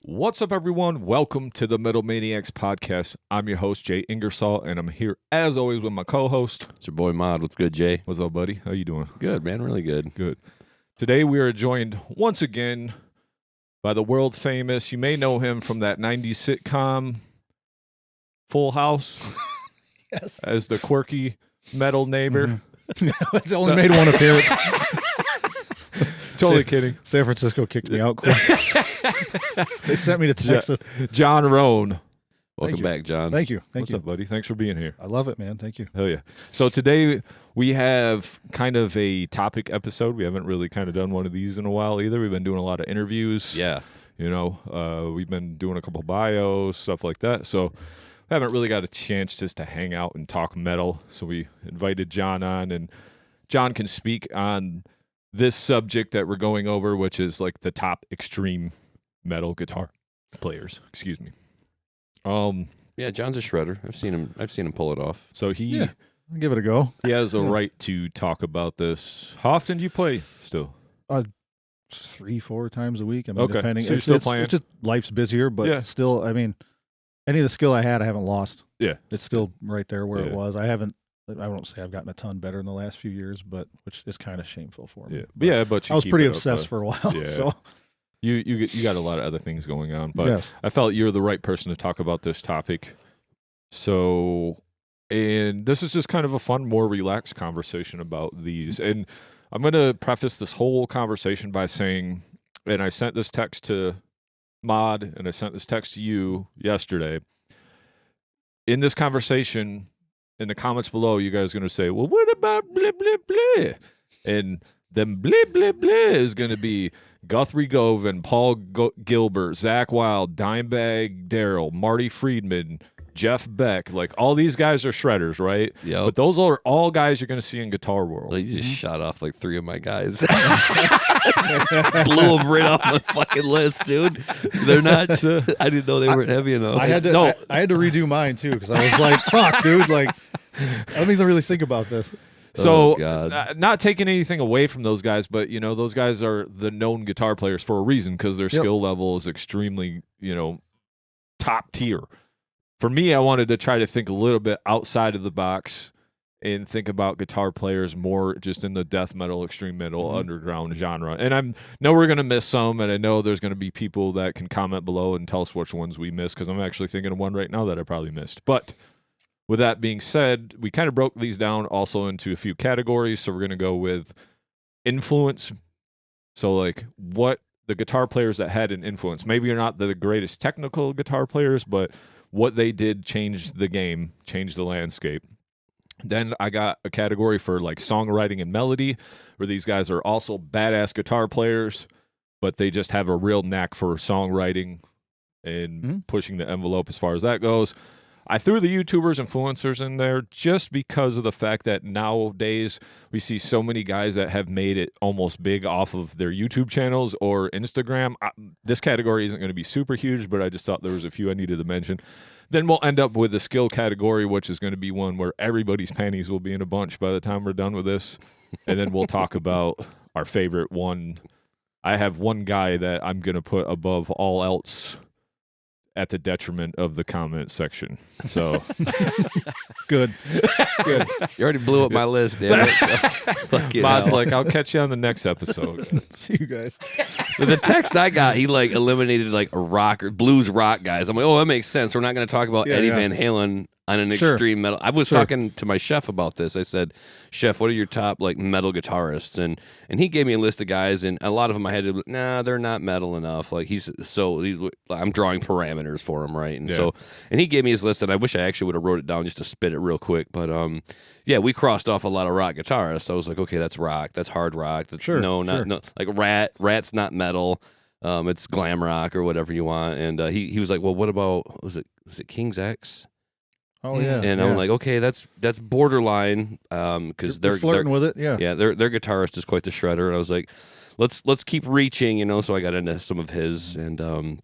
What's up, everyone? Welcome to the Metal Maniacs podcast. I'm your host, Jay Ingersoll, and I'm here, as always, with my co-host. It's your boy, Modd. What's good, Jay? What's up, buddy? How you doing? Good, man. Really good. Good. Today, we are joined once again by the world-famous, you may know him from that 90s sitcom, Full House, Yes. as the quirky metal neighbor. It's only made one appearance. Totally kidding. San Francisco kicked me out quick. They sent me to Texas. Jon Rohn. Welcome back, John. Thank you. Thank What's you. up, buddy? Thanks for being here. I love it, man. Thank you. Hell yeah. So today we have kind of a topic episode. We haven't really kind of done one of these in a while either. We've been doing a lot of interviews. Yeah. You know, we've been doing a couple bios, stuff like that. So we haven't really got a chance just to hang out and talk metal. So we invited John on, and John can speak on this subject that we're going over, which is like the top extreme metal guitar players. Excuse me. Yeah, John's a shredder. I've seen him pull it off. So he Yeah. I'll give it a go. he has a right to talk about this. How often do you play still? 3-4 times a week. I mean, Okay. depending. So you're still playing? It's just life's busier, but Yeah. still, I mean, any of the skill I had, I haven't lost. Yeah. It's still right there where it Yeah. was. I won't say I've gotten a ton better in the last few years, but which is kind of shameful for me. Yeah, but yeah, but you I was keep pretty it up, obsessed for a while. yeah. So You got a lot of other things going on, but yes. I felt you're the right person to talk about this topic. So, and this is just kind of a fun, more relaxed conversation about these. And I'm going to preface this whole conversation by saying, and I sent this text to Modd, and I sent this text to you yesterday. In this conversation, in the comments below, you guys are going to say, well, what about blah, blah, blah? And then blah, blah, blah is going to be Guthrie Govan, Paul Gilbert, Zach Wilde, Dimebag Darrell, Marty Friedman, Jeff Beck. Like, all these guys are shredders, right? Yeah. But those are all guys you're going to see in Guitar World. You just shot off like 3 of my guys. Blew them right off my fucking list, dude. They're not. I didn't know they weren't heavy enough. I had to. No. I had to redo mine too because I was like, "Fuck, dude!" Like, I don't even really think about this. So, Oh, God. Not taking anything away from those guys, but, you know, those guys are the known guitar players for a reason because their skill level is extremely, you know, top tier. For me, I wanted to try to think a little bit outside of the box and think about guitar players more just in the death metal, extreme metal, underground genre. And I know we're going to miss some, and I know there's going to be people that can comment below and tell us which ones we missed because I'm actually thinking of one right now that I probably missed. But with that being said, we kind of broke these down also into a few categories. So we're going to go with influence. So, like, what the guitar players that had an influence. Maybe you're not the greatest technical guitar players, but what they did changed the game, changed the landscape. Then I got a category for, like, songwriting and melody, where these guys are also badass guitar players, but they just have a real knack for songwriting and pushing the envelope as far as that goes. I threw the YouTubers, influencers in there just because of the fact that nowadays we see so many guys that have made it almost big off of their YouTube channels or Instagram. This category isn't going to be super huge, but I just thought there was a few I needed to mention. Then we'll end up with the skill category, which is going to be one where everybody's panties will be in a bunch by the time we're done with this. And then we'll talk about our favorite one. I have one guy that I'm going to put above all else at the detriment of the comment section. So Good. Good. You already blew up my list, damn it. So, Modd's like, I'll catch you on the next episode. See you guys. the text I got, he like eliminated like a rock or blues rock guys. I'm like, oh, that makes sense. We're not going to talk about Eddie Yeah. Van Halen on an Sure. extreme metal. I was talking to my chef about this. I said, Chef, what are your top like metal guitarists? And he gave me a list of guys, and a lot of them I had to, nah, they're not metal enough. Like I'm drawing parameters for him, right? And and he gave me his list, and I wish I actually would have wrote it down just to spit it real quick. But yeah, we crossed off a lot of rock guitarists. I was like, okay, that's rock, that's hard rock. That's, Sure, no, sure. no, like Rat's not metal. It's glam rock or whatever you want. And he was like, well, what about was it King's X? Oh yeah. And yeah. I'm like, okay, that's borderline because You're flirting with it. Yeah. yeah, their guitarist is quite the shredder. And I was like, let's keep reaching, you know. So I got into some of his, and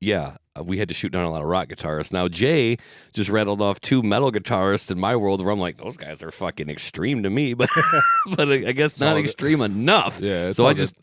yeah, we had to shoot down a lot of rock guitarists. Now Jay just rattled off 2 metal guitarists in my world where I'm like, those guys are fucking extreme to me, but but I guess not extreme enough. Yeah. So I just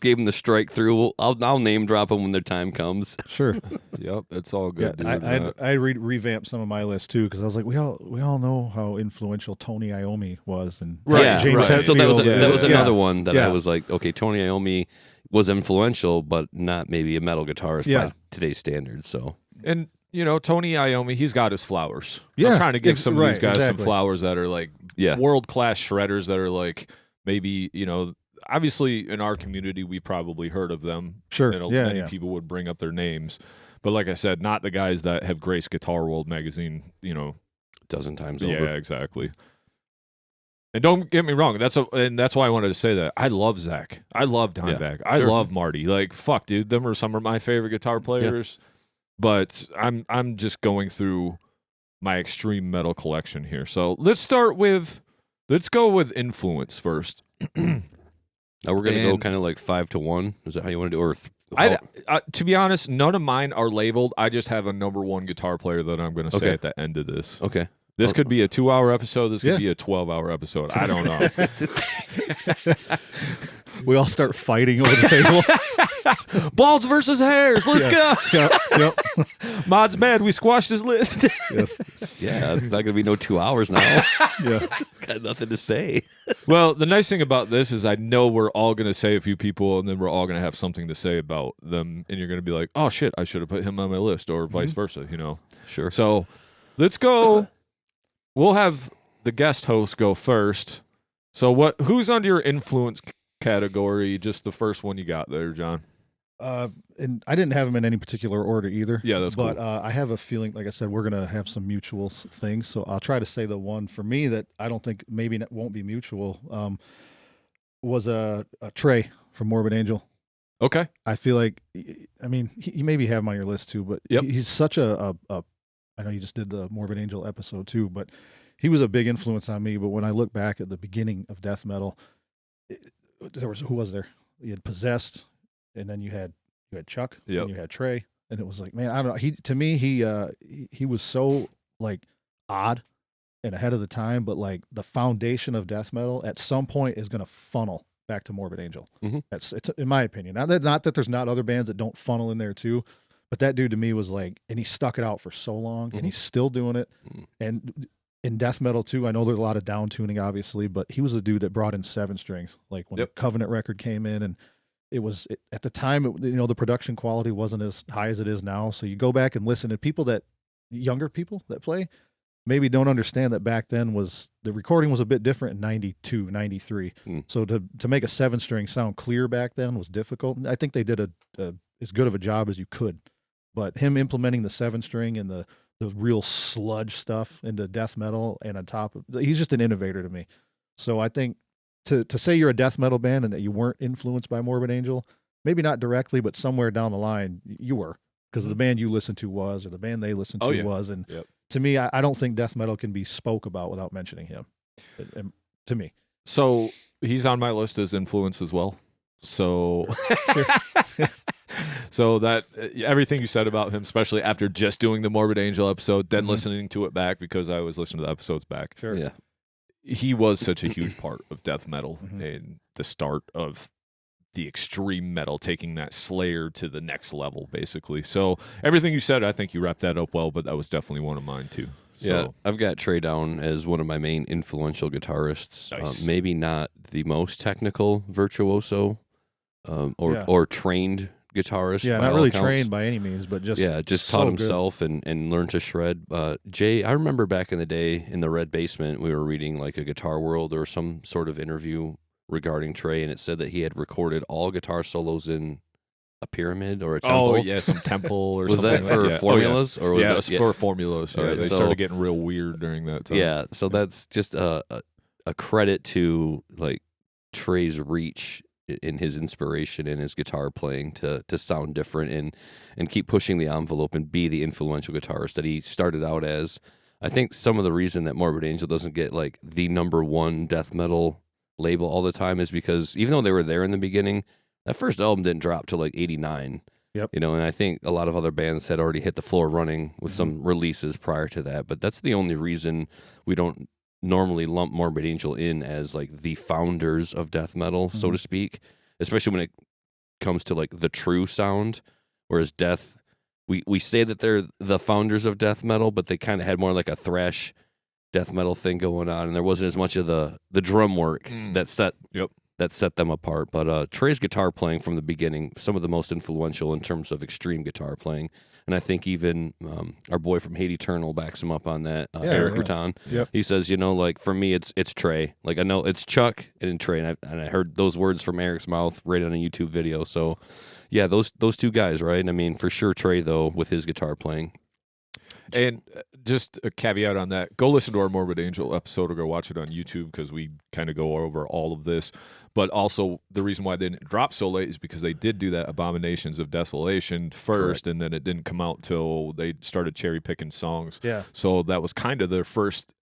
gave them the strike through. I'll name drop them when their time comes. Sure. Yep, it's all good. Yeah, dude. I revamped some of my list too because I was like, we all know how influential Tony Iommi was, and James Hetfield. So that was another Yeah. one that Yeah. I was like, okay, Tony Iommi was influential, but not maybe a metal guitarist by today's standards. So, And Tony Iommi, he's got his flowers. Yeah, I'm trying to give some of these guys exactly. some flowers that are like world class shredders that are like maybe obviously in our community we probably heard of them. Sure. Many people would bring up their names, but like I said, not the guys that have graced Guitar World magazine. a dozen times Yeah, over. exactly. And don't get me wrong, that's why I wanted to say that. I love Zach. I love Dimebag. I love Marty. Like, fuck, dude, them are some of my favorite guitar players. But I'm just going through my extreme metal collection here. So let's go with influence first. Now we're gonna go kind of like 5 to 1. Is that how you want to do? Or to be honest, none of mine are labeled. I just have a number 1 guitar player that I'm going to say at the end of this. okay. This could be a 2-hour episode. This could be a 12-hour episode. I don't know. We all start fighting over the table. Balls versus hairs. Let's go. Yep. Mod's mad. We squashed his list. Yes. Yeah, it's not gonna be no 2 hours now. Yeah. Got nothing to say. Well, the nice thing about this is I know we're all going to say a few people, and then we're all going to have something to say about them, and you're going to be like, oh, shit, I should have put him on my list, or vice versa, Sure. So let's go. We'll have the guest host go first. So who's under your influence category? Just the first one you got there, John. And I didn't have them in any particular order either. Yeah, that's cool. But I have a feeling, like I said, we're going to have some mutual things. So I'll try to say the one for me that I don't think maybe won't be mutual was a Trey from Morbid Angel. Okay. I feel like, I mean, you maybe have him on your list too, but he's such a I know you just did the Morbid Angel episode too, but he was a big influence on me. But when I look back at the beginning of death metal, who was there? You had Possessed, and then you had Chuck, and you had Trey, and it was like, man, I don't know. He was so like odd and ahead of the time, but like the foundation of death metal at some point is going to funnel back to Morbid Angel. Mm-hmm. It's in my opinion. Not that there's not other bands that don't funnel in there too. But that dude to me was like, and he stuck it out for so long, and he's still doing it. And in death metal too, I know there's a lot of down tuning, obviously, but he was the dude that brought in 7 strings. Like when the Covenant record came in, and at the time, the production quality wasn't as high as it is now. So you go back and listen to younger people that play, maybe don't understand that back then the recording was a bit different in 92, 93. So to make a 7-string sound clear back then was difficult. I think they did as good of a job as you could. But him implementing the 7-string and the real sludge stuff into death metal, and on top of, he's just an innovator to me. So I think to say you're a death metal band and that you weren't influenced by Morbid Angel, maybe not directly, but somewhere down the line you were, because the band you listened to was, or the band they listened to was. And to me, I don't think death metal can be spoke about without mentioning him. To me. So he's on my list as influence as well. So, so that everything you said about him, especially after just doing the Morbid Angel episode, then listening to it back, because I was listening to the episodes back. Sure. Yeah. He was such a huge part of death metal and the start of the extreme metal, taking that Slayer to the next level, basically. So everything you said, I think you wrapped that up well, but that was definitely one of mine too. So. Yeah, I've got Trey down as one of my main influential guitarists. Nice. Maybe not the most technical virtuoso or trained guitarist. Yeah, by not all really accounts. trained by any means, but just taught so himself and learned to shred. Jay, I remember back in the day in the Red Basement, we were reading like a Guitar World or some sort of interview regarding Trey, and it said that he had recorded all guitar solos in a pyramid or a temple. Oh yeah, some temple or was something. that for formulas or was that that was for formulas? Yeah, Right, they so- started getting real weird during that time. Yeah, so that's just a credit to like Trey's reach in his inspiration and his guitar playing to sound different and keep pushing the envelope and be the influential guitarist that he started out as. I think some of the reason that Morbid Angel doesn't get like the #1 death metal label all the time is because even though they were there in the beginning, that first album didn't drop till like 89. Yep. You know, and I think a lot of other bands had already hit the floor running with some releases prior to that. But that's the only reason we don't normally lump Morbid Angel in as like the founders of death metal, so to speak, especially when it comes to like the true sound. Whereas Death, we say that they're the founders of death metal, but they kind of had more like a thrash death metal thing going on, and there wasn't as much of the drum work that set them apart. But Trey's guitar playing from the beginning, some of the most influential in terms of extreme guitar playing. And I think even our boy from Hate Eternal backs him up on that, Eric Raton. Yep. He says, you know, like for me, it's Trey. Like I know it's Chuck and Trey, and I heard those words from Eric's mouth right on a YouTube video. So, yeah, those two guys, right? I mean, for sure, Trey though with his guitar playing. And just a caveat on that, go listen to our Morbid Angel episode or go watch it on YouTube because we kind of go over all of this. But also the reason why they didn't drop so late is because they did do that Abominations of Desolation first, Correct. and then it didn't come out till they started cherry picking songs. Yeah. So that was kind of their first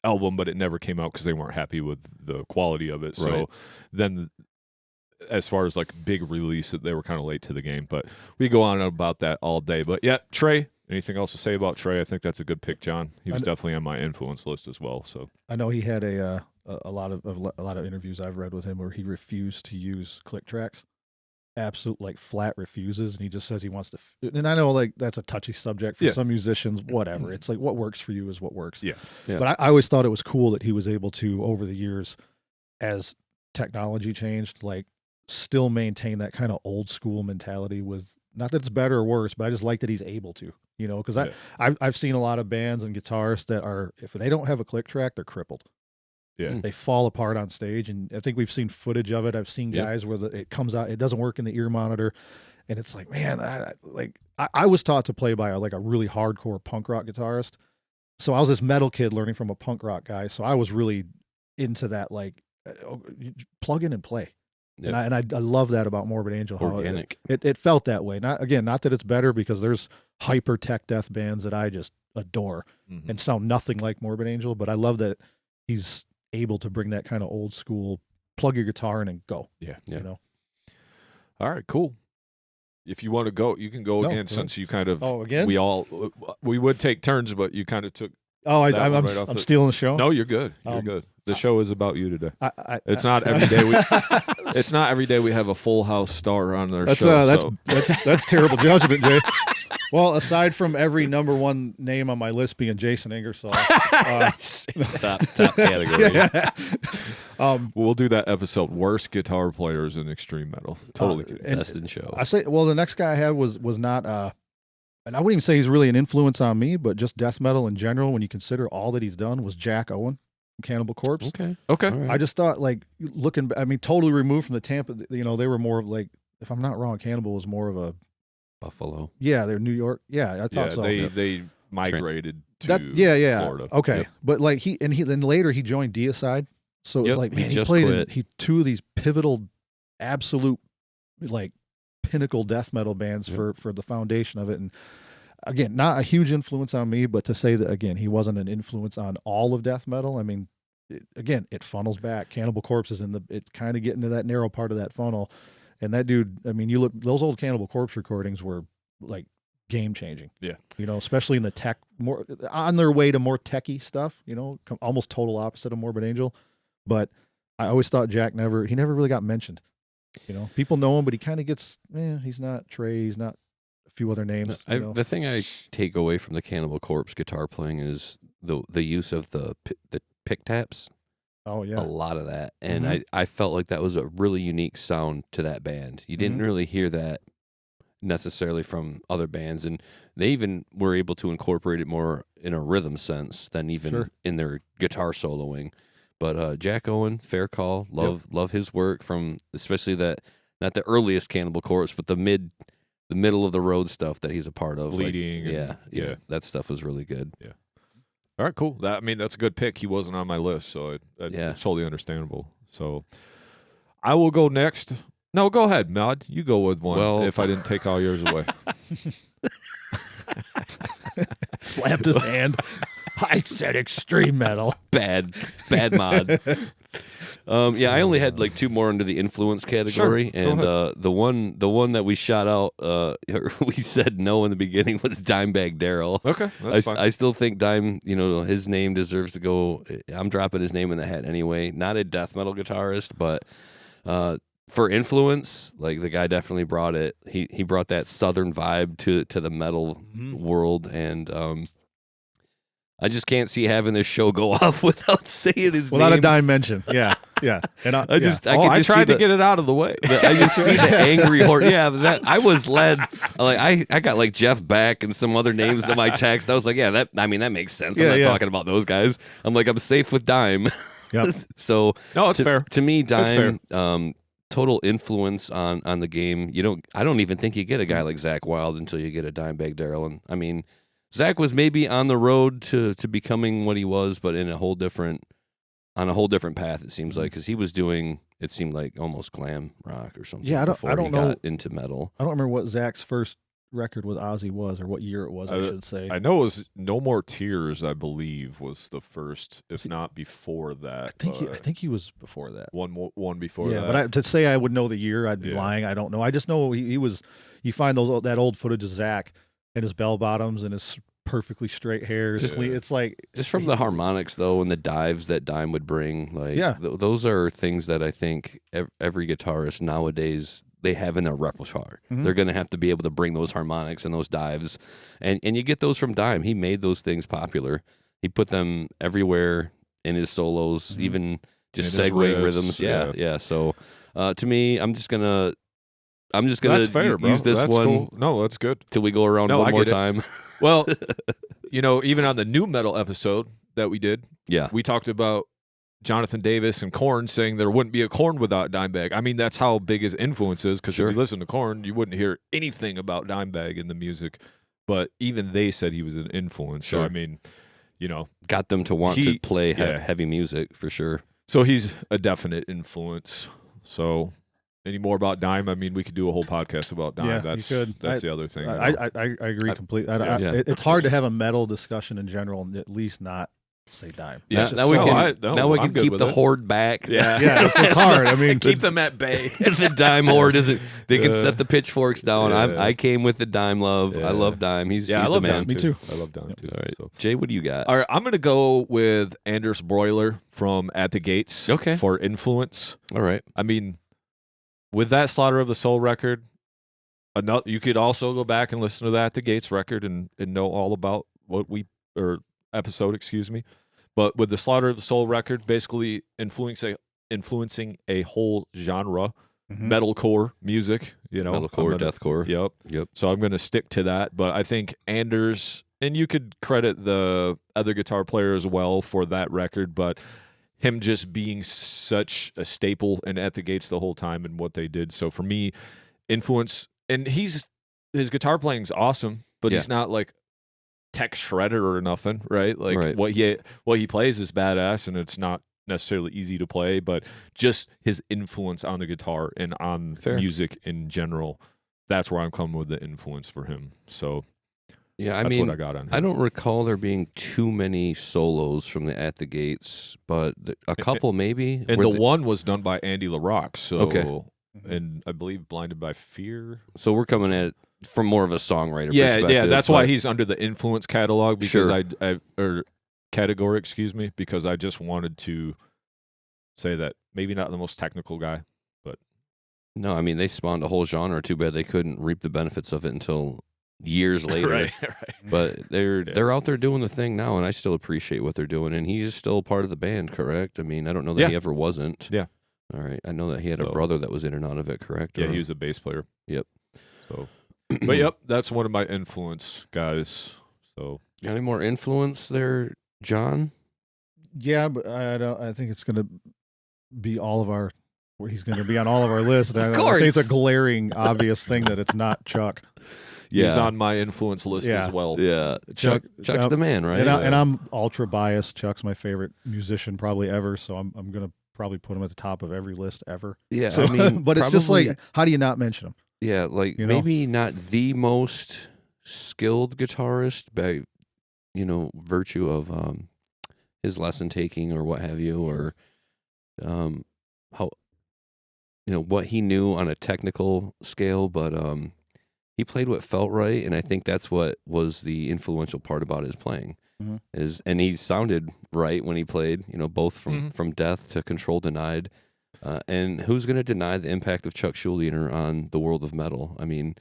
album, but it never came out because they weren't happy with the quality of it. So Right. then as far as like big release, they were kind of late to the game. But we go on about that all day. But yeah, Trey, anything else to say about Trey? I think that's a good pick, John. He was definitely on my influence list as well. So I know he had a lot of interviews I've read with him where he refused to use click tracks, absolute like flat refuses, and he just says he wants to. And I know like that's a touchy subject for some musicians. Whatever, it's like what works for you is what works. Yeah. But I always thought it was cool that he was able to over the years, as technology changed, like still maintain that kind of old school mentality. With not that it's better or worse, but I just like that he's able to. You know, because I've seen a lot of bands and guitarists that are, if they don't have a click track, they're crippled. Yeah. They fall apart on stage, and I think we've seen footage of it. I've seen guys where it comes out, it doesn't work in the ear monitor, and it's like, man, I was taught to play by a really hardcore punk rock guitarist, so I was this metal kid learning from a punk rock guy, so I was really into that, like plug in and play. Yep. And I love that about Morbid Angel. Organic. It felt that way. Not that it's better, because there's hyper tech death bands that I just adore and sound nothing like Morbid Angel, but I love that he's able to bring that kind of old school, plug your guitar in and go. Yeah. You know? All right, cool. If you want to go, you can go again, since you kind of. Oh, again? We would take turns, but you kind of took. Oh, I'm stealing the show. No, you're good. You're good. The show is about you today. It's not every day. It's not every day we have a full house star on their show. That's terrible judgment, Jay. Well, aside from every number one name on my list being Jason Ingersoll, top category. We'll do that episode. Worst guitar players in extreme metal. Totally kidding. Best in show. I say, well, the next guy I had was not, and I wouldn't even say he's really an influence on me, but just death metal in general, when you consider all that he's done, was Jack Owen from Cannibal Corpse. Okay. Right. I just thought, like, totally removed from the Tampa, they were more of like, if I'm not wrong, Cannibal was more of a Buffalo. Yeah, they're New York. Yeah, I thought so. They migrated to Florida. Okay. Yep. But like then later he joined Deicide. So it was like, man, just played quit. two of these pivotal, absolute, like, pinnacle death metal bands for the foundation of it. And again, not a huge influence on me, but to say that, again, he wasn't an influence on all of death metal, I mean, it funnels back. Cannibal Corpse is it kind of getting to that narrow part of that funnel. And that dude, I mean, you look, those old Cannibal Corpse recordings were like game changing. Yeah. You know, especially in the tech, more on their way to more techie stuff, you know, almost total opposite of Morbid Angel. But I always thought Jack never really got mentioned. You know, people know him, but he kind of gets, he's not Trey, he's not a few other names. The thing I take away from the Cannibal Corpse guitar playing is the use of the pick taps. Oh, yeah. A lot of that. And I felt like that was a really unique sound to that band. You didn't really hear that necessarily from other bands. And they even were able to incorporate it more in a rhythm sense than even in their guitar soloing. But Jack Owen, fair call. Love his work, from especially that, not the earliest Cannibal Corpse, but the middle of the road stuff that he's a part of. Bleeding. Yeah. That stuff was really good. Yeah. All right, cool. That's a good pick. He wasn't on my list, so it's totally understandable. So I will go next. No, go ahead, Modd. You go with one. Well, if I didn't take all yours away. Slapped his hand. I said extreme metal. Bad mod. I only had like 2 more under the influence category, Sure, and the one that we shot out, we said no in the beginning was Dimebag Darrell. Okay, that's fine. I still think Dime, his name deserves to go. I'm dropping his name in the hat anyway. Not a death metal guitarist, but for influence, like the guy definitely brought it. He brought that southern vibe to the metal world, and I just can't see having this show go off without saying his Without name. a dime mention. Yeah. And I just tried to get it out of the way. I just see the angry horse. Yeah, I was led. Like I got like Jeff Beck and some other names in my text. I was like, that makes sense. I'm not talking about those guys. I'm like, I'm safe with Dime. Yep. So no, it's fair. To me, That's Dime, fair. total influence on the game. I don't even think you get a guy like Zach Wilde until you get a Dimebag Darrell. And I mean, Zach was maybe on the road to becoming what he was, but on a whole different path. It seems like, because he was doing, it seemed like almost glam rock or something. Yeah, before I don't he know. got into metal. I don't remember what Zach's first record with Ozzy was, or what year it was. I should say. I know it was No More Tears. I believe was the first, if not before that. I think he was before that. One before that. Yeah, but to say I would know the year, I'd be lying. I don't know. I just know he was. You find that old footage of Zach and his bell bottoms and his perfectly straight hair. It's like just from the harmonics though, and the dives that Dime would bring. Like those are things that I think every guitarist nowadays they have in their repertoire. They're going to have to be able to bring those harmonics and those dives, and you get those from Dime. He made those things popular. He put them everywhere in his solos, even just segueing rhythms. Yeah. So to me, I'm just gonna That's fair, bro. use this that's one. Cool. No, that's good. Till we go around one more time. Well, even on the new metal episode that we did, we talked about Jonathan Davis and Korn saying there wouldn't be a Korn without Dimebag. I mean, that's how big his influence is, because if you listen to Korn, you wouldn't hear anything about Dimebag in the music, but even they said he was an influence. So, I mean, got them to want to play heavy music for sure. So he's a definite influence. So... Any more about Dime? I mean, we could do a whole podcast about Dime. Yeah, you could. That's the other thing. I agree completely. It's hard to have a metal discussion in general and at least not say Dime. Yeah, now we can keep the horde back. Yeah, it's hard. I mean, keep them at bay. The Dime horde isn't. They can set the pitchforks down. I came with the Dime love. I love Dime. He's I the love man. Dime Me too. I love Dime too. All right, so. Jay, what do you got? All right, I'm going to go with Anders Broiler from At the Gates. Okay. For influence. All right. I mean, with that Slaughter of the Soul record, you could also go back and listen to that At the Gates record and know all about episode, excuse me. But with the Slaughter of the Soul record, basically influencing a whole genre, metalcore music, metalcore, deathcore. Yep. So I'm going to stick to that. But I think Anders, and you could credit the other guitar player as well for that record, but him just being such a staple and At the Gates the whole time and what they did. So for me, influence, and his guitar playing's awesome, but he's not like tech shredder or nothing, right? Like what he plays is badass, and it's not necessarily easy to play, but just his influence on the guitar and on music in general, that's where I'm coming with the influence for him. So that's what I got on him. I don't recall there being too many solos from the At the Gates, but a couple maybe. And one was done by Andy LaRock. So, and I believe Blinded by Fear. So we're coming at it from more of a songwriter perspective. Yeah, that's why he's under the influence catalog, because category, excuse me, because I just wanted to say that maybe not the most technical guy, but no, I mean they spawned a whole genre. Too bad they couldn't reap the benefits of it until years later. right. But they're out there doing the thing now, and I still appreciate what they're doing. And he's still part of the band, correct? I mean, I don't know that he ever wasn't. Yeah. All right. I know that he had a brother that was in and out of it, correct? Yeah, he was a bass player. Yep. So, but yep, that's one of my influence guys. So, got any more influence there, John? Yeah, but I think it's going to be he's going to be on all of our lists. Of course. I think it's a glaring, obvious thing that it's not Chuck. Yeah. He's on my influence list as well. Yeah. Chuck's the man, right? And I'm ultra biased. Chuck's my favorite musician probably ever, so I'm going to probably put him at the top of every list ever. Yeah. So, I mean, but it's just like, how do you not mention him? Yeah, like maybe not the most skilled guitarist by, virtue of his lesson taking or what have you, or what he knew on a technical scale, but he played what felt right, and I think that's what was the influential part about his playing. And he sounded right when he played, both from Death to Control Denied. And who's going to deny the impact of Chuck Schuldiner on the world of metal? I mean,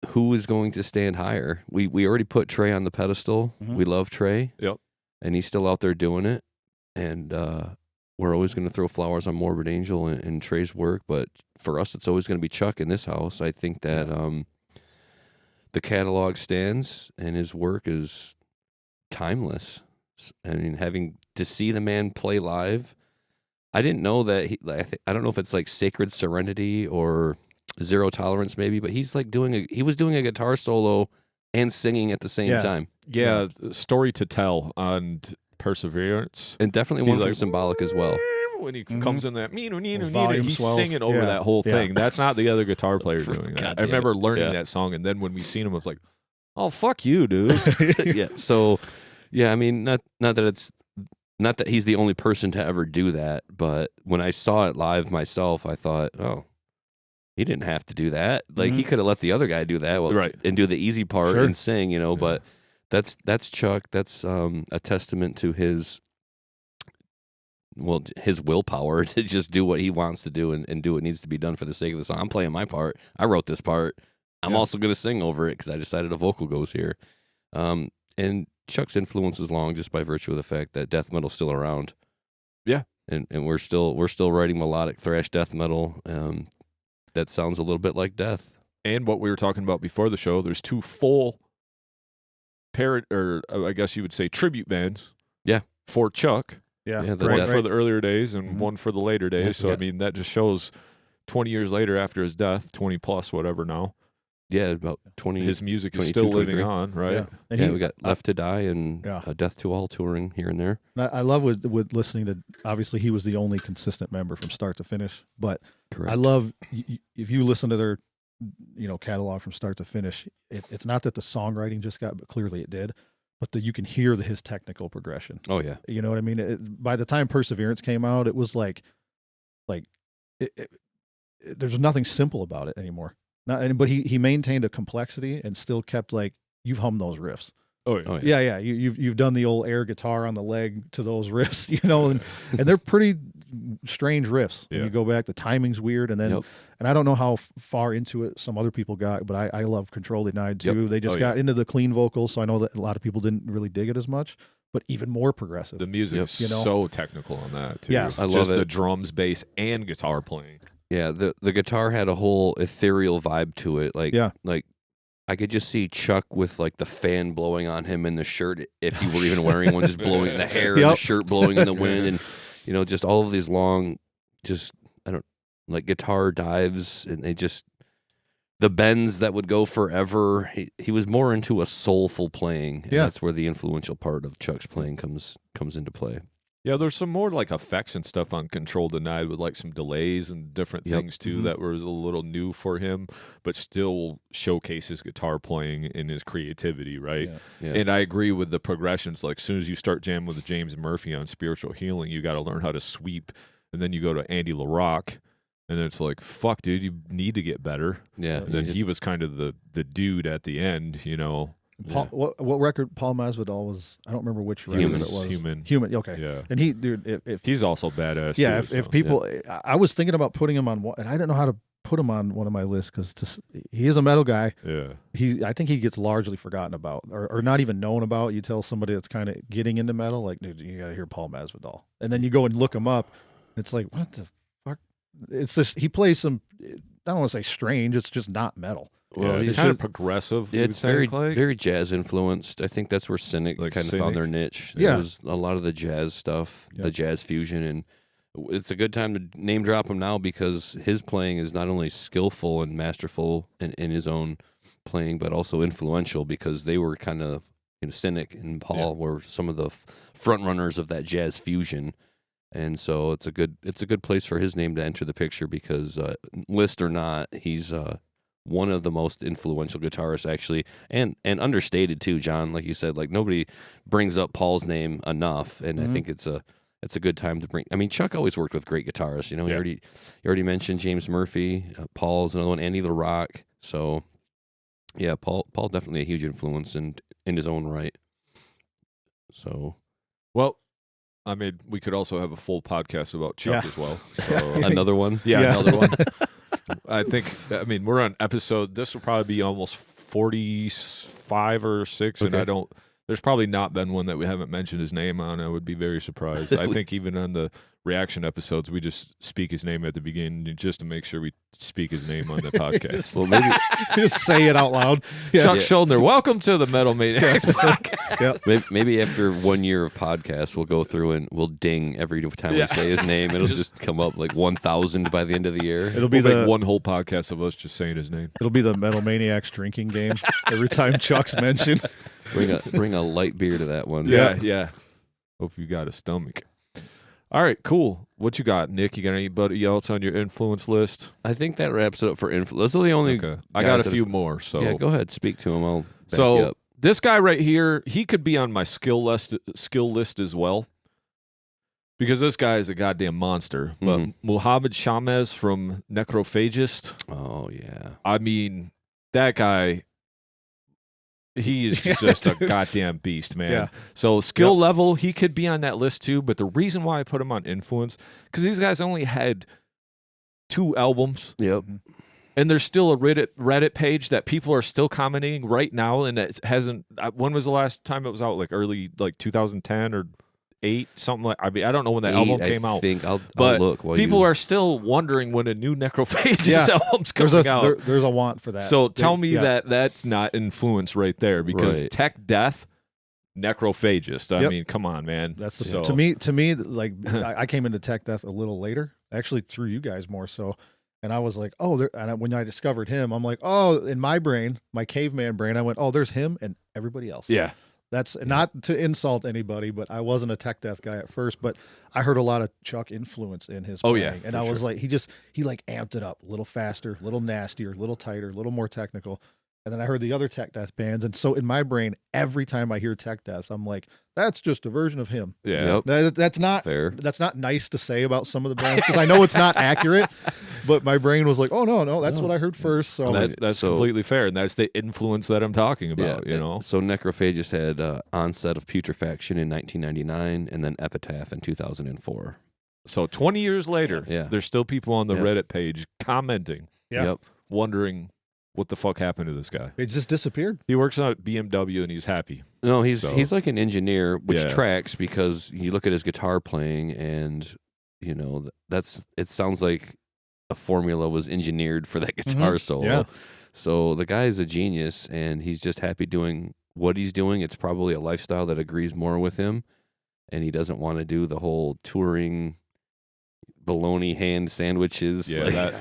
who is going to stand higher? We already put Trey on the pedestal. We love Trey. Yep. And he's still out there doing it. And we're always going to throw flowers on Morbid Angel and Trey's work. But for us, it's always going to be Chuck in this house. I think that the catalog stands and his work is timeless. I mean, having to see the man play live, I didn't know that I don't know if it's like Sacred Serenity or Zero Tolerance maybe, but he's like he was doing a guitar solo and singing at the same time. Yeah, Story to Tell on Perseverance. And definitely one from Symbolic as well. When he comes in that, he's swells. singing over that whole thing. That's not the other guitar player doing that. God I remember learning that song, and then when we seen him, I was like, oh, fuck you, dude. Yeah, so, I mean, not that he's the only person to ever do that, but when I saw it live myself, I thought, oh, he didn't have to do that. Like, he could have let the other guy do that and do the easy part and sing, but that's Chuck. That's a testament to his willpower to just do what he wants to do and do what needs to be done for the sake of the song. I'm playing my part. I wrote this part. I'm also going to sing over it because I decided a vocal goes here. And Chuck's influence is long just by virtue of the fact that death metal's still around. Yeah. And we're still writing melodic thrash death metal that sounds a little bit like death. And what we were talking about before the show, there's 2 full I guess you would say tribute bands. Yeah. For Chuck. Yeah, one for the earlier days and one for the later days. Yeah, so, I mean, that just shows 20 years later after his death, 20 plus, whatever now. Yeah, about 20. His music is still living on, right? Yeah, and we got Left to Die and Death to All touring here and there. I love with listening to, obviously, he was the only consistent member from start to finish. But Correct. I love, if you listen to their catalog from start to finish, it's not that the songwriting just got, but clearly it did. But you can hear his technical progression. Oh, yeah. You know what I mean? By the time Perseverance came out, it was like there's nothing simple about it anymore. But he maintained a complexity and still kept you've hummed those riffs. Oh yeah. Yeah. You've done the old air guitar on the leg to those riffs, and they're pretty strange riffs. When you go back, the timing's weird, and then and I don't know how far into it some other people got, but I love Control Denied too. Yep. They just got into the clean vocals, so I know that a lot of people didn't really dig it as much. But even more progressive. The music is so technical on that too. Yeah, I love just it. the drums, bass, and guitar playing. Yeah, the guitar had a whole ethereal vibe to it. Like I could just see Chuck with the fan blowing on him in the shirt if he were even wearing one, just blowing the hair and the shirt blowing in the wind, and just all of these long, guitar dives, and the bends that would go forever. He was more into a soulful playing, and that's where the influential part of Chuck's playing comes into play. Yeah, there's some more effects and stuff on Control Denied with some delays and different things too that was a little new for him, but still showcase his guitar playing and his creativity, right? Yeah. And I agree with the progressions. As soon as you start jamming with James Murphy on Spiritual Healing, you got to learn how to sweep, and then you go to Andy LaRocque, and it's fuck, dude, you need to get better. Yeah, and then he was kind of the dude at the end, Paul, what record Paul Masvidal was? I don't remember which record it was. Human. Okay. Yeah. And he, dude, if he's also badass. Yeah. Too, if people, I was thinking about putting him on one, and I didn't know how to put him on one of my lists because he is a metal guy. Yeah. I think he gets largely forgotten about or not even known about. You tell somebody that's kind of getting into metal, dude, you got to hear Paul Masvidal, and then you go and look him up. It's what the fuck? It's just he plays some. I don't want to say strange. It's just not metal. Well, he's kind of progressive. Yeah, it's very jazz influenced. I think that's where Cynic kind of found their niche. Yeah. It was a lot of the jazz stuff, the jazz fusion, and it's a good time to name drop him now because his playing is not only skillful and masterful in his own playing, but also influential because they were kind of Cynic and Paul were some of the front runners of that jazz fusion. And so it's a good place for his name to enter the picture because list or not, he's one of the most influential guitarists actually, and understated too, John. Like you said, nobody brings up Paul's name enough, and I think it's a it's a good time to bring. I mean, Chuck always worked with great guitarists. You know, you already mentioned James Murphy. Paul's another one. Andy LaRock. So, yeah, Paul definitely a huge influence in his own right. So, well, I mean, we could also have a full podcast about Chuck as well. So, another one. Yeah, another one. I think, I mean, we're on episode, this will probably be almost 45 or 6, and there's probably not been one that we haven't mentioned his name on. I would be very surprised. I think even on the reaction episodes, we just speak his name at the beginning just to make sure we speak his name on the podcast. Well, maybe just say it out loud. Chuck Schuldner, welcome to the Metal Maniacs podcast. Maybe after 1 year of podcasts, we'll go through and we'll ding every time we say his name. It'll just come up like 1,000 by the end of the year. It'll be like one whole podcast of us just saying his name. It'll be the Metal Maniacs drinking game every time Chuck's mentioned. Bring a light beer to that one. Yeah. Hope you got a stomach. All right, cool. What you got, Nick? You got anybody else on your influence list? I think that wraps it up for influence. Those are the only. Okay. I got a few more. So yeah, go ahead, speak to him. I'll back you up. This guy right here, he could be on my skill list as well, because this guy is a goddamn monster. But Muhammad Shamez from Necrophagist. Oh yeah. I mean, that guy. He is just a goddamn beast, man. Yeah. So skill level, he could be on that list too. But the reason why I put him on influence, because these guys only had 2 albums. Yep. And there's still a Reddit page that people are still commenting right now, and it hasn't. When was the last time it was out? Like early, like 2010 or 8, something like. I mean, I don't know when the album came out. I'll but look. People are still wondering when a new Necrophagist album's coming out. There's a want for that. So tell me that that's not influence right there, because Tech Death, Necrophagist. I mean, come on, man. That's to me. Like I came into Tech Death a little later, actually through you guys more so, and I was like, when I discovered him, I'm like, in my brain, my caveman brain, I went, there's him and everybody else. Yeah. That's not to insult anybody, but I wasn't a Tech Death guy at first, but I heard a lot of Chuck influence in his playing. And I was like, he amped it up a little faster, a little nastier, a little tighter, a little more technical. And then I heard the other Tech Death bands. And so in my brain, every time I hear Tech Death, I'm like, that's just a version of him. Yeah. That's not fair. That's not nice to say about some of the bands, because I know it's not accurate, but my brain was like, no, that's what I heard first. So that's completely fair. And that's the influence that I'm talking about, you know? So Necrophagist had Onset of Putrefaction in 1999 and then Epitaph in 2004. So 20 years later, there's still people on the Reddit page commenting, wondering what the fuck happened to this guy. It just disappeared. He works at BMW and he's happy. No, he's like an engineer, which tracks, because you look at his guitar playing and, you know, it sounds like a formula was engineered for that guitar solo. Yeah. So the guy is a genius, and he's just happy doing what he's doing. It's probably a lifestyle that agrees more with him, and he doesn't want to do the whole touring bologna hand sandwiches. Yeah,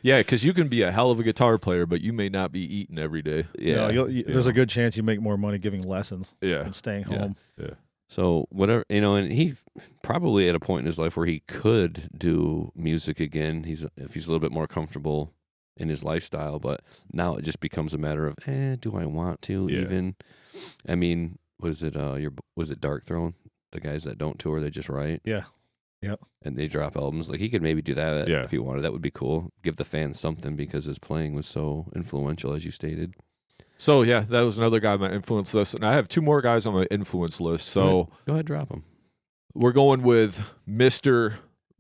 because you can be a hell of a guitar player, but you may not be eating every day. Yeah, there's a good chance you make more money giving lessons than staying home. Yeah. So whatever, you know, and he probably at a point in his life where he could do music again. If he's a little bit more comfortable in his lifestyle, but now it just becomes a matter of, do I want to even? I mean, was it Dark Throne? The guys that don't tour, they just write. Yeah. Yep. And they drop albums. Like, he could maybe do that if he wanted. That would be cool. Give the fans something, because his playing was so influential, as you stated. So, that was another guy on my influence list. And I have 2 more guys on my influence list. So go ahead, drop them. We're going with Mr.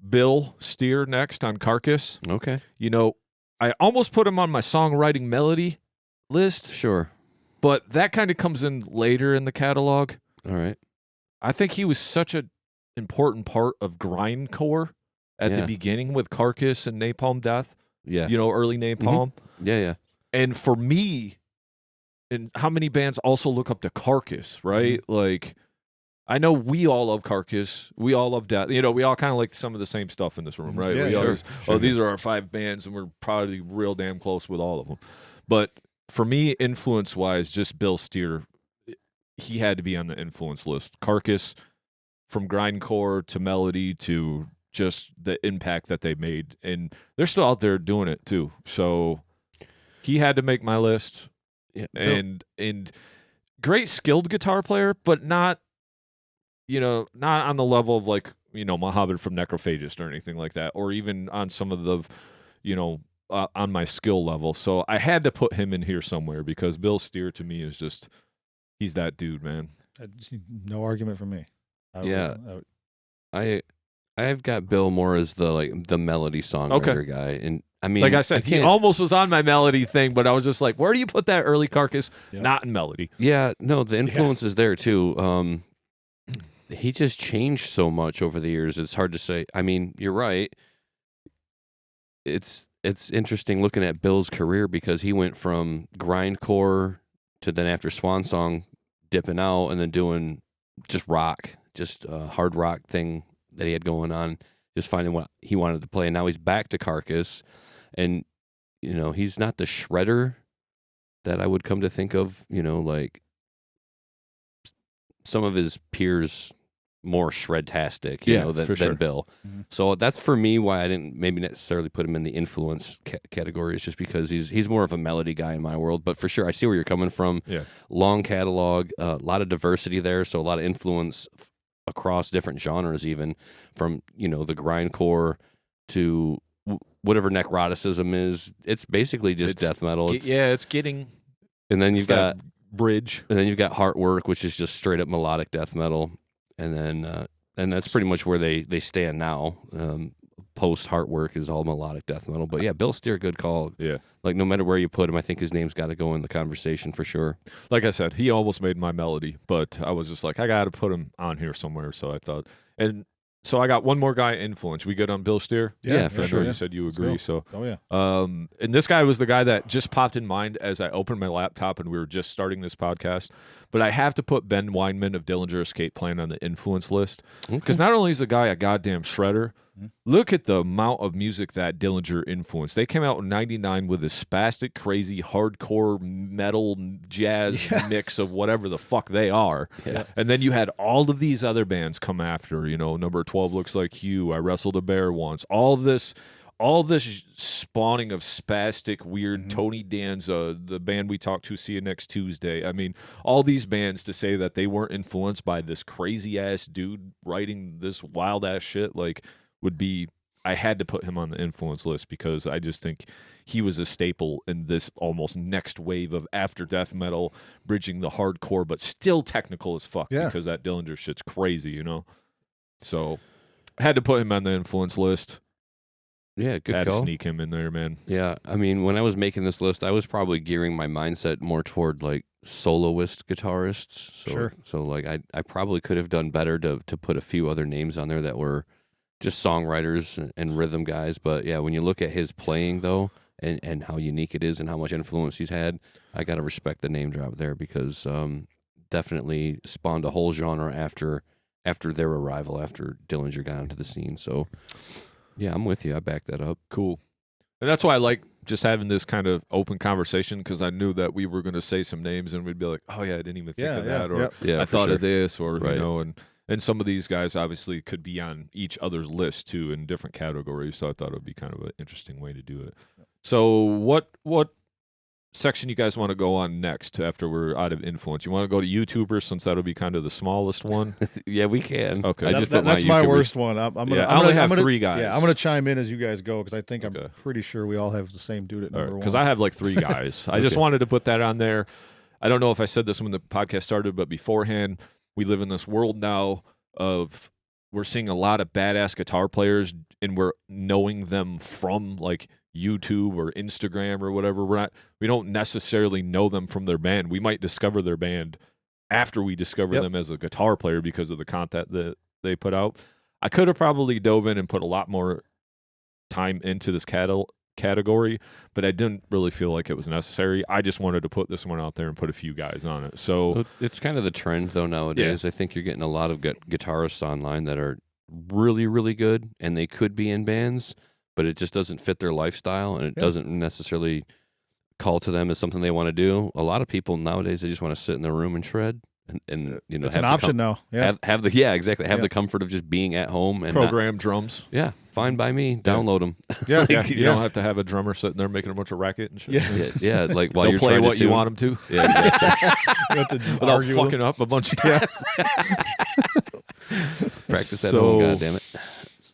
Bill Steer next on Carcass. Okay. You know, I almost put him on my songwriting melody list. Sure. But that kind of comes in later in the catalog. All right. I think he was such an important part of grindcore at the beginning with Carcass and Napalm Death. Yeah. You know, early Napalm. Mm-hmm. Yeah. And for me, and how many bands also look up to Carcass, right? Mm-hmm. Like, I know we all love Carcass. We all love Death. You know, we all kind of like some of the same stuff in this room, right? Yeah, we sure. always, these are our 5 bands, and we're probably real damn close with all of them. But for me, influence-wise, just Bill Steer, he had to be on the influence list. Carcass, from grindcore to melody to just the impact that they made. And they're still out there doing it, too. So he had to make my list. Yeah, and great skilled guitar player, but not not on the level of like, Muhammad from Necrophagist or anything like that, or even on some of the, on my skill level. So I had to put him in here somewhere because Bill Steer to me is just, he's that dude, man. No argument from me. I've got Bill more as the melody songwriter guy, and I mean, like I said, he almost was on my melody thing, but I was just like, where do you put that early Carcass? Yep. Not in melody. Yeah, no, the influence is there too. He just changed so much over the years. It's hard to say. I mean, you're right. It's interesting looking at Bill's career because he went from grindcore to then after Swan Song dipping out and then doing just rock, just a hard rock thing that he had going on, just finding what he wanted to play. And now he's back to Carcass, and he's not the shredder that I would come to think of. Like some of his peers more shred-tastic, than Bill. Mm-hmm. So that's for me why I didn't maybe necessarily put him in the influence category. It's just because he's more of a melody guy in my world. But for sure, I see where you're coming from. Yeah. Long catalog, a lot of diversity there, so a lot of influence across different genres, even from the grindcore to whatever necroticism is. It's basically just death metal. It's getting. And then you've got bridge, and then you've got Heartwork, which is just straight up melodic death metal. And then, and that's pretty much where they stand now. Post Heartwork is all melodic death metal. But yeah, Bill Steer, good call. Yeah, like no matter where you put him, I think his name's got to go in the conversation for sure. Like I said, he almost made my melody, but I was just like, I got to put him on here somewhere. So I thought, and so I got one more guy influence. We good on Bill Steer? Yeah, for sure. You said you agree. So, yeah. And this guy was the guy that just popped in mind as I opened my laptop and we were just starting this podcast. But I have to put Ben Weinman of Dillinger Escape Plan on the influence list because not only is the guy a goddamn shredder, look at the amount of music that Dillinger influenced. They came out in '99 with a spastic, crazy, hardcore metal jazz mix of whatever the fuck they are. Yeah. And then you had all of these other bands come after, Number 12 Looks Like You, I Wrestled a Bear Once, all this spawning of spastic, weird Tony Danza, the band we talked to, See You Next Tuesday. I mean, all these bands to say that they weren't influenced by this crazy-ass dude writing this wild-ass shit, like, would be, I had to put him on the influence list because I just think he was a staple in this almost next wave of after death metal, bridging the hardcore, but still technical as fuck because that Dillinger shit's crazy, So I had to put him on the influence list. Yeah, good had call. To sneak him in there, man. Yeah, I mean, when I was making this list, I was probably gearing my mindset more toward like soloist guitarists. So like I probably could have done better to put a few other names on there that were just songwriters and rhythm guys. But yeah, when you look at his playing though, and how unique it is and how much influence he's had, I gotta respect the name drop there because definitely spawned a whole genre after their arrival, after Dillinger got onto the scene. So. Yeah, I'm with you. I back that up. Cool. And that's why I like just having this kind of open conversation because I knew that we were going to say some names and we'd be like, oh, yeah, I didn't even think of that. Or I thought of this or, and some of these guys obviously could be on each other's list too in different categories. So I thought it would be kind of an interesting way to do it. So what section you guys want to go on next after we're out of influence? You want to go to YouTubers since that'll be kind of the smallest one? Yeah, we can. Okay. That's my worst one. I only have three guys. Yeah, I'm going to chime in as you guys go because I think I'm pretty sure we all have the same dude at number one. Because I have like three guys. I just wanted to put that on there. I don't know if I said this when the podcast started, but beforehand, we live in this world now of we're seeing a lot of badass guitar players and we're knowing them from like YouTube or Instagram or whatever. We don't necessarily know them from their band. We might discover their band after we discover them as a guitar player because of the content that they put out. I could have probably dove in and put a lot more time into this category, but I didn't really feel like it was necessary. I just wanted to put this one out there and put a few guys on it. So it's kind of the trend though nowadays. I think you're getting a lot of guitarists online that are really, really good and they could be in bands, but it just doesn't fit their lifestyle and it doesn't necessarily call to them as something they want to do. A lot of people nowadays, they just want to sit in their room and shred and it's an option now. Yeah. Have the comfort of just being at home and program drums. Yeah. Fine by me. Download them. Yeah. You don't have to have a drummer sitting there making a bunch of racket and shit. Yeah. Like while you're play trying what to you want them to. Yeah, exactly. Without fucking up a bunch of times. Practice at home, goddammit.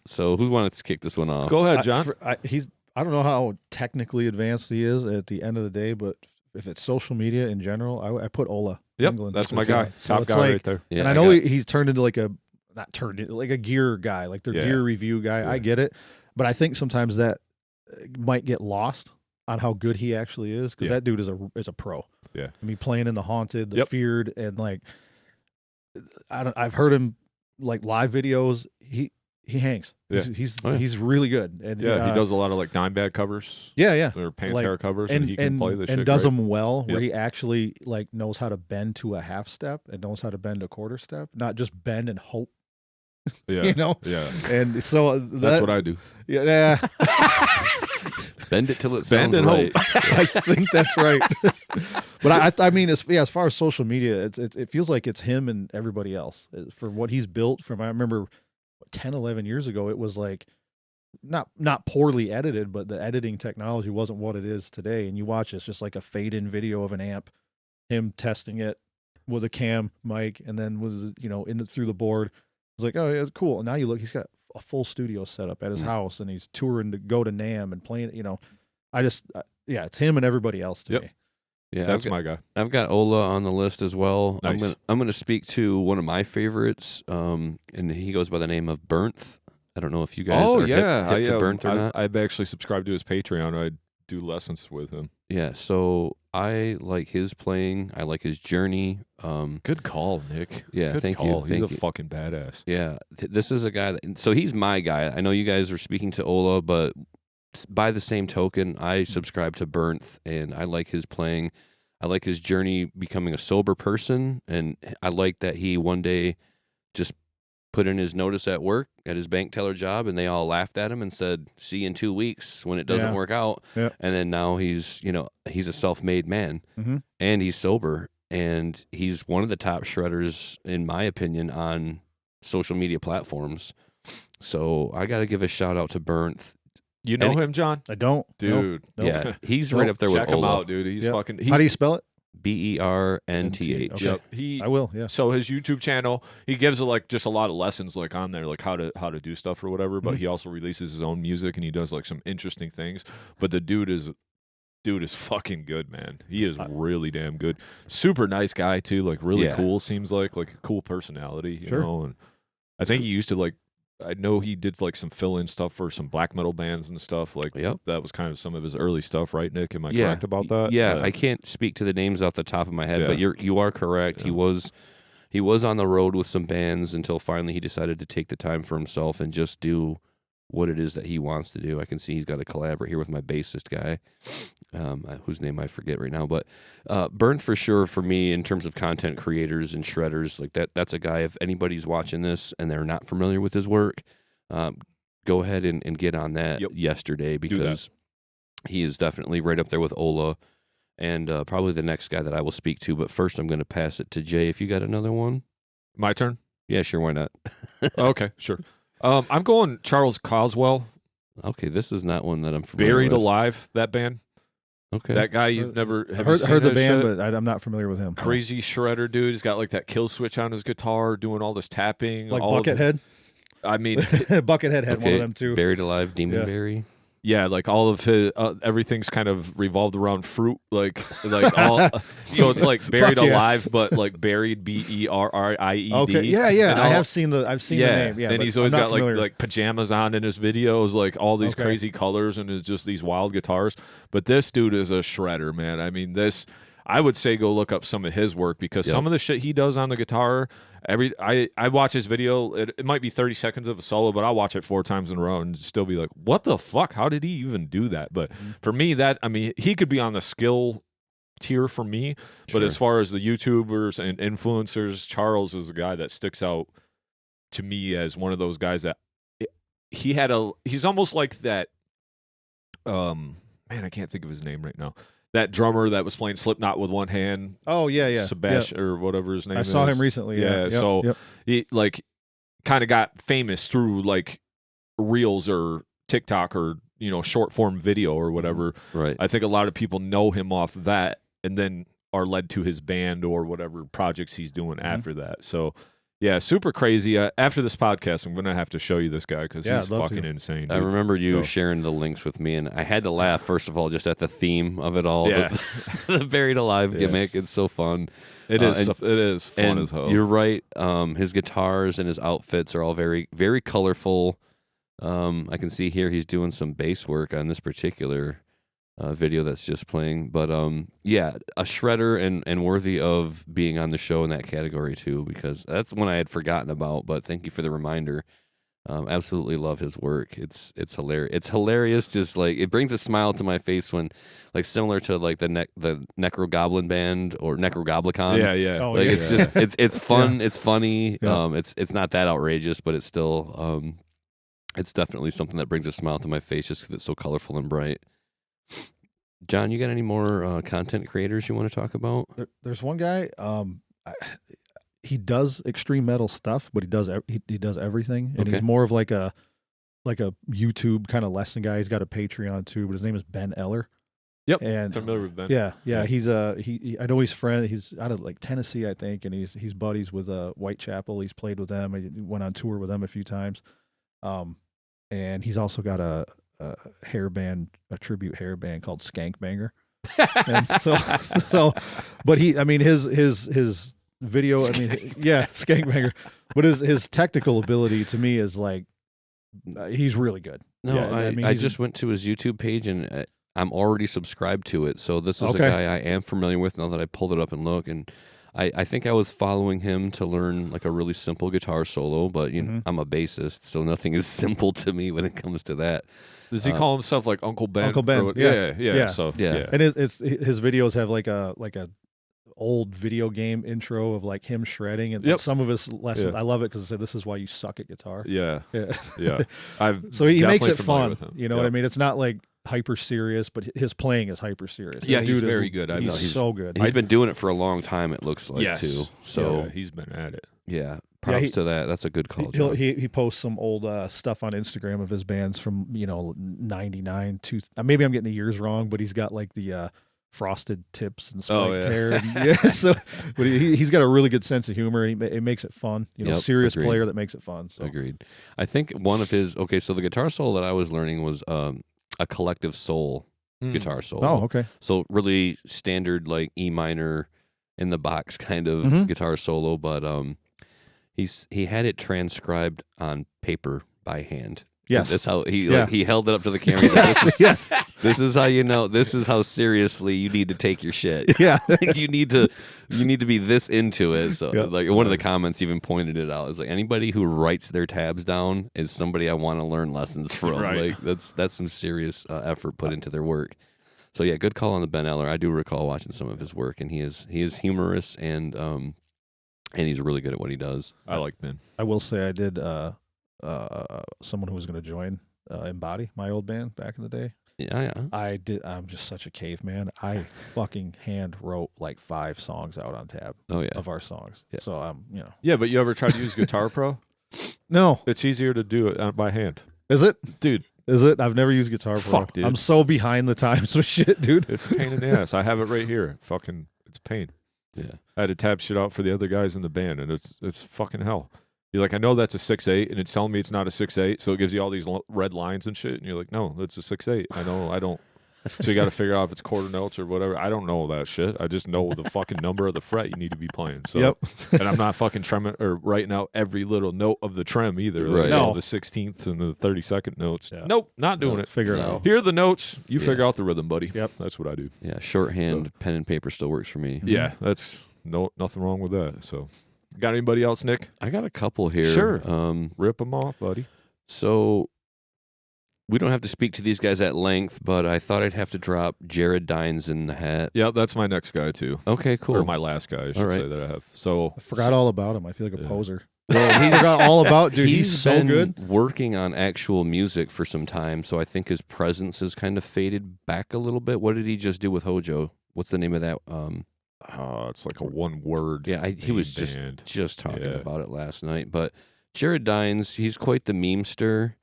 So who wants to kick this one off? Go ahead, John. I don't know how technically advanced he is at the end of the day, but if it's social media in general, I put Ola. Yep, England. that's my guy. So Top it's guy like, right there. Yeah, and I know he's turned into like a gear guy, like their gear review guy. Yeah. I get it, but I think sometimes that might get lost on how good he actually is, because that dude is a pro. Yeah, I mean, playing in the haunted, the feared, and like I've heard him like live videos. He hangs. Yeah. He's really good. And he does a lot of like Dimebag covers. Yeah. Or Pantera covers, and he can play this shit and does great. them well, where he actually like knows how to bend to a half step and knows how to bend a quarter step, not just bend and hope. Yeah, you know. Yeah, and so that's what I do. Yeah. Bend it till it sounds right. I think that's right. But I mean, as far as social media, it feels like it's him and everybody else for what he's built. From I remember 10, 11 years ago, it was like not poorly edited, but the editing technology wasn't what it is today. And you watch it's just like a fade-in video of an amp, him testing it with a cam mic, and then was through the board. It's like, oh, yeah, it's cool. And now you look, he's got a full studio set up at his house, and he's touring to go to NAMM and playing. It's him and everybody else to me. Yeah, that's my guy. I've got Ola on the list as well. Nice. I'm gonna speak to one of my favorites, and he goes by the name of Bernth. I don't know if you guys are hip to Bernth or not. I've actually subscribed to his Patreon. I do lessons with him. Yeah, so I like his playing. I like his journey. Good call, Nick. Yeah, Good thank call. you. He's a fucking badass. Yeah, this is a guy so he's my guy. I know you guys are speaking to Ola, but by the same token, I subscribe to Bernth, and I like his playing. I like his journey becoming a sober person, and I like that he one day just put in his notice at work at his bank teller job, and they all laughed at him and said, "See you in 2 weeks when it doesn't work out." Yeah. And then now he's a self-made man, and he's sober, and he's one of the top shredders in my opinion on social media platforms. So I got to give a shout out to Bernth. You know him, John? I don't, dude. Nope. Yeah, he's right up there with Check him Ola. out, dude. He's fucking. How do you spell it? BERNTH. Okay. Yep. I will. Yeah. So his YouTube channel, he gives like just a lot of lessons like on there, like how to do stuff or whatever. But he also releases his own music, and he does like some interesting things. But the dude is fucking good, man. He is really damn good. Super nice guy too. Like really cool. Seems like a cool personality. You know. And I think he used to I know he did like some fill-in stuff for some black metal bands and stuff. Like that was kind of some of his early stuff, right, Nick? Am I correct about that? Yeah, I can't speak to the names off the top of my head, but you are correct. Yeah. He was on the road with some bands until finally he decided to take the time for himself and just do what it is that he wants to do. I can see he's got to collaborate here with my bassist guy, whose name I forget right now. But Bernth for sure for me in terms of content creators and shredders, like that's a guy. If anybody's watching this and they're not familiar with his work, go ahead and get on that yesterday, because he is definitely right up there with Ola and probably the next guy that I will speak to. But first I'm going to pass it to Jay. If you got another one. My turn? Yeah, sure. Why not? Okay, sure. I'm going Charles Coswell. Okay, this is not one that I'm familiar Buried with. Alive, that band. Okay. That guy you've never heard the band, but I'm not familiar with him. Crazy shredder dude. He's got like that kill switch on his guitar, doing all this tapping. Like Buckethead? I mean, Buckethead had one of them too. Buried Alive, Demonberry. Yeah, like all of his everything's kind of revolved around fruit, like all. So it's like Buried Alive, but like buried BERRIED. Okay, yeah. I've seen the name. Yeah, and he's always got like pajamas on in his videos, like all these crazy colors, and it's just these wild guitars. But this dude is a shredder, man. I mean, I would say go look up some of his work, because some of the shit he does on the guitar. I watch his video. It might be 30 seconds of a solo, but I'll watch it 4 times in a row and still be like, "What the fuck? How did he even do that?" But for me, he could be on the skill tier for me. But as far as the YouTubers and influencers, Charles is the guy that sticks out to me as one of those guys that he's almost like that. Man, I can't think of his name right now. That drummer that was playing Slipknot with one hand. Oh, yeah. Sebastian or whatever his name is. I saw him recently. Yeah. So he like kind of got famous through like Reels or TikTok or, short form video or whatever. Right. I think a lot of people know him off of that and then are led to his band or whatever projects he's doing after that. So Yeah, super crazy. After this podcast, I'm gonna have to show you this guy because Yeah, he's I'd love fucking to. insane. Dude. I remember you So- sharing the links with me, and I had to laugh first of all just at the theme of it all. Yeah. The buried alive Yeah. gimmick. It's so fun. It is. It is fun And as hell. you're right. His guitars and his outfits are all very, very colorful. I can see here he's doing some bass work on this particular video that's just playing. But yeah, a shredder and worthy of being on the show in that category too, because that's one I had forgotten about. But thank you for the reminder. Absolutely love his work. It's hilarious. It's hilarious. Just like it brings a smile to my face when, like, similar to like the Necro Goblin Band or Necrogoblicon. yeah. Oh, Like yeah. it's just it's fun. It's funny. Yeah. It's not that outrageous, but it's still it's definitely something that brings a smile to my face just because it's so colorful and bright. John, you got any more content creators you want to talk about? There's one guy. He does extreme metal stuff, but he does everything, and Okay. he's more of like a YouTube kind of lesson guy. He's got a Patreon too, but his name is Ben Eller. Yep. And Familiar with Ben? yeah, Yeah. he's he I know he's friend. He's out of like Tennessee, I think, and he's buddies with Whitechapel. He's played with them. He went on tour with them a few times. And he's also got a tribute hair band called Skankbanger. And so, but his video, Skankbanger. But his technical ability to me is like, he's really good. No, Yeah, I he's- just went to his YouTube page and I'm already subscribed to it. So this is Okay. a guy I am familiar with now that I pulled it up and look. And I think I was following him to learn like a really simple guitar solo, but you know, I'm a bassist, so nothing is simple to me when it comes to that. Does he call himself like Uncle Ben? Uncle Ben, or what? yeah. Yeah. So Yeah. And his videos have like a old video game intro of like him shredding, and Yep. some of his lessons. Yeah. I love it because this is why you suck at guitar. Yeah. Yeah. Yeah. I've So he makes definitely it familiar fun. with him. You know what I mean? It's not like hyper serious, but his playing is hyper serious. Yeah, That he's dude is- very good. I know. He's so good. He's been doing it for a long time, it looks like, Yes. too. So, Yeah, he's been at it. yeah, props he- to that. That's a good call, He'll- John. he posts some old stuff on Instagram of his bands from 99 to maybe I'm getting the years wrong, but he's got like the frosted tips and spiked Oh, yeah. hair. And, so, but he's got a really good sense of humor. And it makes it fun. Yep, Serious agreed. player that makes it fun. So. Agreed. I think one of his, so the guitar solo that I was learning was a collective soul guitar solo. Oh, okay. So really standard like E minor in the box kind of Mhm. guitar solo, but he had it transcribed on paper by hand. Yes. That's how he Yeah. he held it up to the camera. He's like, Yes. this is how you know. This is how seriously you need to take your shit. Yeah. you need to be this into it. So Yep. like one of the comments even pointed it out. It's like anybody who writes their tabs down is somebody I want to learn lessons from. Right. Like that's some serious effort put into their work. So yeah, good call on the Ben Eller. I do recall watching some of his work, and he is humorous and he's really good at what he does. I like Ben. I will say I did someone who was going to join Embody, my old band back in the day. Yeah. I did. I'm just such a caveman. I fucking hand wrote like 5 songs out on tab Oh yeah. of our songs. Yeah. So Yeah, but you ever tried to use Guitar Pro? No, It's easier to do it by hand. is it? Dude, Is it? I've never used Guitar Pro. Fuck, dude. I'm so behind the times with shit, dude. it's a pain in the ass. I have it right here. Fucking, it's pain. Yeah. I had to tab shit out for the other guys in the band, and it's fucking hell. You're like, I know that's a 6/8, and it's telling me it's not a 6/8, so it gives you all these red lines and shit, and you're like, no, it's a 6/8. I know, I don't. So you got to figure out if it's quarter notes or whatever. I don't know that shit. I just know the fucking number of the fret you need to be playing. So, Yep. and I'm not fucking trimming or writing out every little note of the trem either. Like, Right. No. the 16th and the 32nd notes. Yeah. Nope, not doing No. it. Figure it No. out. Here are the notes. You Yeah. figure out the rhythm, buddy. Yep. That's what I do. Yeah. Shorthand, pen and paper still works for me. Yeah, that's nothing wrong with that. So, got anybody else, Nick? I got a couple here. Sure. Rip them off, buddy. So we don't have to speak to these guys at length, but I thought I'd have to drop Jared Dines in the hat. Yeah, that's my next guy too, Okay, cool. or my last guy, I should right. say that I have. So I forgot all about him. I feel like a Yeah. poser. Well, I forgot all about, dude. He's so been good. working on actual music for some time, so I think his presence has kind of faded back a little bit. What did he just do with Hojo? What's the name of that? it's like a one word. Yeah, he was band. just talking Yeah. about it last night. But Jared Dines, he's quite the memester,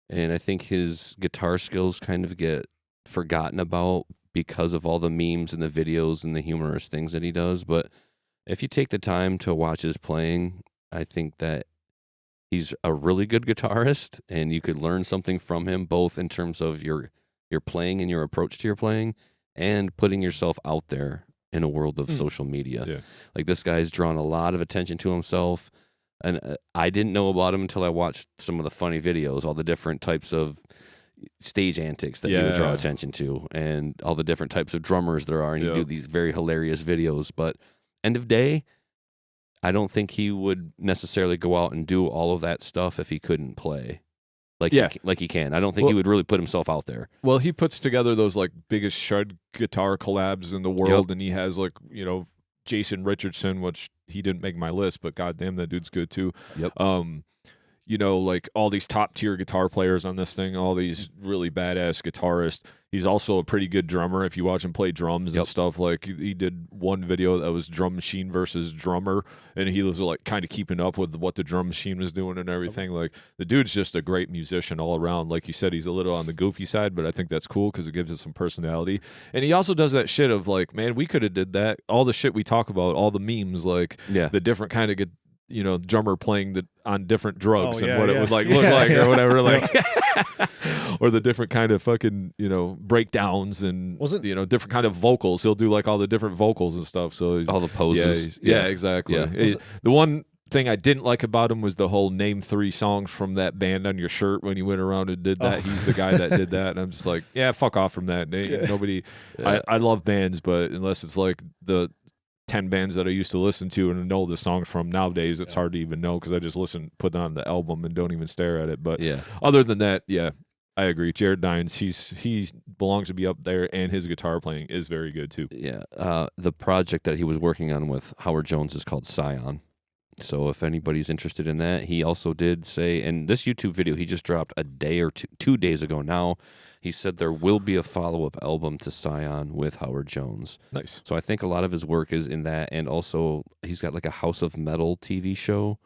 and I think his guitar skills kind of get forgotten about because of all the memes and the videos and the humorous things that he does. But if you take the time to watch his playing, I think that he's a really good guitarist, and you could learn something from him, both in terms of your playing and your approach to your playing, and putting yourself out there in a world of social media. Yeah. Like, this guy's drawn a lot of attention to himself, and I didn't know about him until I watched some of the funny videos, all the different types of stage antics that he would draw attention to, and all the different types of drummers there are, and he'd do these very hilarious videos. But end of day, I don't think he would necessarily go out and do all of that stuff if he couldn't play like he can. I don't think he would really put himself out there. Well, he puts together those like biggest shred guitar collabs in the world, and he has like, you know, Jason Richardson, which he didn't make my list, but goddamn, that dude's good too. Yep. You know, like all these top tier guitar players on this thing, all these really badass guitarists. He's also a pretty good drummer. If you watch him play drums and stuff, like he did one video that was drum machine versus drummer, and he was like kind of keeping up with what the drum machine was doing and everything. Like, the dude's just a great musician all around. Like you said, he's a little on the goofy side, but I think that's cool because it gives it some personality. And he also does that shit of like, man, we could have did that. All the shit we talk about, all the memes, like the different kind of you know, drummer playing on different drugs and what it would like look like or whatever, like, or the different kind of fucking, you know, breakdowns and you know, different kind of vocals. He'll do like all the different vocals and stuff. So all the poses. Yeah, exactly. Yeah. The one thing I didn't like about him was the whole name 3 songs from that band on your shirt when he went around and did that. He's the guy that did that. And I'm just like, yeah, fuck off from that. Nobody. I love bands, but unless it's like the 10 bands that I used to listen to and know the songs from nowadays, it's hard to even know because I just put on the album and don't even stare at it. But other than that, I agree. Jared Dines, he belongs to be up there, and his guitar playing is very good too. Yeah, the project that he was working on with Howard Jones is called Scion. So if anybody's interested in that, he also did say, and this YouTube video he just dropped a day or 2 days ago now, he said there will be a follow-up album to Scion with Howard Jones. Nice. So I think a lot of his work is in that, and also he's got like a House of Metal TV show,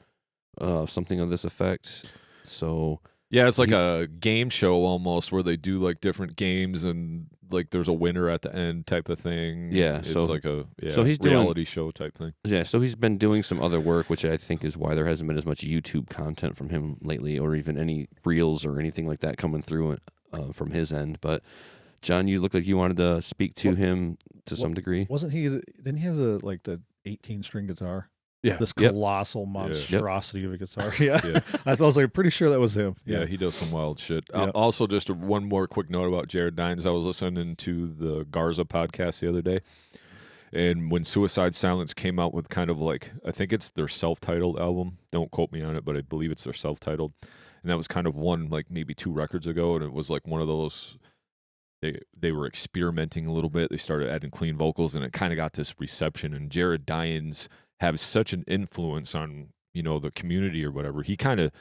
something of this effect. So yeah, it's like a game show almost where they do like different games and like there's a winner at the end type of thing. Yeah, it's so like a he's reality show type thing. Yeah, so he's been doing some other work, which I think is why there hasn't been as much YouTube content from him lately, or even any reels or anything like that coming through from his end. But John, you look like you wanted to speak to him to some degree. Wasn't he? Didn't he have the 18-string guitar? Yeah, this colossal monstrosity of a guitar. I was like pretty sure that was him. Yeah, he does some wild shit. Also, just one more quick note about Jared Dines. I was listening to the Garza podcast the other day, and when Suicide Silence came out with kind of like, I think it's their self-titled album. Don't quote me on it, but I believe it's their self-titled. And that was kind of one like maybe 2 records ago, and it was like one of those. They were experimenting a little bit. They started adding clean vocals, and it kind of got this reception. And Jared Dines have such an influence on, you know, the community or whatever. He kind of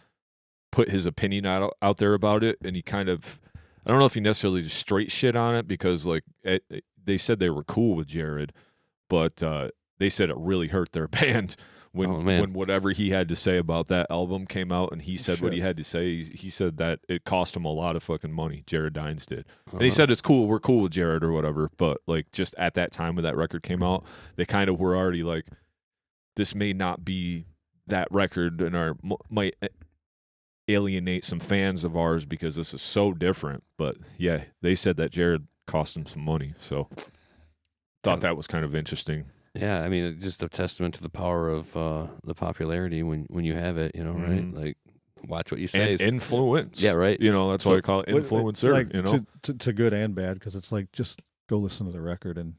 put his opinion out there about it, and he kind of, I don't know if he necessarily just straight shit on it because like they said they were cool with Jared, but they said it really hurt their band when whatever he had to say about that album came out, and he said what he had to say. He said that it cost him a lot of fucking money. Jared Dines did, and he said it's cool. We're cool with Jared or whatever. But like just at that time when that record came out, they kind of were already like, this may not be that record and might alienate some fans of ours because this is so different. But yeah, they said that Jared cost him some money. So thought that was kind of interesting. Yeah, I mean, it's just a testament to the power of the popularity when you have it, you know, right? Like, watch what you say. And influence. Yeah, right. You know, that's why I call it influencer, like, you know? To good and bad, because it's like, just go listen to the record and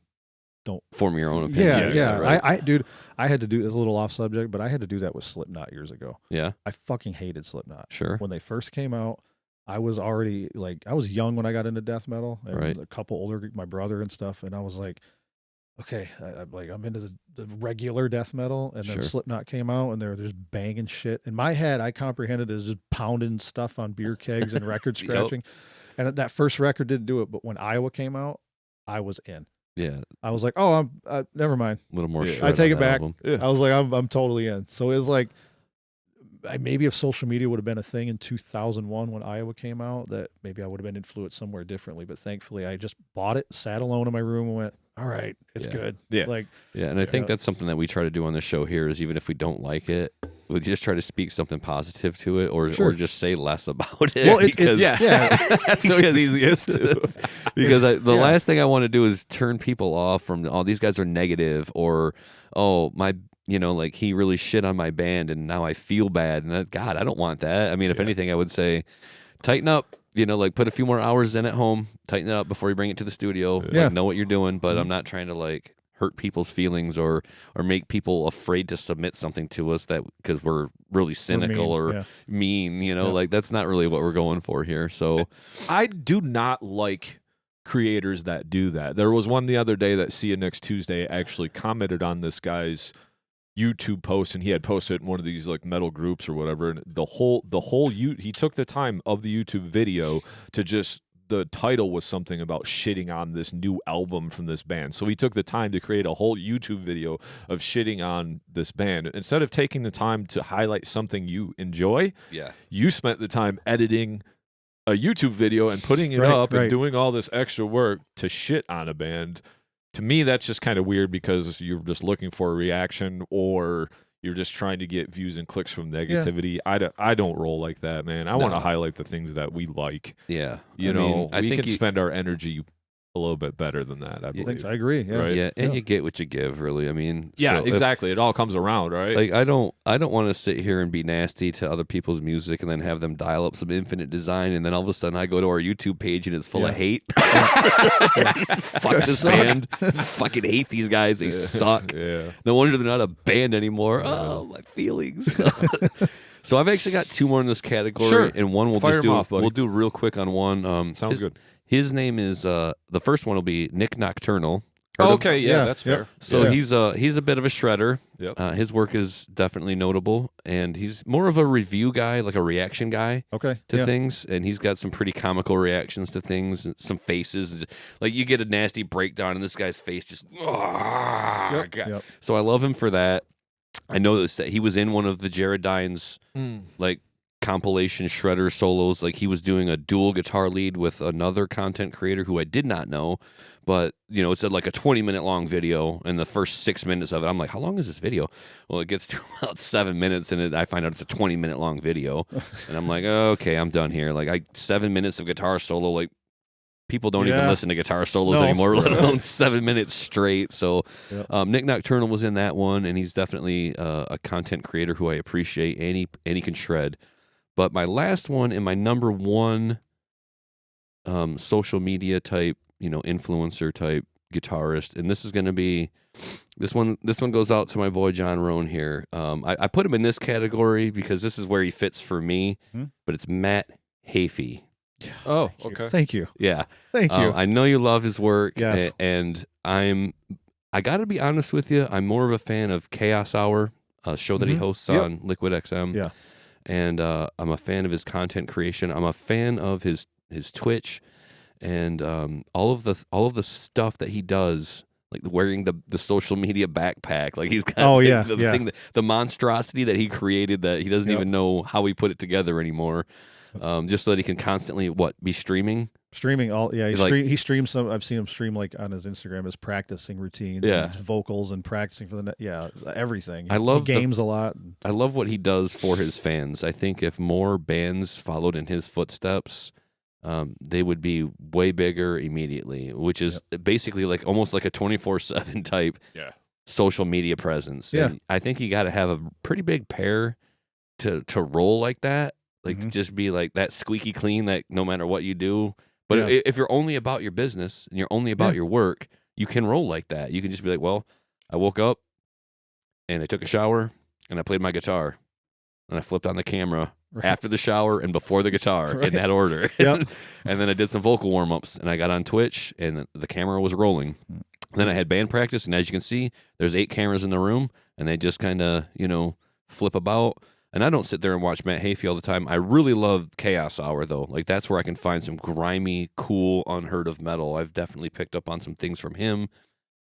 don't form your own opinion. Yeah. Right? Dude, I had to do, it's a little off subject, but I had to do that with Slipknot years ago. Yeah. I fucking hated Slipknot. Sure. When they first came out, I was already like, I was young when I got into death metal, and right. a couple older, my brother and stuff, and I was like, okay, I'm into the regular death metal, and then Slipknot came out, and they're just banging shit. In my head, I comprehended it as just pounding stuff on beer kegs and record scratching. And that first record didn't do it, but when Iowa came out, I was in. Yeah, I was like, oh, I'm never mind. A little more. I take it back. Yeah. I was like, I'm totally in. So it was like, maybe if social media would have been a thing in 2001 when Iowa came out, that maybe I would have been influenced somewhere differently. But thankfully, I just bought it, sat alone in my room, and went, all right, it's good. Yeah. Like, and I think that's something that we try to do on the show here is even if we don't like it, would just try to speak something positive to it, or just say less about it. Well, That's so easiest to. Because the last thing I want to do is turn people off from, oh, these guys are negative, or, oh, my, like he really shit on my band and now I feel bad. And that, God, I don't want that. I mean, if anything, I would say tighten up, like put a few more hours in at home, tighten it up before you bring it to the studio. Like, know what you're doing, but I'm not trying to like hurt people's feelings or make people afraid to submit something to us that because we're really cynical or mean, like that's not really what we're going for here. So I do not like creators that do that. There was one the other day that See You Next Tuesday actually commented on this guy's YouTube post, and he had posted it in one of these like metal groups or whatever, and he took the time of the YouTube video to just, the title was something about shitting on this new album from this band. So he took the time to create a whole YouTube video of shitting on this band. Instead of taking the time to highlight something you enjoy, you spent the time editing a YouTube video and putting it up and doing all this extra work to shit on a band. To me, that's just kind of weird because you're just looking for a reaction, or you're just trying to get views and clicks from negativity. I don't roll like that, man. I want to highlight the things that we like. Yeah. I think we can spend our energy a little bit better than that, I believe. I agree. Yeah. Right? Yeah, and you get what you give, really. I mean, yeah, so exactly. It all comes around, right? Like I don't want to sit here and be nasty to other people's music and then have them dial up some Infinite Design, and then all of a sudden I go to our YouTube page and it's full of hate. Fuck this band. Fucking hate these guys. They suck. Yeah. No wonder they're not a band anymore. Oh, my feelings. So I've actually got two more in this category, and one we'll just do. We'll do real quick on one. Sounds good. His name is the first one will be Nick Nocturnal. Okay, that's fair. So he's a bit of a shredder. Yep. His work is definitely notable, and he's more of a review guy, like a reaction guy to things. And he's got some pretty comical reactions to things, and some faces. Like you get a nasty breakdown, and this guy's face just. So I love him for that. I noticed that he was in one of the Jared Dines like compilation shredder solos. Like he was doing a dual guitar lead with another content creator who I did not know, but it said like a 20-minute long video, and the first 6 minutes of it, I'm like, how long is this video? Well, it gets to about 7 minutes, and I find out it's a 20-minute long video, and I'm like, okay, I'm done here. Like 7 minutes of guitar solo, like people don't even listen to guitar solos anymore, let alone 7 minutes straight. So Nick Nocturnal was in that one, and he's definitely a content creator who I appreciate, and he can shred. But my last one and my number one social media type, influencer type guitarist, and this is going to be this one goes out to my boy Jon Rohn here. I put him in this category because this is where he fits for me, but it's Matt Heafy. Oh, okay. Thank you. Yeah. Thank you. I know you love his work, yes. And I got to be honest with you, I'm more of a fan of Chaos Hour, a show that he hosts on Liquid XM. Yeah. And I'm a fan of his content creation. I'm a fan of his Twitch, and all of the stuff that he does, like wearing the social media backpack. Like he's got the thing, the monstrosity that he created that he doesn't even know how he put it together anymore. Just so that he can constantly be streaming. He streams some. I've seen him stream like on his Instagram, his practicing routines, and his vocals, and practicing for everything. I love he games a lot. I love what he does for his fans. I think if more bands followed in his footsteps, they would be way bigger immediately. Which is basically like almost like a 24/7 type social media presence. Yeah, and I think you got to have a pretty big pair to roll like that. Like just be like that squeaky clean that no matter what you do. But if you're only about your business and you're only about your work, you can roll like that. You can just be like, well, I woke up and I took a shower and I played my guitar and I flipped on the camera after the shower and before the guitar in that order. And then I did some vocal warm-ups and I got on Twitch and the camera was rolling. Then I had band practice, and as you can see, there's 8 cameras in the room, and they just kind of, flip about. And I don't sit there and watch Matt Heafy all the time. I really love Chaos Hour, though. Like, that's where I can find some grimy, cool, unheard of metal. I've definitely picked up on some things from him,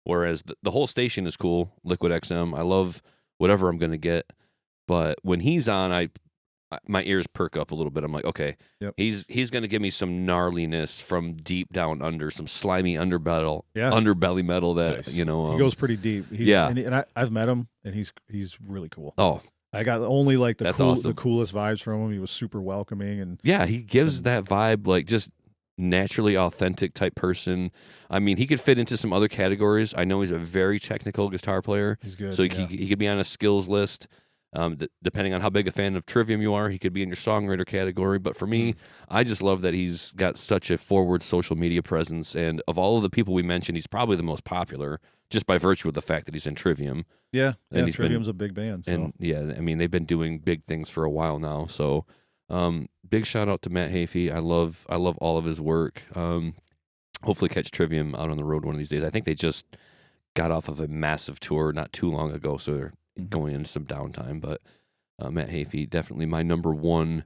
whereas the whole station is cool, Liquid XM. I love whatever I'm going to get. But when he's on, my ears perk up a little bit. I'm like, okay, he's going to give me some gnarliness from deep down under, some slimy underbelly metal that, he goes pretty deep. And I've met him, and he's really cool. Oh, I got only like the That's awesome. the coolest vibes from him. He was super welcoming and Yeah, he gives that vibe, like just naturally authentic type person. I mean, he could fit into some other categories. I know he's a very technical guitar player. he's good. So yeah. he could be on a skills list. Depending on how big a fan of Trivium you are, he could be in your songwriter category. But for me, I just love that he's got such a forward social media presence. And of all of the people we mentioned, he's probably the most popular just by virtue of the fact that he's in Trivium. Yeah, And he's Trivium's a big band. So. And yeah, I mean, they've been doing big things for a while now. So big shout out to Matt Hafey. I love all of his work. Hopefully catch Trivium out on the road one of these days. I think they just got off of a massive tour not too long ago, so they're going into some downtime. But Matt Hafey, definitely my number one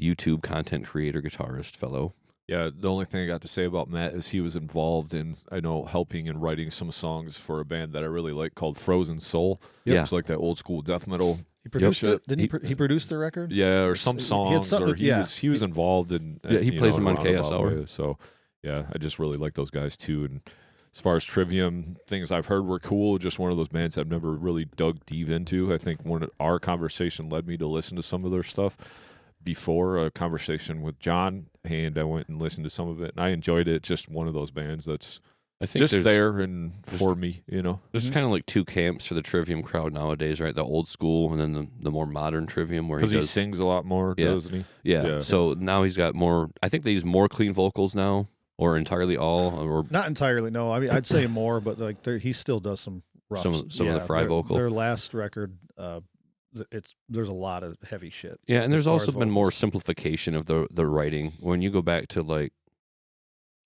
YouTube content creator, guitarist, fellow. Yeah, the only thing I got to say about Matt is he was involved in, I know, helping and writing some songs for a band that I really like called Frozen Soul. Yeah. It's like that old school death metal. He produced Yep. it. Didn't he produce the record? Yeah, or some songs, or he was involved in. Yeah, he you plays know, them in on a roundabout Chaos Hour. way. So, yeah, I just really like those guys too. And as far as Trivium, things I've heard were cool. Just one of those bands I've never really dug deep into. I think our conversation led me to listen to some of their stuff before a conversation with John, and I went and listened to some of it, and I enjoyed it. Just one of those bands that's I think just there and for me, you know. There's kind of like two camps for the Trivium crowd nowadays, right? The old school and then the more modern Trivium, where Because he sings a lot more, doesn't he? Yeah. So now he's got more. I think they use more clean vocals now, or entirely all, or Not entirely. No, I mean I'd say more, but like he still does some rough. Some of the fry vocal. Their last record, there's a lot of heavy shit. yeah. And as there's far also as been more vocals. simplification of the writing. When you go back to like,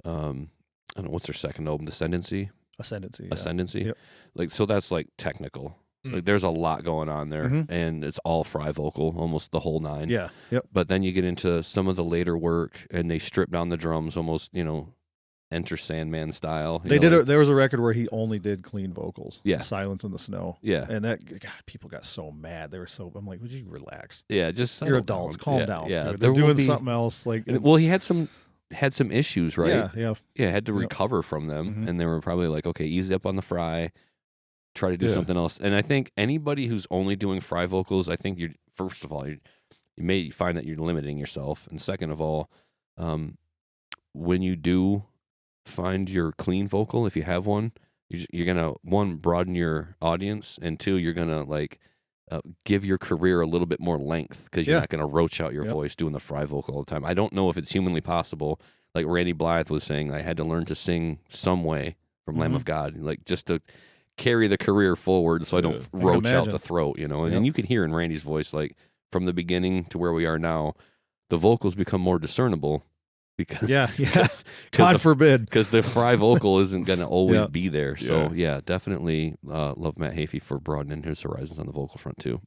I don't know what's their second album, Ascendancy. Ascendancy. Yeah. Ascendancy. Yep. Like, so that's like technical. Like, there's a lot going on there, Mhm. and it's all fry vocal, almost the whole nine. Yeah. Yep. But then you get into some of the later work, and they strip down the drums, almost, Enter Sandman style. They did. There was a record where he only did clean vocals. Yeah. Silence in the Snow. Yeah, And that people got so mad. They were so. I'm like, would you relax? yeah. Just You're settle adults. down. Calm Yeah, down. Yeah, They're there will doing be- something else. Like, Well, he had some issues, right? Yeah. Yeah. Yeah, had to Yep. recover from them, Mhm. and they were probably like, okay, easy up on the fry, try to do Yeah. something else. And I think anybody who's only doing fry vocals, I think you're first of all, you may find that you're limiting yourself, and second of all, when you do find your clean vocal, if you have one, you're gonna, one, broaden your audience, and two, you're gonna like give your career a little bit more length, because you're Yeah. not gonna roach out your Yep. voice doing the fry vocal all the time. I don't know if it's humanly possible. Like Randy Blythe was saying, I had to learn to sing some way from Lamb Mhm. of God, like just to carry the career forward, so I don't Yeah. roach out imagine. the throat, And, Yep. you can hear in Randy's voice, like from the beginning to where we are now, the vocals become more discernible because Yeah, yeah. because God the, forbid. because the fry vocal isn't going to always Yeah. be there. So Yeah. yeah, definitely love Matt Hafey for broadening his horizons on the vocal front too.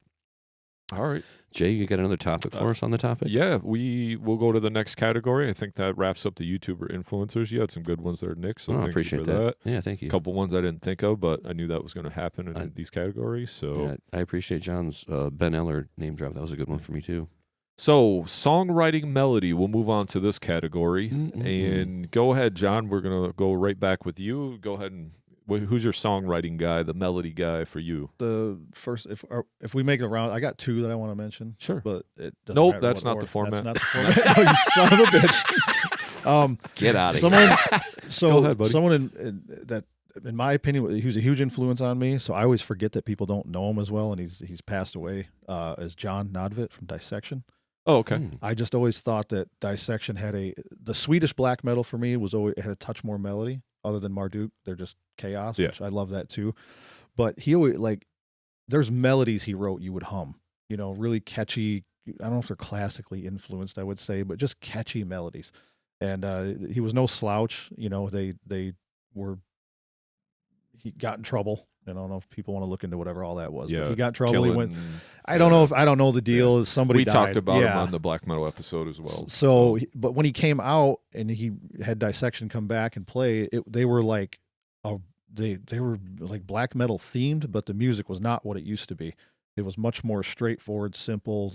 All right. Jay, you got another topic for us on the topic? Yeah, we will go to the next category. I think that wraps up the YouTuber influencers. You had some good ones there, Nick. So I thank you appreciate for that. Yeah, thank you. A couple ones I didn't think of, but I knew that was going to happen in these categories. So, Yeah, I appreciate John's Ben Eller name drop. That was a good one for me too. so songwriting melody. We'll move on to this category. And go ahead, John. We're going to go right back with you. Go ahead and who's your songwriting guy, the melody guy for you? The first, if we make it around, I got two that I want to mention. Sure. But it doesn't Nope, matter that's what not the order. format. That's not the format. Oh, you son of a bitch. Get out of someone, here. So Go ahead, buddy. someone that, in my opinion, he was a huge influence on me. So I always forget that people don't know him as well, and he's passed away. Is Jon Rohn from Dissection. Oh, okay. I just always thought that Dissection had the Swedish black metal for me was always, it had a touch more melody. Other than Marduk, they're just chaos, Yeah. which I love that too. But he always there's melodies he wrote you would hum, really catchy. I don't know if they're classically influenced, I would say, but just catchy melodies. And he was no slouch. He got in trouble. I don't know if people want to look into whatever all that was. Yeah, but he got in trouble. He Killing- went. I don't know the deal. Is somebody we died. talked about yeah. him on the black metal episode as well. So, but when he came out and he had Dissection come back and play, they were like, they were like black metal themed, but the music was not what it used to be. It was much more straightforward, simple,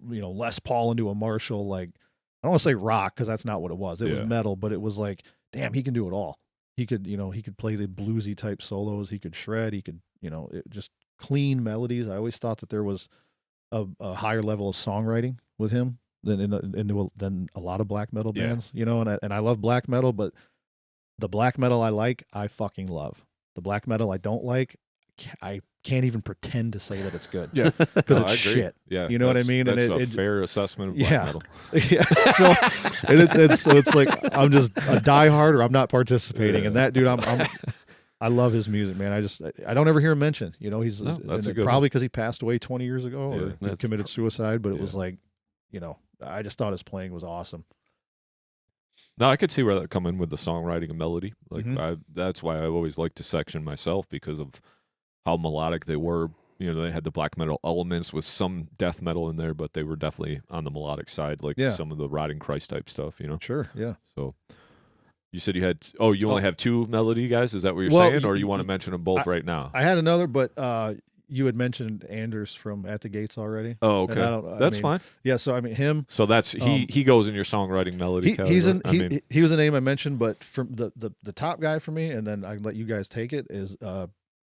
Les Paul into a Marshall. Like, I don't want to say rock because that's not what it was. It Yeah. was metal, but it was like, damn, he can do it all. He could, he could play the bluesy type solos. He could shred. He could, it just clean melodies. I always thought that there was a higher level of songwriting with him than a lot of black metal bands, you know. And I love black metal, but the black metal I like, I fucking love. The black metal I don't like, I can't even pretend to say that it's good. Yeah, because it's shit. Yeah, you know what I mean. That's and a fair assessment of black metal. Yeah. So it's like I'm just a diehard, or I'm not participating. And that dude, I love his music, man. I don't ever hear him mentioned. You know, that's a good probably because he passed away 20 years ago Yeah, or committed suicide. But it was like, you know, I just thought his playing was awesome. No, I could see where that come in with the songwriting and melody. Like Mhm. that's why I always liked to section myself, because of how melodic they were. You know, they had the black metal elements with some death metal in there, but they were definitely on the melodic side, like some of the Rotting Christ type stuff. You know, Sure, yeah. So you said you had you only have 2 melody guys. Is that what you're saying, or you want to mention them both right now? I had another, but you had mentioned Anders from At the Gates already. Oh, okay, that's fine. Yeah, so I mean him. So that's he goes in your songwriting melody. He was a name I mentioned, but from the top guy for me, and then I can let you guys take it, is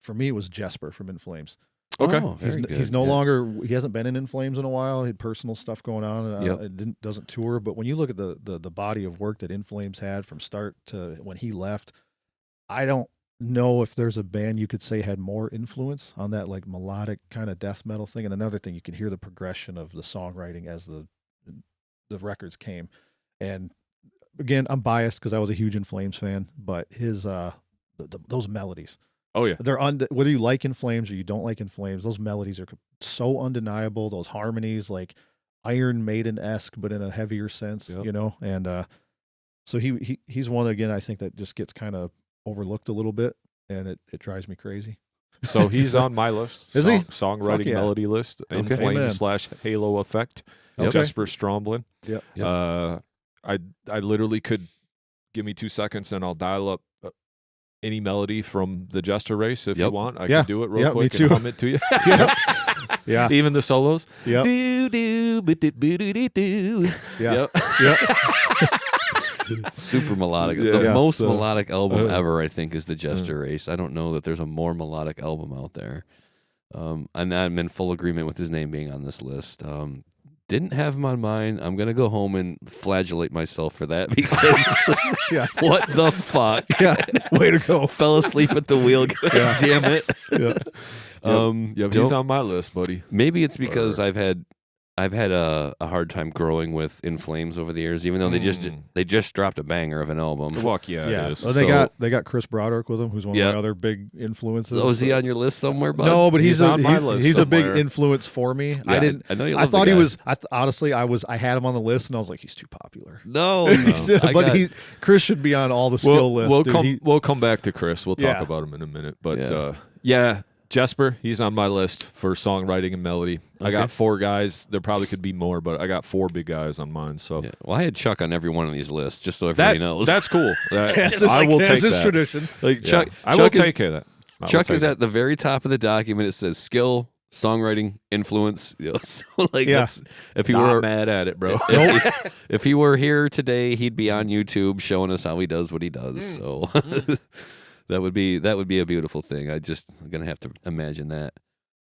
for me it was Jesper from In Flames. Okay, he's no longer, he hasn't been in Flames in a while. He had personal stuff going on. It doesn't tour, but when you look at the body of work that In Flames had from start to when he left, I don't know if there's a band you could say had more influence on that like melodic kind of death metal thing. And another thing, you can hear the progression of the songwriting as the records came. And again, I'm biased because I was a huge In Flames fan, but his those melodies. Oh yeah, they're whether you like In Flames or you don't like In Flames, those melodies are so undeniable. Those harmonies, like Iron Maiden-esque, but in a heavier sense, you know. And so he's one again. I think that just gets kind of overlooked a little bit, and it drives me crazy. So he's on my list. Is he? Songwriting melody list. In Flames / Halo Effect. Jesper Stromblin. Yep. I literally could give me 2 seconds and I'll dial up any melody from the Jester race if you want. I can do it real quick and hum it to you. Yeah. Even the solos. Yep. Yep. Super melodic. The most melodic album ever, I think, is the Jester Race. I don't know that there's a more melodic album out there. And I'm in full agreement with his name being on this list. Didn't have him on mine. I'm going to go home and flagellate myself for that because what the fuck? Yeah, way to go. Fell asleep at the wheel. Damn it. He's on my list, buddy. Maybe it's because I've had a hard time growing with In Flames over the years, even though they just dropped a banger of an album. Fuck yeah, it is. Well, they got Chris Broderick with them, who's one of my other big influences. Oh, is he on your list somewhere, bud? No, but he's on my list. He's a big influence for me. Yeah, I know you love I thought the he guy. was. Honestly, I had him on the list, and I was like, he's too popular. No. But Chris should be on all the skill lists. We'll come back to Chris. We'll talk about him in a minute. But Jesper, he's on my list for songwriting and melody. I got 4 guys. There probably could be more, but I got 4 big guys on mine. So, well, I had Chuck on every one of these lists, just so everybody knows. That's cool. I will take that. Tradition. Like Chuck, I will take care of that. Chuck is at the very top of the document. It says skill, songwriting, influence. So that's, if he were mad at it, bro. If he were here today, he'd be on YouTube showing us how he does what he does. So. That would be a beautiful thing. I'm gonna have to imagine that.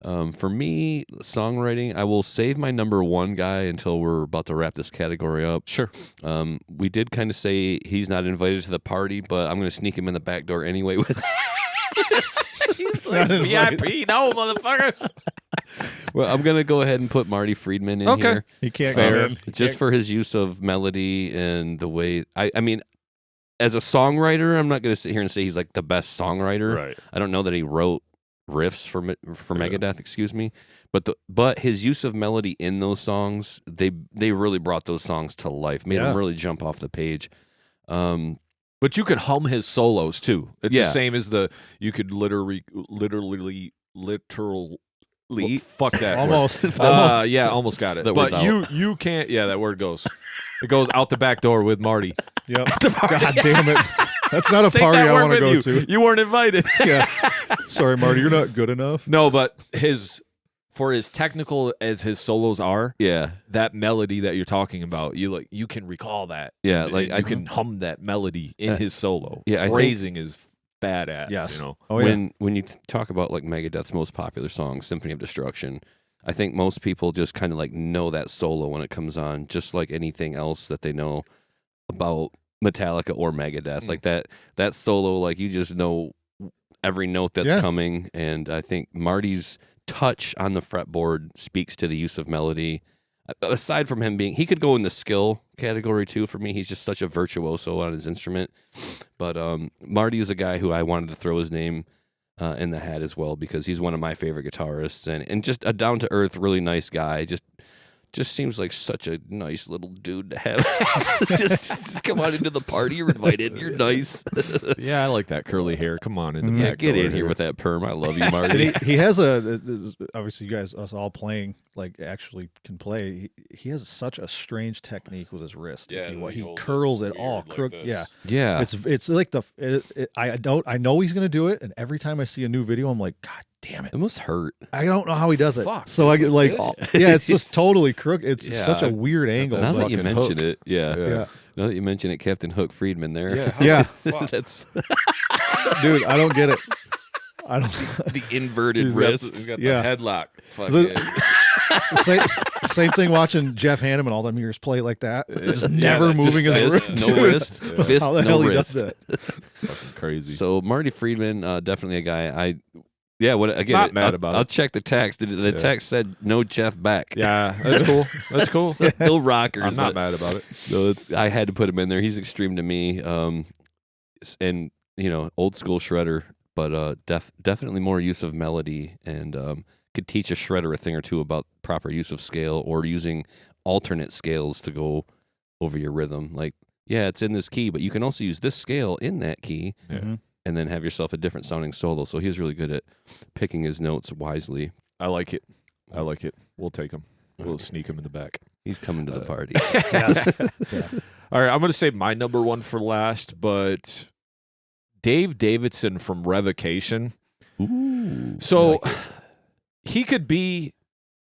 For me, songwriting, I will save my number 1 guy until we're about to wrap this category up. Sure. We did kind of say he's not invited to the party, but I'm gonna sneak him in the back door anyway with. He's like VIP, no motherfucker. Well, I'm gonna go ahead and put Marty Friedman in here. He can't Fair, come in. just for his use of melody and the way. I mean. As a songwriter, I'm not going to sit here and say he's like the best songwriter. Right. I don't know that he wrote riffs for Megadeth, excuse me, but his use of melody in those songs, they really brought those songs to life, made them really jump off the page. But you could hum his solos too. It's the same as you could literally. Well, fuck that. Almost. Almost got it. But you can't. Yeah, that word goes. It goes out the back door with Marty. Yep. God damn it. That's not a party I want to go to. You weren't invited. Yeah. Sorry, Marty. You're not good enough. No, but for as technical as his solos are, that melody that you're talking about, you can recall that. Yeah, you can hum that melody in his solo. Yeah, phrasing is badass. Yes. You know? When you talk about like Megadeth's most popular song, Symphony of Destruction, I think most people just kind of like know that solo when it comes on, just like anything else that they know about Metallica or Megadeth. Like that solo, like you just know every note that's coming. And I think Marty's touch on the fretboard speaks to the use of melody. Aside from him he could go in the skill category too. For me, he's just such a virtuoso on his instrument. But Marty is a guy who I wanted to throw his name in the hat as well, because he's one of my favorite guitarists and just a down to earth, really nice guy. Just seems like such a nice little dude to have. just come on into the party. You're invited. You're nice. Yeah, I like that curly hair. Come on in the back get door in here with that perm. I love you, Marty. he has obviously you guys, us all playing, like actually can play. He has such a strange technique with his wrist. Yeah, he curls it all. like this. Yeah. It's like I know he's gonna do it, and every time I see a new video, I'm like, God damn it! It must hurt. I don't know how he does it. Fuck, so I get like, this? it's just totally crooked. It's Yeah. such a weird angle. Now that you fucking mention Hook. it, yeah. Yeah. Now that you mention it, Captain Hook Friedman there. Yeah, That's dude, I don't get it. I don't. the inverted He's wrist. got the Yeah. headlock. Fucking, same thing watching Jeff Hanneman all them years play like that. Just Yeah, never that moving his Fist, wrist. no wrist. Fist, How the no hell he wrist. does that? fucking crazy. So Marty Friedman, definitely a guy. Again, Not mad about I'll it. check the text. The text said no Jeff back. Yeah, that's cool. That's cool. No rockers. I'm not but- mad about it. No, I had to put him in there. He's extreme to me. And old school shredder, but definitely more use of melody, and could teach a shredder a thing or two about proper use of scale or using alternate scales to go over your rhythm. Like, yeah, it's in this key, but you can also use this scale in that key. Yeah. Mhm. And then have yourself a different sounding solo. So he's really good at picking his notes wisely. I like it. We'll take him. We'll sneak him in the back. He's coming to the party. All right, I'm going to say my number one for last, but Dave Davidson from Revocation. Ooh. So he could be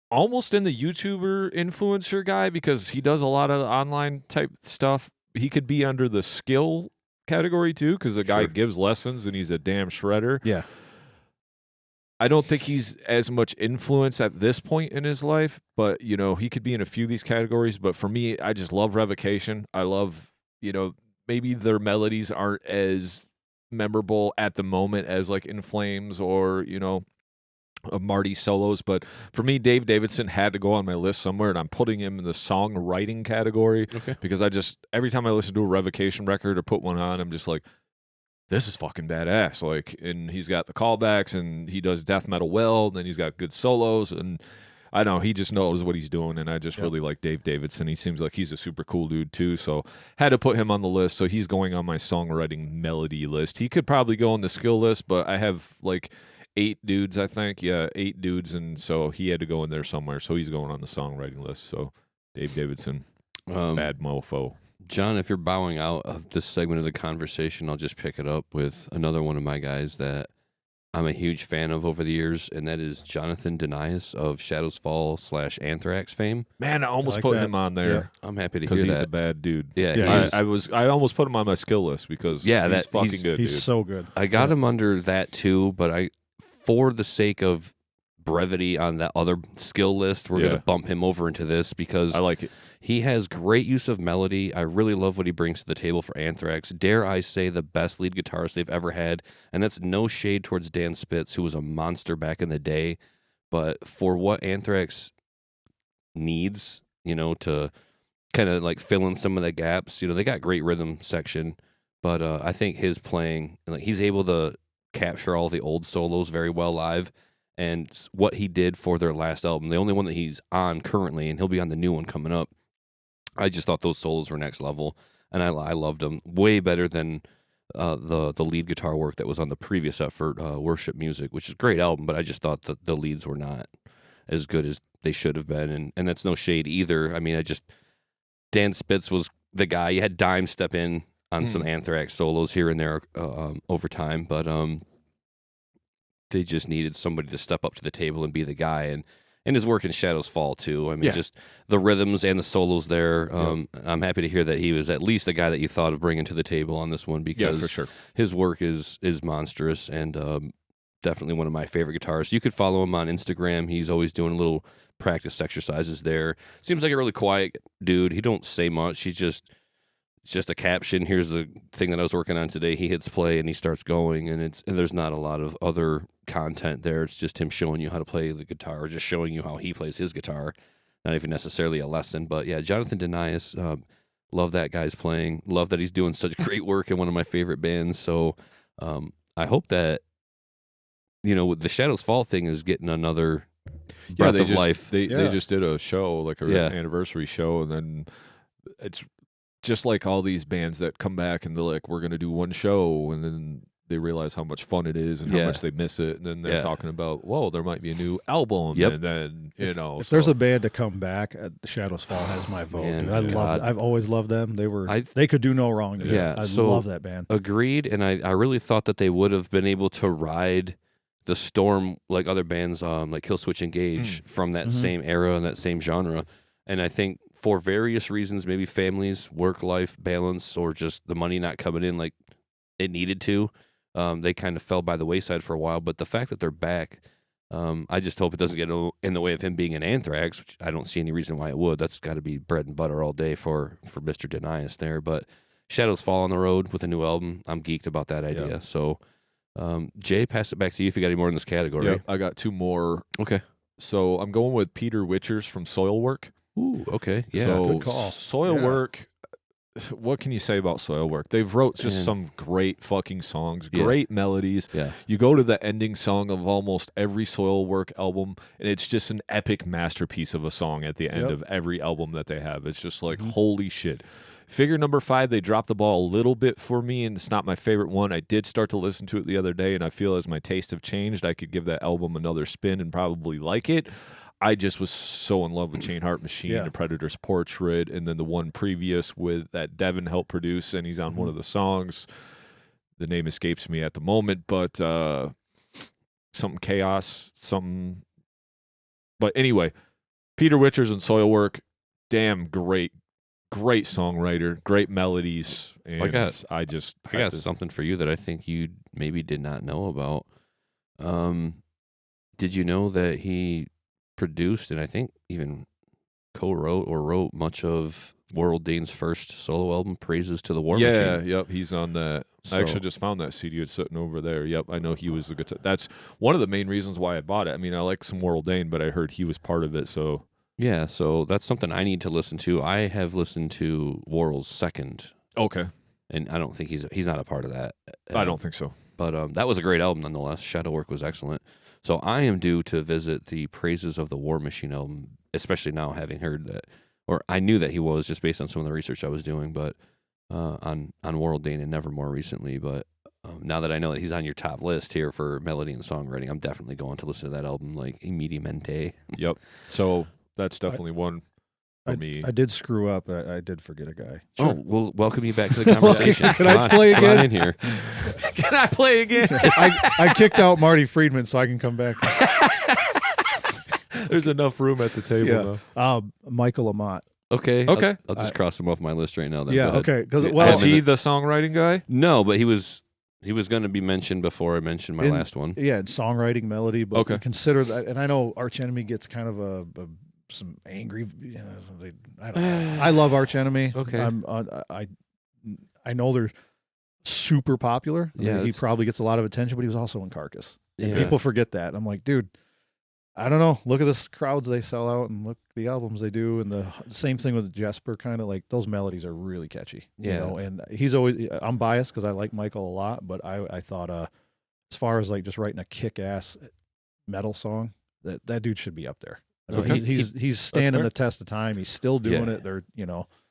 almost in the YouTuber influencer guy because he does a lot of online type stuff. He could be under the skill category too, because the guy Sure. gives lessons and he's a damn shredder. Yeah. I don't think he's as much influence at this point in his life, but he could be in a few of these categories. But for me, I just love Revocation. I love, maybe their melodies aren't as memorable at the moment as like In Flames or, Marty solos, but for me, Dave Davidson had to go on my list somewhere, and I'm putting him in the songwriting category because every time I listen to a Revocation record or put one on, I'm just like, this is fucking badass. Like, and he's got the callbacks, and he does death metal well, and then he's got good solos, and I know he just knows what he's doing, and I just really like Dave Davidson. He seems like he's a super cool dude too, so had to put him on the list. So he's going on my songwriting melody list. He could probably go on the skill list, but I have like 8 dudes, I think. Yeah, 8 dudes, and so he had to go in there somewhere. So he's going on the songwriting list. So Dave Davidson, bad mofo. John, if you're bowing out of this segment of the conversation, I'll just pick it up with another one of my guys that I'm a huge fan of over the years, and that is Jonathan Denius of Shadows Fall / Anthrax fame. Man, I almost like put that. him on there I'm happy to because hear he's that. a bad dude. Yeah, I almost put him on my skill list because he's fucking good, He's dude. so good. I got him under that too, but for the sake of brevity on that other skill list, we're going to bump him over into this because I like it. he has great use of melody. I really love what he brings to the table for Anthrax. Dare I say the best lead guitarist they've ever had, and that's no shade towards Dan Spitz, who was a monster back in the day, but for what Anthrax needs, to kind of like fill in some of the gaps, they got great rhythm section, but I think his playing, he's able to capture all the old solos very well live, and what he did for their last album, the only one that he's on currently, and he'll be on the new one coming up. I just thought those solos were next level, and I loved them way better than the lead guitar work that was on the previous effort, Worship Music, which is a great album, but I just thought that the leads were not as good as they should have been, and that's no shade either. I mean, Dan Spitz was the guy. You had Dime step in on some Anthrax solos here and there over time, but they just needed somebody to step up to the table and be the guy, and his work in Shadows Fall too. I mean, just the rhythms and the solos there. I'm happy to hear that he was at least a guy that you thought of bringing to the table on this one because for sure. his work is monstrous, and definitely one of my favorite guitarists. You could follow him on Instagram. He's always doing little practice exercises there. Seems like a really quiet dude. He don't say much. It's just a caption. Here's the thing that I was working on today. He hits play and he starts going, and there's not a lot of other content there. It's just him showing you how to play the guitar, or just showing you how he plays his guitar. Not even necessarily a lesson, but yeah, Jonathan Denias, love that guy's playing. Love that he's doing such great work in one of my favorite bands. So I hope that, the Shadows Fall thing is getting another breath of life. They just did a show, like an anniversary show, and then it's just like all these bands that come back and they're like, we're going to do one show, and then they realize how much fun it is and how much they miss it, and then they're talking about, whoa, there might be a new album, and then if there's a band to come back, the Shadows Fall has my vote. Man, I've always loved them. They could do no wrong. Yeah, I love that band. Agreed, and I really thought that they would have been able to ride the storm like other bands, like Killswitch Engage, from that same era and that same genre. And I think for various reasons, maybe families, work-life balance, or just the money not coming in like it needed to, they kind of fell by the wayside for a while. But the fact that they're back, I just hope it doesn't get in the way of him being in Anthrax, which I don't see any reason why it would. That's got to be bread and butter all day for Mr. Denias there. But Shadows Fall on the road with a new album, I'm geeked about that idea. Yeah. So, Jay, pass it back to you if you got any more in this category. Yep, I got two more. Okay. So I'm going with Peter Witchers from Soilwork. Ooh, okay. Yeah, so good call. Soilwork, what can you say about Soilwork? They've wrote just some great fucking songs, great melodies. Yeah. You go to the ending song of almost every Soilwork album, and it's just an epic masterpiece of a song at the end of every album that they have. It's just like, holy shit. Figure number 5, they dropped the ball a little bit for me, and it's not my favorite one. I did start to listen to it the other day, and I feel as my tastes have changed, I could give that album another spin and probably like it. I just was so in love with Chain Heart Machine, The Predator's Portrait, and then the one previous with that Devin helped produce, and he's on one of the songs. The name escapes me at the moment, but something Chaos, something. But anyway, Peter Witchers and Soilwork, damn great songwriter, great melodies, and I got something for you that I think you maybe did not know about. Did you know that he produced and I think even co-wrote or wrote much of Warrell Dane's first solo album, Praises to the War Machine? Yep, he's on that. I actually just found that CD. It's sitting over there. Yep, I know he was the guitar. That's one of the main reasons why I bought it. I mean, I like some Warrell Dane, but I heard he was part of it, so... Yeah, so that's something I need to listen to. I have listened to Warrell's second. Okay. And I don't think he's not a part of that. I don't think so. But that was a great album nonetheless. Shadowwork was excellent. So I am due to visit the Praises of the War Machine album, especially now having heard that, or I knew that he was just based on some of the research I was doing, but on Warrell Dane and Nevermore recently. But now that I know that he's on your top list here for melody and songwriting, I'm definitely going to listen to that album like immediatamente. Yep. So that's definitely one for me. I did screw up. I did forget a guy. Sure. Oh, well, welcome you back to the conversation. Can I play again? Come on in here. Can I play again? I kicked out Marty Friedman so I can come back. There's enough room at the table now. Michael Amott. Okay. I'll just cross him off my list right now. Then. Yeah. Okay. Because is he the songwriting guy? No, but he was going to be mentioned before I mentioned my last one. Yeah, in songwriting, melody. But consider that, and I know Arch Enemy gets kind of some angry. I don't know. I love Arch Enemy. Okay. I know they're super popular. I mean, he probably gets a lot of attention, but he was also in Carcass. Yeah. People forget that. I'm like, dude, I don't know. Look at this crowds they sell out, and look at the albums they do, and the same thing with Jesper. Kind of like those melodies are really catchy. Yeah. You know? And he's always. I'm biased because I like Michael a lot, but I thought as far as like just writing a kick-ass metal song, that dude should be up there. Okay. He's standing the test of time. He's still doing it. They're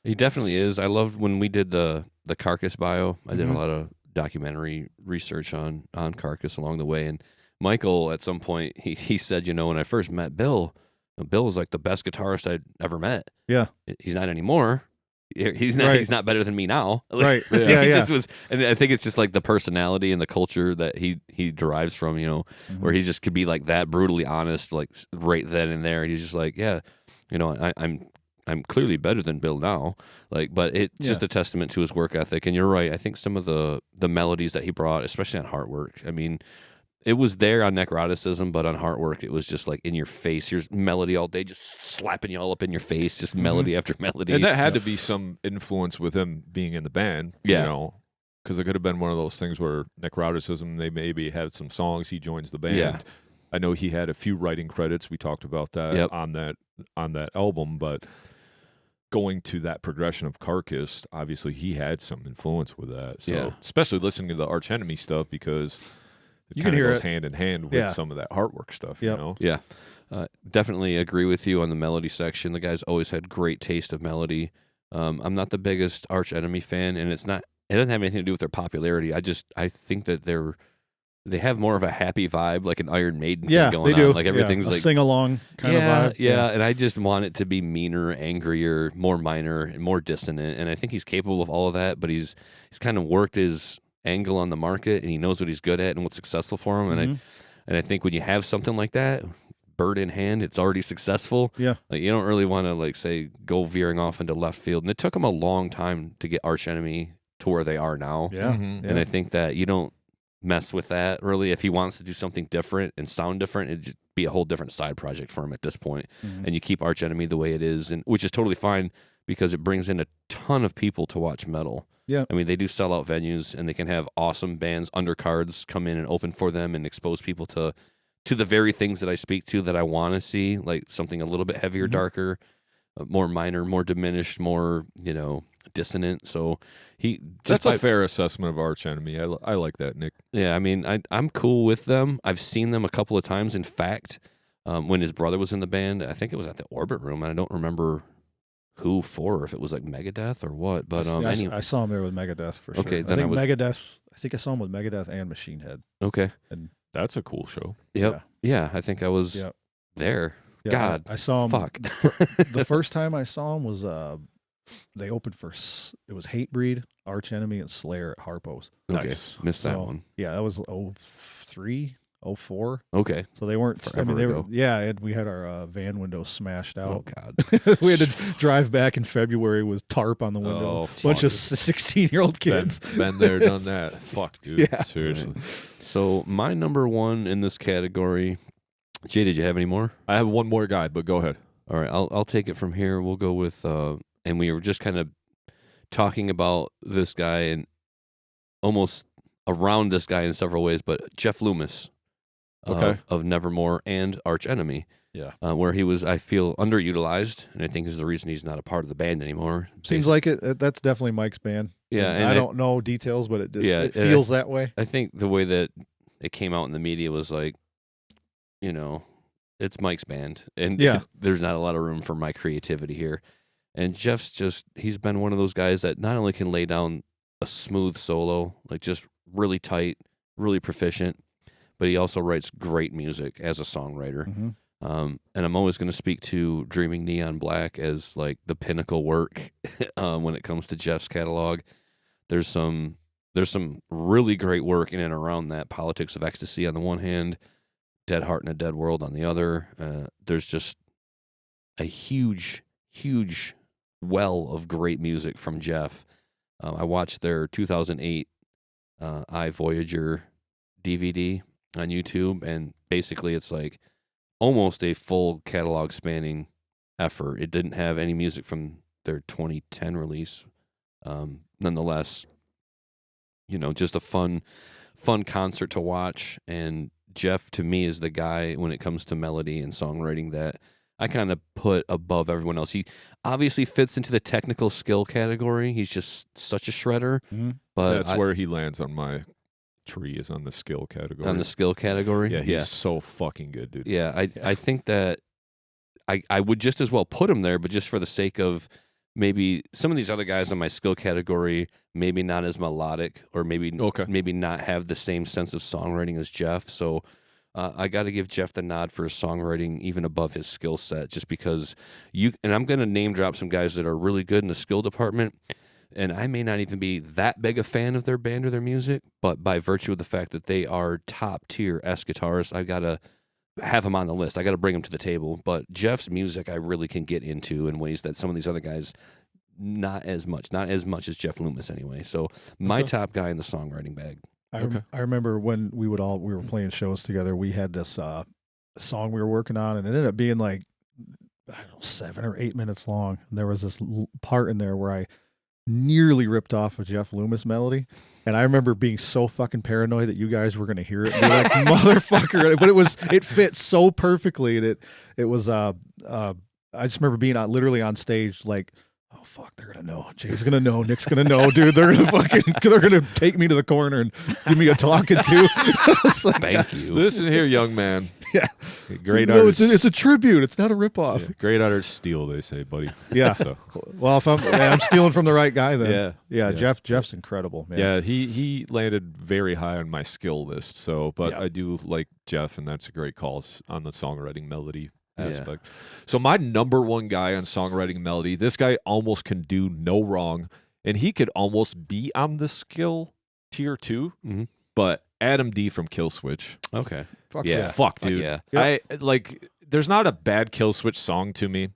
He definitely is. I loved when we did the Carcass bio. I did a lot of documentary research on Carcass along the way, and Michael at some point he said, when I first met Bill was like the best guitarist I'd ever met. Yeah, he's not anymore. He's not. Right. He's not better than me now. Right. He just was, and I think it's just like the personality and the culture that he derives from. Where he just could be like that brutally honest, like right then and there. And he's just like, I'm clearly better than Bill now. But it's just a testament to his work ethic. And you're right. I think some of the melodies that he brought, especially on Heartwork. I mean, it was there on Necroticism, but on Heartwork, it was just like in your face. Here's melody all day, just slapping you all up in your face, just melody after melody. And that had to be some influence with him being in the band, you know, because it could have been one of those things where Necroticism, they maybe had some songs, he joins the band. Yeah. I know he had a few writing credits. We talked about that on that album, but going to that progression of Carcass, obviously he had some influence with that. So especially listening to the Arch Enemy stuff, because you can hear it hand in hand with some of that Heartwork stuff, you know? Yeah. Definitely agree with you on the melody section. The guy's always had great taste of melody. I'm not the biggest Arch Enemy fan, and it doesn't have anything to do with their popularity. I think that they have more of a happy vibe, like an Iron Maiden thing going on. Like everything's like sing along kind of vibe. Yeah, and I just want it to be meaner, angrier, more minor, and more dissonant. And I think he's capable of all of that, but he's kind of worked his angle on the market, and he knows what he's good at and what's successful for him. And I think when you have something like that, bird in hand, it's already successful. Yeah, like you don't really want to like say go veering off into left field. And it took him a long time to get Arch Enemy to where they are now. Yeah, and I think that you don't mess with that really. If he wants to do something different and sound different, it'd just be a whole different side project for him at this point. And you keep Arch Enemy the way it is, and which is totally fine because it brings in a ton of people to watch metal. Yeah, I mean they do sell out venues, and they can have awesome bands, undercards come in and open for them and expose people to the very things that I speak to that I want to see, like something a little bit heavier, darker, more minor, more diminished, more dissonant. So that's a fair assessment of Arch Enemy. I like that, Nick. Yeah, I mean, I'm cool with them. I've seen them a couple of times. In fact, when his brother was in the band, I think it was at the Orbit Room, and I don't remember who for, or if it was like Megadeth or what. But I saw him there with Megadeth for sure. Okay, then Megadeth. I think I saw him with Megadeth and Machine Head. Okay, and that's a cool show. Yep. Yeah, I think I was there. Yeah, God, I saw him. Fuck. The first time I saw him was they opened for it was Hatebreed, Arch Enemy, and Slayer at Harpo's. Okay, nice. Missed that one. Yeah, that was 03, 04. Okay, so they weren't. Forever they ago. were. Yeah, we had our van windows smashed out. Oh God, we had to drive back in February with tarp on the window. Bunch of 16-year-old kids. Been there, done that. Fuck, dude. Yeah. Seriously. So my number one in this category. Jay, did you have any more? I have one more guy, but go ahead. All right, I'll take it from here. We'll go with, and we were just kind of talking about this guy and almost around this guy in several ways, but Jeff Loomis of Nevermore and Arch Enemy. Yeah. Where he was, I feel, underutilized, and I think is the reason he's not a part of the band anymore. Seems like it. That's definitely Mike's band. Yeah, and I don't know details, but it feels that way. I think the way that it came out in the media was like, it's Mike's band, and there's not a lot of room for my creativity here. And Jeff's he's been one of those guys that not only can lay down a smooth solo, like just really tight, really proficient, but he also writes great music as a songwriter. And I'm always going to speak to Dreaming Neon Black as like the pinnacle work when it comes to Jeff's catalog. There's some really great work in and around that. Politics of Ecstasy on the one hand, Dead Heart in a Dead World on the other. There's just a huge well of great music from Jeff. I watched their 2008 I Voyager DVD on YouTube, and basically it's like almost a full catalog spanning effort. It didn't have any music from their 2010 release. Nonetheless, just a fun concert to watch. And Jeff, to me, is the guy when it comes to melody and songwriting that I kind of put above everyone else. He obviously fits into the technical skill category. He's just such a shredder. But that's where he lands on my tree, is on the skill category. On the skill category? Yeah, he's so fucking good, dude. Yeah, I think that I would just as well put him there, but just for the sake of maybe some of these other guys on my skill category, maybe not as melodic, or maybe not have the same sense of songwriting as Jeff. So I got to give Jeff the nod for his songwriting, even above his skill set, just because and I'm going to name drop some guys that are really good in the skill department, and I may not even be that big a fan of their band or their music, but by virtue of the fact that they are top tier guitarists, I got to have him on the list. I got to bring him to the table. But Jeff's music I really can get into in ways that some of these other guys not as much as Jeff Loomis anyway. So my top guy in the songwriting bag. I remember when we were playing shows together. We had this song we were working on, and it ended up being like, I don't know, 7 or 8 minutes long. And there was this part in there where I nearly ripped off a Jeff Loomis melody. And I remember being so fucking paranoid that you guys were going to hear it and be like, motherfucker. But it fit so perfectly. And it was, I just remember being literally on stage like, oh fuck, they're gonna know. Jay's gonna know. Nick's gonna know, dude. They're gonna take me to the corner and give me a talking to. Like, Thank you. Listen here, young man. Yeah, Great no, artists. it's a tribute. It's not a ripoff. Yeah, great artists steal, they say, buddy. Yeah. So. Well, if I'm stealing from the right guy, then Yeah. Jeff's incredible, man. Yeah, he landed very high on my skill list. So, but I do like Jeff, and that's a great call on the songwriting melody aspect. So my number one guy on songwriting melody, this guy almost can do no wrong, and he could almost be on the skill tier 2, but Adam D from Killswitch. Okay. Fuck Fuck, dude. Yeah. I like. There's not a bad Killswitch song to me.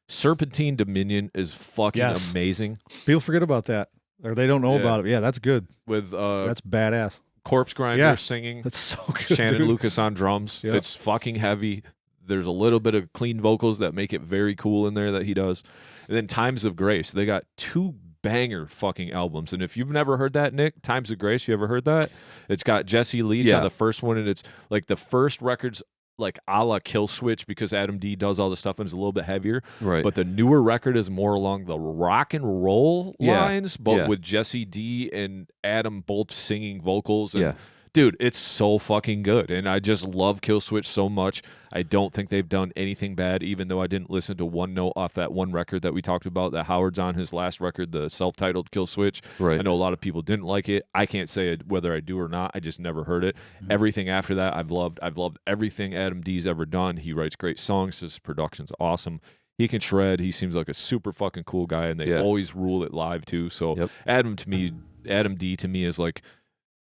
Serpentine Dominion is fucking amazing. People forget about that, or they don't know about it. Yeah, that's good. With that's badass. Corpse Grinder singing. That's so good. Shannon dude. Lucas on drums. Yep. It's fucking heavy. There's a little bit of clean vocals that make it very cool in there that he does. And then Times of Grace. They got 2 banger fucking albums. And if you've never heard that, Nick, Times of Grace, you ever heard that? It's got Jesse Leach on the first one, and it's like the first record's like a la Killswitch because Adam D does all the stuff and it's a little bit heavier. Right. But the newer record is more along the rock and roll lines, but with Jesse D and Adam both singing vocals. And dude, it's so fucking good. And I just love Killswitch so much. I don't think they've done anything bad, even though I didn't listen to one note off that one record that we talked about that Howard's on his last record, the self-titled Killswitch. Right. I know a lot of people didn't like it. I can't say whether I do or not. I just never heard it. Everything after that I've loved. I've loved everything Adam D's ever done. He writes great songs. His production's awesome. He can shred. He seems like a super fucking cool guy, and they always rule it live too. So Adam D to me is like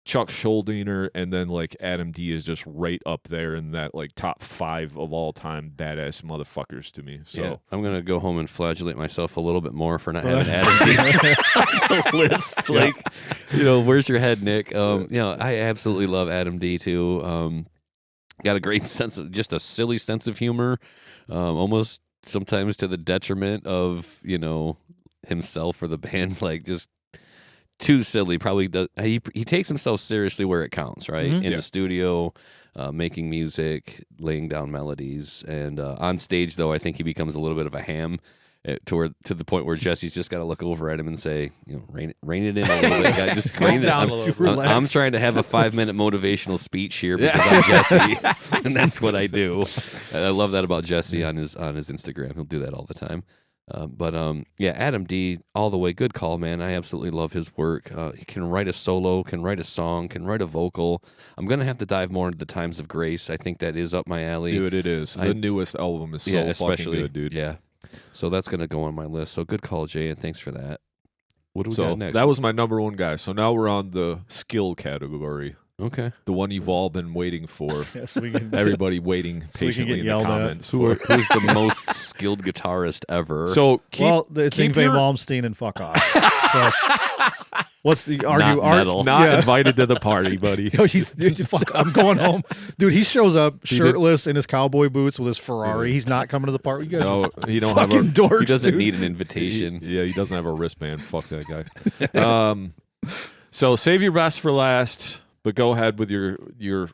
Chuck Schuldiner, and then like Adam D is just right up there in that like top 5 of all time badass motherfuckers to me. So I'm gonna go home and flagellate myself a little bit more for not having Adam D on the list. Like, where's your head, Nick? I absolutely love Adam D too. Got a great sense of just a silly sense of humor, almost sometimes to the detriment of himself or the band. Like just too silly. Probably does. He takes himself seriously where it counts, right? In the studio, making music, laying down melodies, and on stage though, I think he becomes a little bit of a ham to the point where Jesse's just got to look over at him and say, rein it in a little bit, guy. Just rein it down. I'm trying to have a 5-minute motivational speech here because I'm Jesse, and that's what I do. I love that about Jesse on his Instagram. He'll do that all the time. Adam D, all the way. Good call, man. I absolutely love his work. He can write a solo, can write a song, can write a vocal. I'm going to have to dive more into the Times of Grace. I think that is up my alley. Dude, it is. The newest album is so fucking good, dude. Yeah. So that's going to go on my list. So good call, Jay, and thanks for that. What do we got next? That was my number one guy. So now we're on the skill category. Okay. The one you've all been waiting for. So we can, Everybody waiting patiently in the comments. Who's the most skilled guitarist ever? So it's Yngwie Malmsteen and fuck off. So, what's the argue? Not invited to the party, buddy. I'm going home, dude. He shows up shirtless in his cowboy boots with his Ferrari. He's not coming to the party. You guys, he don't fucking have a dorks. He doesn't dude. need an invitation. He doesn't have a wristband. Fuck that guy. So save your best for last. But go ahead with your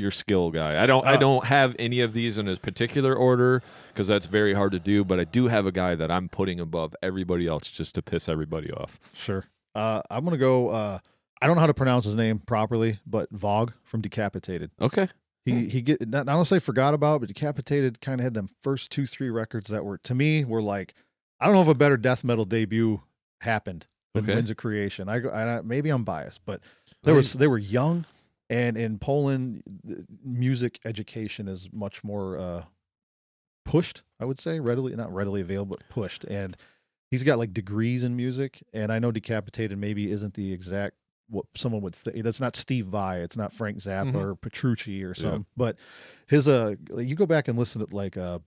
skill guy. I don't have any of these in a particular order because that's very hard to do. But I do have a guy that I'm putting above everybody else just to piss everybody off. Sure. I'm gonna go. I don't know how to pronounce his name properly, but Vogue from Decapitated. Okay. He not to say forgot about, but Decapitated kind of had them first 2-3 records that were like, I don't know if a better death metal debut happened than Winds of Creation. I maybe I'm biased, but. They were young, and in Poland, music education is much more pushed. I would say not readily available, but pushed. And he's got like degrees in music. And I know Decapitated maybe isn't the exact what someone would. It's not Steve Vai, it's not Frank Zappa or Petrucci or something. But his you go back and listen to like the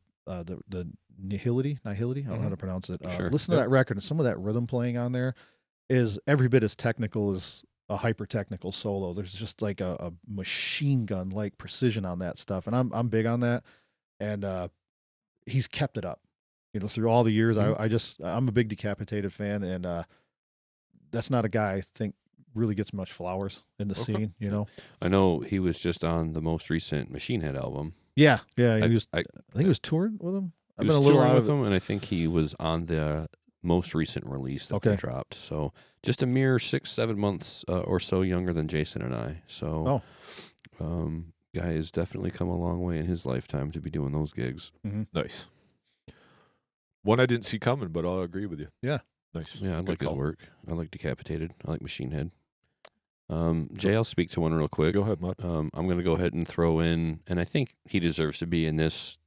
Nihility. I don't know how to pronounce it. Sure. Listen to that record, and some of that rhythm playing on there is every bit as technical as a hyper technical solo. There's just like a machine gun like precision on that stuff, and I'm big on that. And he's kept it up, through all the years. I'm a big Decapitated fan, and that's not a guy I think really gets much flowers in the scene. I know he was just on the most recent Machine Head album. Yeah. He was. I think he was touring with him. I've been a little out with him, and I think he was on the most recent release that they dropped. So just a mere 6-7 months or so younger than Jason and I. So, guy has definitely come a long way in his lifetime to be doing those gigs. Mm-hmm. Nice. One I didn't see coming, but I'll agree with you. Yeah. Nice. Yeah, I like his work. I like Decapitated. I like Machine Head. Jay, I'll speak to one real quick. Go ahead, Modd. I'm going to go ahead and throw in, and I think he deserves to be in this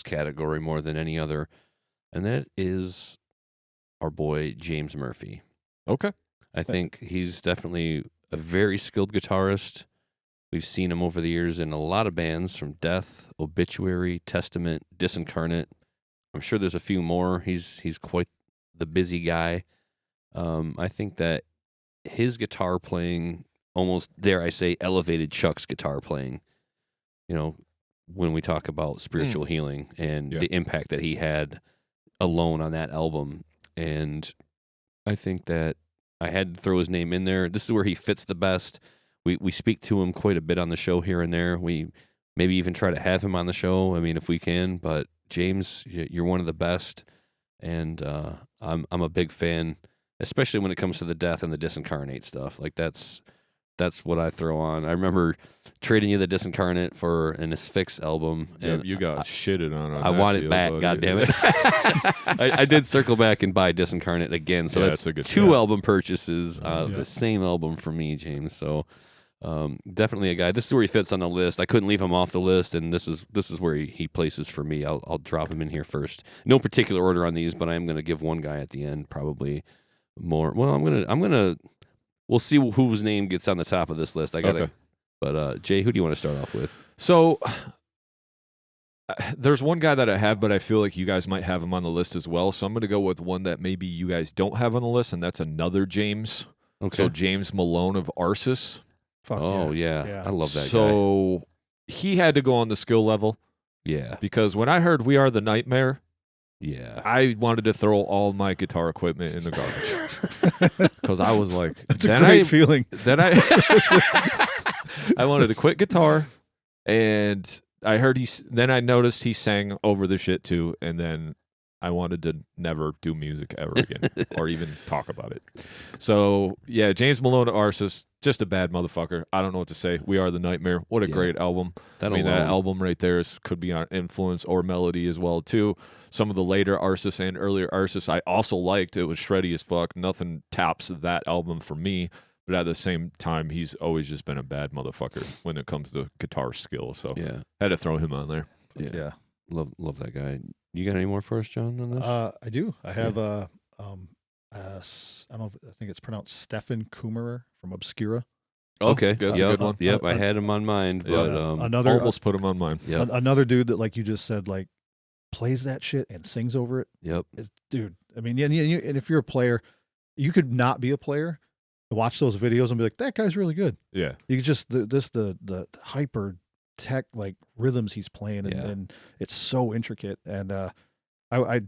category more than any other, and that is our boy James Murphy. Okay. I think he's definitely a very skilled guitarist. We've seen him over the years in a lot of bands, from Death, Obituary, Testament, Disincarnate. I'm sure there's a few more. He's quite the busy guy. I think that his guitar playing almost, dare I say, elevated Chuck's guitar playing, when we talk about spiritual healing and the impact that he had alone on that album. And I think that I had to throw his name in there. This is where he fits the best. We speak to him quite a bit on the show here and there. We maybe even try to have him on the show, if we can. But James, you're one of the best, and I'm a big fan, especially when it comes to the Death and the Disincarnate stuff. Like that's what I throw on. I remember trading you the Disincarnate for an Asphyx album, and you got shitted on. I want it back. God damn it! I did circle back and buy Disincarnate again, so that's two album purchases of the same album for me, James. So definitely a guy. This is where he fits on the list. I couldn't leave him off the list, and this is where he places for me. I'll drop him in here first. No particular order on these, but I am going to give one guy at the end probably more. Well, I'm gonna. We'll see whose name gets on the top of this list. Okay. But Jay, who do you want to start off with? So there's one guy that I have, but I feel like you guys might have him on the list as well. So I'm going to go with one that maybe you guys don't have on the list, and that's another James. Okay. So James Malone of Arsis. Fuck yeah. I love that guy. So he had to go on the skill level. Yeah. Because when I heard We Are the Nightmare, I wanted to throw all my guitar equipment in the garbage. Because I was like, that's a great feeling. Then I wanted to quit guitar, and I heard then I noticed he sang over the shit too, and then I wanted to never do music ever again or even talk about it. So yeah, James Malone of Arsis, just a bad motherfucker. I don't know what to say. We Are the Nightmare. What a great album. That album right there could be on Influence or Melody as well too. Some of the later Arsis and earlier Arsis I also liked. It was shreddy as fuck. Nothing tops that album for me. But at the same time, he's always just been a bad motherfucker when it comes to guitar skill. So had to throw him on there. Yeah. Love that guy. You got any more for us, John, on this? I do. I have I don't know. I think it's pronounced Stefan Kummerer from Obscura. Okay, that's a good one. Yep, I had him on mine, but almost put him on mine. Yep. Another dude that, like you just said, like plays that shit and sings over it. Yep, dude. I mean, and if you're a player, you could not be a player, watch those videos and be like, that guy's really good. Yeah, you could just the hyper tech like rhythms he's playing, and it's so intricate. And I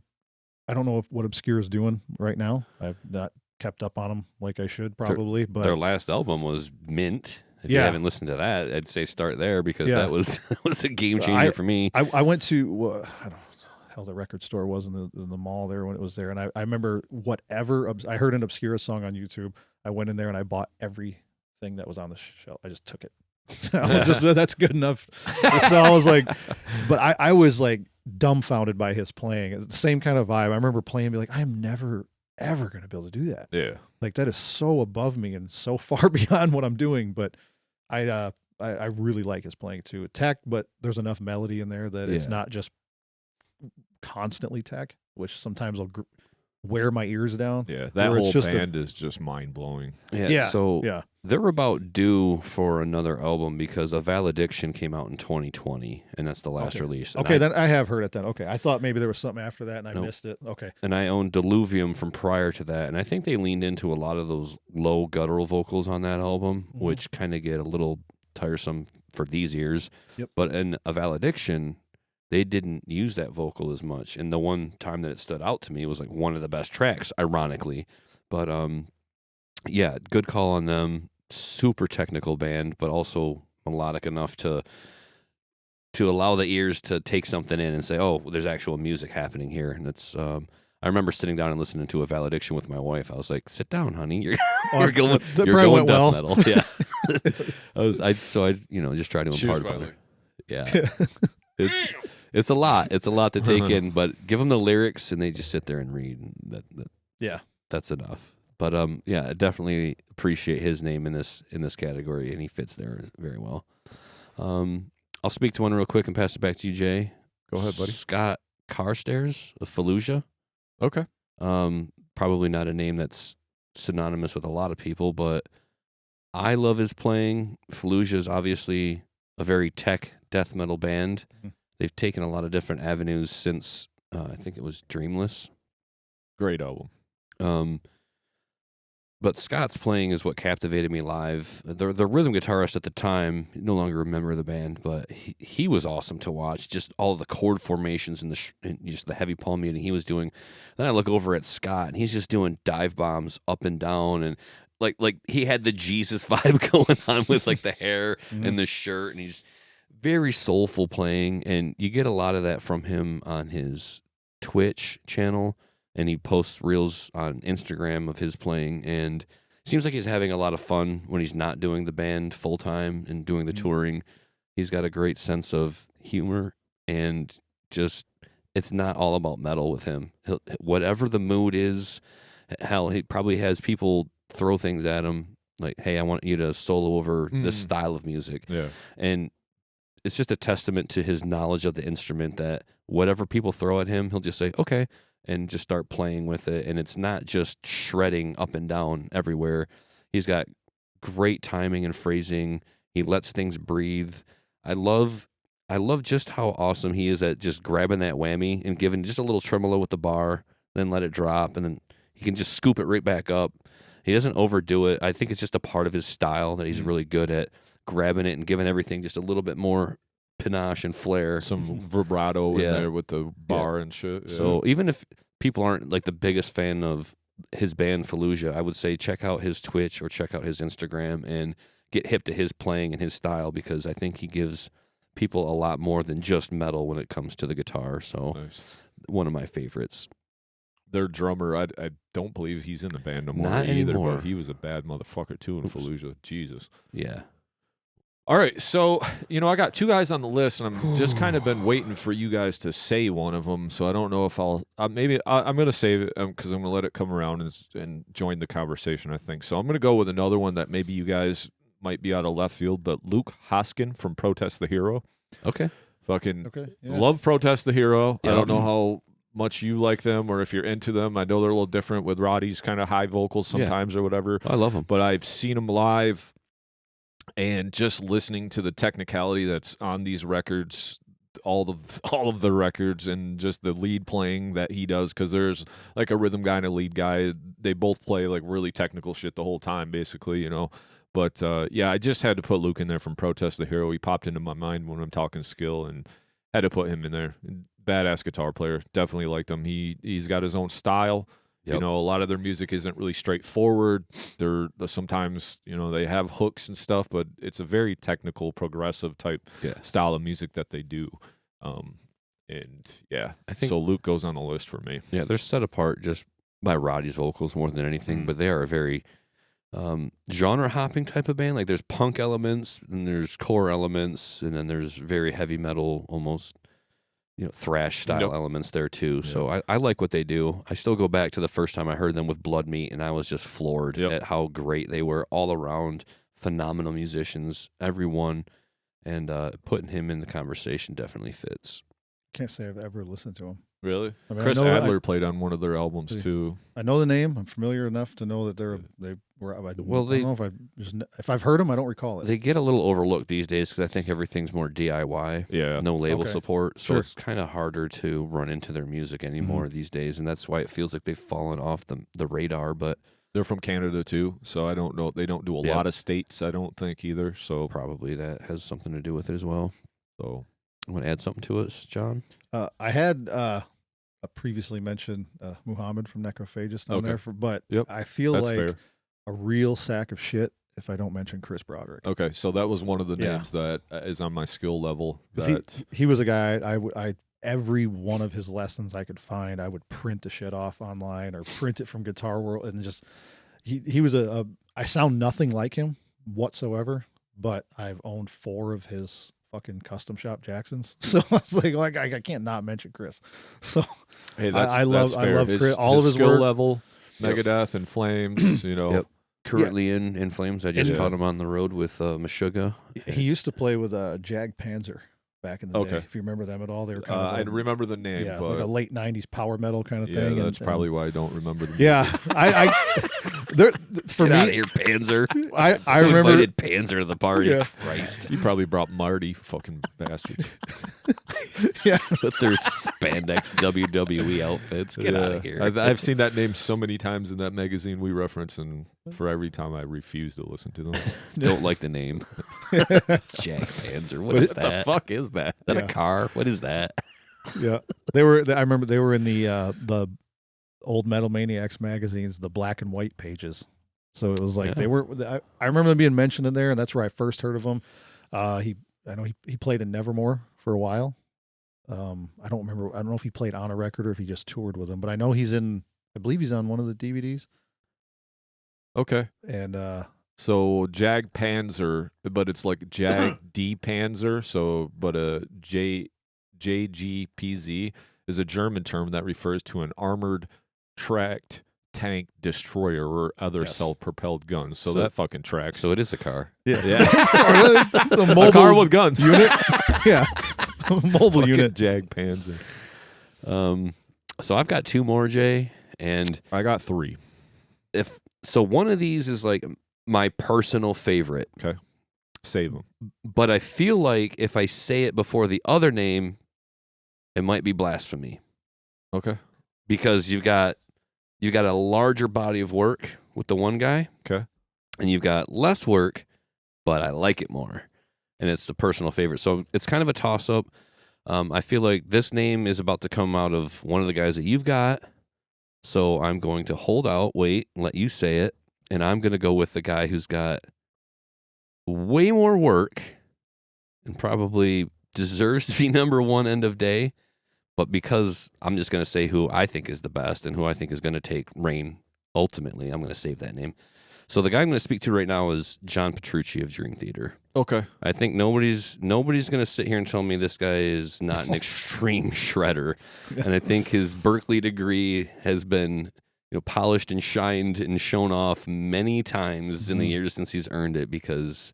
don't know what Obscura's doing right now. I've not kept up on them like I should probably, but their last album was mint. If you haven't listened to that, I'd say start there, because that was a game changer for me. I went to I don't know how the record store was in the mall there when it was there, and I remember whatever I heard an Obscura song on YouTube. I went in there and I bought everything that was on the shelf. I just took it. That's good enough. So I was like, but I was like dumbfounded by his playing. The same kind of vibe. I remember playing and be like, I'm never ever going to be able to do that. Yeah. Like that is so above me and so far beyond what I'm doing. But I really like his playing too. Tech, but there's enough melody in there that it's not just constantly tech, which sometimes wear my ears down. Yeah, that where it's whole just band is just mind blowing. Yeah, So yeah. they're about due for another album because A Valediction came out in 2020, and that's the last release. And Okay, then I have heard it then. Okay, I thought maybe there was something after that and I Nope. missed it. Okay. And I owned Diluvium from prior to that, and I think they leaned into a lot of those low guttural vocals on that album, which kind of get a little tiresome for these ears. Yep. But in A Valediction, they didn't use that vocal as much. And the one time that it stood out to me was like one of the best tracks, ironically. But yeah, good call on them. Super technical band, but also melodic enough to allow the ears to take something in and say, "Oh, there's actual music happening here." And it's I remember sitting down and listening to A Valediction with my wife. I was like, "Sit down, honey. You're going that you're probably going went death well. metal." Yeah. I just tried to impart upon her. Yeah. It's a lot. It's a lot to take in, but give them the lyrics and they just sit there and read. Yeah. That's enough. But yeah, I definitely appreciate his name in this category, and he fits there very well. I'll speak to one real quick and pass it back to you, Jay. Go ahead, buddy. Scott Carstairs of Fallujah. Okay. Probably not a name that's synonymous with a lot of people, but I love his playing. Fallujah is obviously a very tech death metal band. Mm-hmm. They've taken a lot of different avenues since I think it was Dreamless. Great album. But Scott's playing is what captivated me live. The rhythm guitarist at the time, no longer remember the band, but he was awesome to watch. Just all of the chord formations and just the heavy palm muting he was doing. Then I look over at Scott, and he's just doing dive bombs up and down, and like he had the Jesus vibe going on with like the hair and the shirt, and he's very soulful playing, and you get a lot of that from him on his Twitch channel. And he posts reels on Instagram of his playing, and it seems like he's having a lot of fun when he's not doing the band full time and doing the touring. He's got a great sense of humor, and just it's not all about metal with him. Whatever the mood is, hell, he probably has people throw things at him like, "Hey, I want you to solo over this style of music." Yeah. And it's just a testament to his knowledge of the instrument that whatever people throw at him, he'll just say, "Okay," and just start playing with it. And it's not just shredding up and down everywhere. He's got great timing and phrasing. He lets things breathe. I love just how awesome he is at just grabbing that whammy and giving just a little tremolo with the bar, then let it drop, and then he can just scoop it right back up. He doesn't overdo it. I think it's just a part of his style that he's really good at grabbing it and giving everything just a little bit more panache and flair. Some vibrato in there with the bar and shit. Yeah. So even if people aren't like the biggest fan of his band Fallujah, I would say check out his Twitch or check out his Instagram and get hip to his playing and his style, because I think he gives people a lot more than just metal when it comes to the guitar. So one of my favorites. Their drummer, I don't believe he's in the band no more Not either, anymore. but he was a bad motherfucker too in Fallujah. Jesus. Yeah. All right, so, I got two guys on the list, and I'm just kind of been waiting for you guys to say one of them, so I don't know if I'm going to save it because I'm going to let it come around and join the conversation, I think. So I'm going to go with another one that maybe you guys might be out of left field, but Luke Hoskin from Protest the Hero. Okay. Fucking love Protest the Hero. Yep. I don't know how much you like them or if you're into them. I know they're a little different with Roddy's kind of high vocals sometimes or whatever. I love them. But I've seen them live. And just listening to the technicality that's on these records, all of the records, and just the lead playing that he does, because there's like a rhythm guy and a lead guy. They both play like really technical shit the whole time, basically, But yeah, I just had to put Luke in there from Protest the Hero. He popped into my mind when I'm talking skill, and had to put him in there. Badass guitar player, definitely liked him. He's got his own style. Yep. A lot of their music isn't really straightforward. They're sometimes, they have hooks and stuff, but it's a very technical, progressive type style of music that they do. And yeah, I think so. Luke goes on the list for me. Yeah, they're set apart just by Roddy's vocals more than anything, but they are a very genre hopping type of band. Like there's punk elements, and there's core elements, and then there's very heavy metal, almost thrash style elements there too. Yep. So I like what they do. I still go back to the first time I heard them with Blood Meat, and I was just floored at how great they were all around. Phenomenal musicians, everyone, and putting him in the conversation definitely fits. Can't say I've ever listened to them. Really? I mean, Chris I know Adler played on one of their albums too. I know the name. I'm familiar enough to know that they were. I don't know if I've heard them. I don't recall it. They get a little overlooked these days because I think everything's more DIY. Yeah. No label support, so Sure. it's kind of harder to run into their music anymore these days, and that's why it feels like they've fallen off the radar. But They're from Canada too, so I don't know. They don't do a lot of states, I don't think either. So probably that has something to do with it as well. So, want to add something to us, John? I had previously mentioned Muhammad from Necrophagist on there, but I feel that's like fair. a real sack of shit if I don't mention Chris Broderick. Okay, so that was one of the names that is on my skill level. He was a guy I every one of his lessons I could find, I would print the shit off online or print it from Guitar World, and just he was I sound nothing like him whatsoever, but I've owned 4 of his fucking custom shop Jacksons, so I was like I can't not mention Chris. So hey, I love Chris, all his of his skill work. level, Megadeth and Flames, you know. Currently in Flames. I just caught him on the road with Meshuggah. He used to play with Jag Panzer back in the day. If you remember them at all, they were kind of I remember the name, but like a late '90s power metal kind of thing. That's probably why I don't remember them. Yeah, for Get me, out of here, Panzer. I remember invited Panzer to the party. Yeah. Christ, You probably brought Marty, fucking bastards. yeah. with their spandex WWE outfits. Get out of here. I've seen that name so many times in that magazine we reference, and for every time I refuse to listen to them. Don't like the name. Jack Panzer. What is that? What the fuck is that? Is that a car? What is that? Yeah, I remember they were in the old Metal Maniacs magazines, the black and white pages. So it was like they were. I remember them being mentioned in there, and that's where I first heard of them. I know he played in Nevermore for a while. I don't remember. I don't know if he played on a record or if he just toured with them. But I know he's in. I believe he's on one of the DVDs. Okay. And so Jag Panzer, but it's like Jag D Panzer. So, but a JGPZ is a German term that refers to an armored tracked tank destroyer or other self-propelled guns. So that fucking tracks. So it is a car. yeah, It's a mobile a car with guns. unit. Yeah, mobile Fucking unit. Jag Panzer. So I've got 2 more, Jay, and I got 3. So one of these is like my personal favorite. Okay. Save them. But I feel like if I say it before the other name, it might be blasphemy. Okay. Because you've got a larger body of work with the one guy. Okay. And you've got less work, but I like it more. And it's the personal favorite. So it's kind of a toss-up. I feel like this name is about to come out of one of the guys that you've got. So I'm going to hold out, wait, and let you say it. And I'm going to go with the guy who's got way more work and probably deserves to be number 1 end of day. But because I'm just going to say who I think is the best and who I think is going to take reign ultimately, I'm going to save that name. So the guy I'm going to speak to right now is John Petrucci of Dream Theater. Okay. I think nobody's going to sit here and tell me this guy is not an extreme shredder. And I think his Berkeley degree has been, polished and shined and shown off many times in the years since he's earned it, because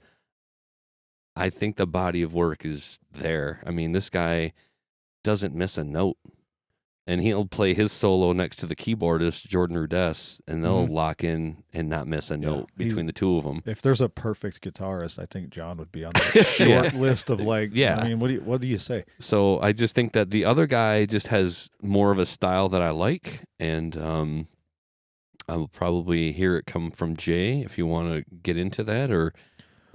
I think the body of work is there. I mean, this guy doesn't miss a note. And he'll play his solo next to the keyboardist, Jordan Rudess, and they'll lock in and not miss a note between the two of them. If there's a perfect guitarist, I think John would be on that short list of I mean, what do you say? So I just think that the other guy just has more of a style that I like, and I will probably hear it come from Jay if you want to get into that, or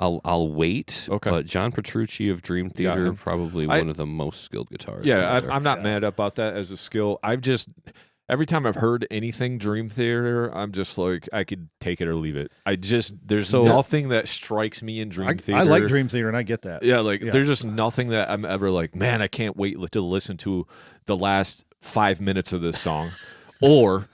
I'll wait. Okay. But John Petrucci of Dream Theater, probably one of the most skilled guitarists. Yeah, I'm not mad about that as a skill. Every time I've heard anything Dream Theater, I'm just like, I could take it or leave it. There's nothing that strikes me in Dream Theater. I like Dream Theater, and I get that. Yeah, there's just nothing that I'm ever like, man, I can't wait to listen to the last 5 minutes of this song. Or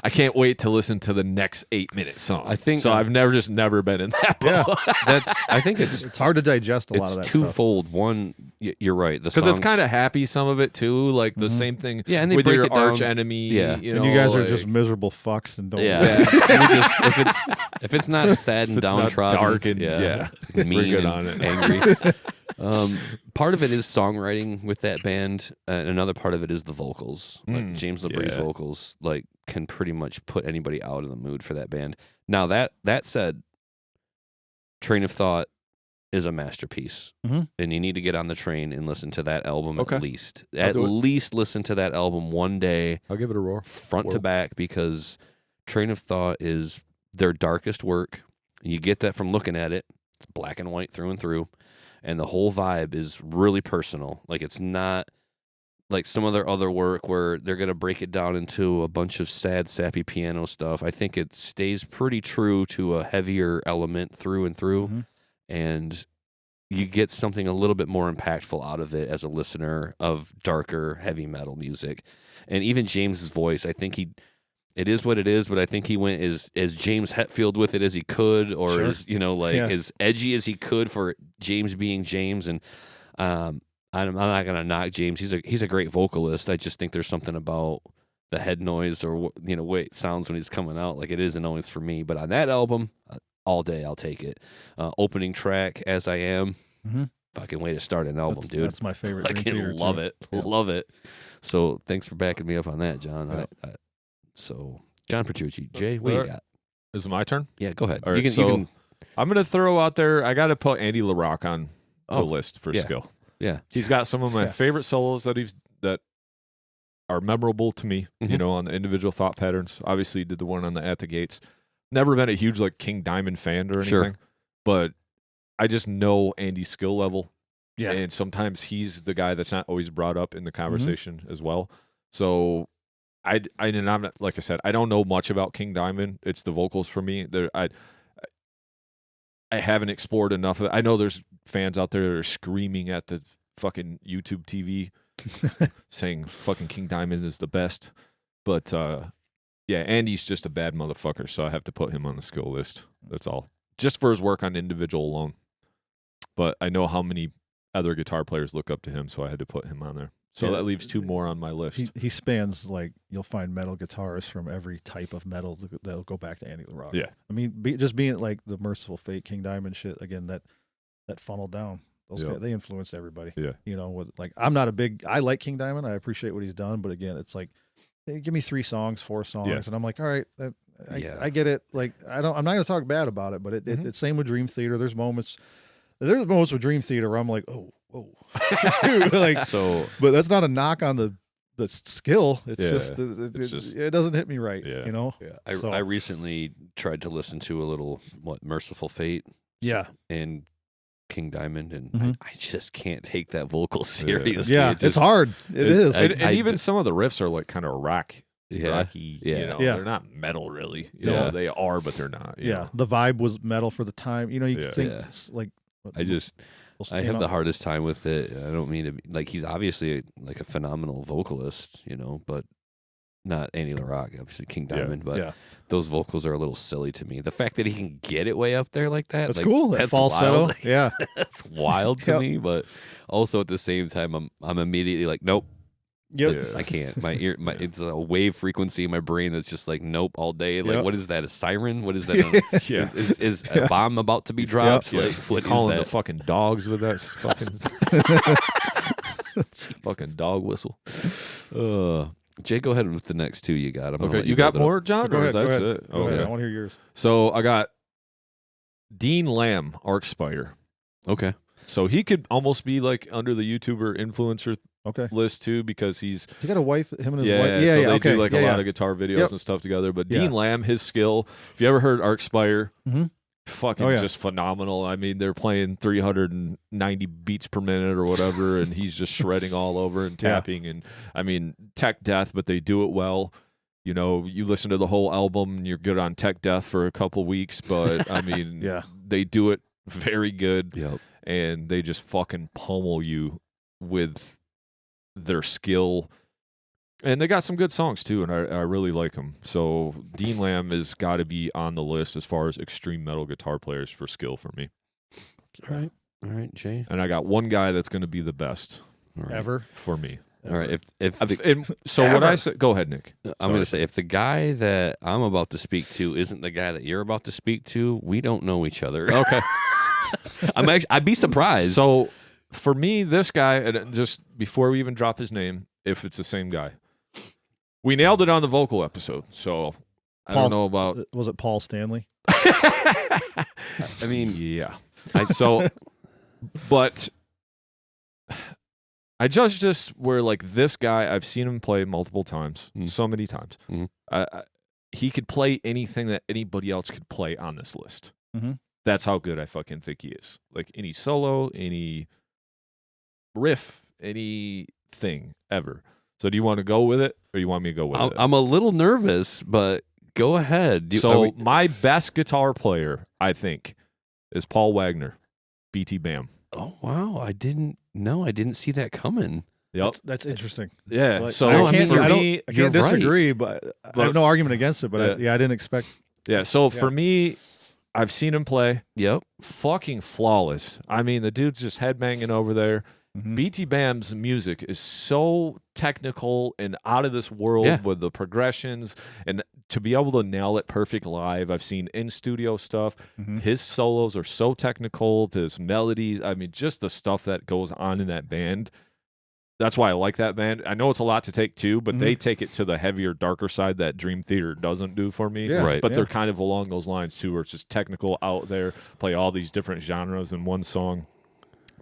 I can't wait to listen to the next 8-minute song. I think so. I've never been in that. I think it's hard to digest a lot of that. It's twofold. One, you're right, because it's kind of happy. Some of it too, like the same thing. Yeah, and they with break your it down. arch enemy. Yeah, and you guys are just miserable fucks and don't. Yeah, if it's not sad and it's downtrodden, not dark and mean we're good on it. Angry. Part of it is songwriting with that band, and another part of it is the vocals. Like James LaBrie's vocals, like, can pretty much put anybody out of the mood for that band. Now that said, Train of Thought is a masterpiece, and you need to get on the train and listen to that album at least. At least listen to that album one day. I'll give it a roar, front to back, because Train of Thought is their darkest work. You get that from looking at it. It's black and white through and through. And the whole vibe is really personal. Like, it's not like some of their other work where they're going to break it down into a bunch of sad, sappy piano stuff. I think it stays pretty true to a heavier element through and through. And you get something a little bit more impactful out of it as a listener of darker, heavy metal music. And even James's voice, I think it is what it is, but I think he went as James Hetfield with it as he could, or as, as edgy as he could for James being James. And I'm not gonna knock James. He's a great vocalist. I just think there's something about the head noise or way it sounds when he's coming out. Like, it isn't always for me. But on that album, all day I'll take it. Opening track, As I Am. Fucking way to start an album, dude. That's my favorite. I can love it. Yeah. Love it. So thanks for backing me up on that, John. Yeah. So, John Petrucci, Jay, what you got? Is it my turn? Yeah, go ahead. All right, you can. I'm going to throw out there, I got to put Andy LaRocque on the list for skill. Yeah. He's got some of my favorite solos that are memorable to me, on the individual thought patterns. Obviously, he did the one on the At the Gates. Never been a huge, King Diamond fan or anything, but I just know Andy's skill level. Yeah. And sometimes he's the guy that's not always brought up in the conversation as well. So I'm not, like I said, I don't know much about King Diamond. It's the vocals for me. I haven't explored enough of it. I know there's fans out there that are screaming at the fucking YouTube TV saying fucking King Diamond is the best. But Andy's just a bad motherfucker, so I have to put him on the skill list. That's all. Just for his work on individual alone. But I know how many other guitar players look up to him, so I had to put him on there. So that leaves two more on my list. He spans, you'll find metal guitarists from every type of metal that'll go back to Andy LaRocque. Yeah. I mean, just being like the Merciful Fate, King Diamond shit, again, that funneled down. Those guys, they influenced everybody. Yeah. I'm not I like King Diamond. I appreciate what he's done, but again, it's like, hey, give me 3 songs, 4 songs, and I'm like, all right, I get it. Like, I'm not going to talk bad about it, but it's same with Dream Theater. There's moments with Dream Theater where I'm like, whoa. Dude, but that's not a knock on the skill. It's it doesn't hit me right. Yeah. I recently tried to listen to a little Merciful Fate. Yeah. And King Diamond, and I just can't take that vocal seriously. Yeah, it's hard. It is. And even some of the riffs are kind of rocky. They're not metal really. They are, but they're not. You know? The vibe was metal for the time. You think I have the hardest time with it. I don't mean to be, he's obviously a phenomenal vocalist, but not Andy LaRocque, obviously King Diamond, but those vocals are a little silly to me. The fact that he can get it way up there like that, that's cool. That's falsetto. Wild. Yeah, that's wild to me. But also at the same time, I'm immediately like, nope. Yep. I can't. My ear, it's a wave frequency in my brain that's just like, nope, all day. What is that? A siren? What is that? Is a bomb about to be dropped? What calling is that? The fucking dogs with that fucking dog whistle. Jay, go ahead with the next 2 you got. Okay, you got more, John? Go ahead. That's go ahead. it. Go ahead. I want to hear yours. So I got Dean Lamb, Arcspire. Okay. So he could almost be under the YouTuber influencer list too, because he's got a wife, him and his wife. Yeah, so they do a lot of guitar videos and stuff together. But Dean Lamb, his skill, if you ever heard Arcspire, fucking just phenomenal. I mean, they're playing 390 beats per minute or whatever, and he's just shredding all over and tapping. And I mean, tech death, but they do it well. You listen to the whole album and you're good on tech death for a couple weeks, but I mean, they do it very good. Yep. And they just fucking pummel you with their skill. And they got some good songs too, and I really like them. So Dean Lamb has got to be on the list as far as extreme metal guitar players for skill for me. All right, Jay. And I got one guy that's going to be the best ever for me. All right. What I say, go ahead, Nick. I'm going to say, if the guy that I'm about to speak to isn't the guy that you're about to speak to, we don't know each other. Okay. I'd be surprised. So for me, this guy, and just before we even drop his name, if it's the same guy, we nailed it on the vocal episode. So I don't know about. Was it Paul Stanley? I mean, yeah. But I judge this where like this guy, I've seen him play multiple times, so many times. He could play anything that anybody else could play on this list. That's how good I fucking think he is. Like any solo, any riff, anything ever. So do you want to go with it, or you want me to go with it? I'm a little nervous, but go ahead. My best guitar player, I think, is Paul Wagner, BT Bam. Oh wow, I didn't see that coming. Yep. That's interesting. Yeah. Like, so I can't you're disagree, right. but I have no argument against it. But I didn't expect. Yeah. So for me, I've seen him play. Yep. Fucking flawless. I mean, the dude's just headbanging over there. BT Bam's music is so technical and out of this world with the progressions, and to be able to nail it perfect live. I've seen in studio stuff. His solos are so technical, his melodies. I mean, just the stuff that goes on in that band. That's why I like that band. I know it's a lot to take too, but they take it to the heavier, darker side that Dream Theater doesn't do for me. Yeah. Right. But they're kind of along those lines too, where it's just technical out there, play all these different genres in one song.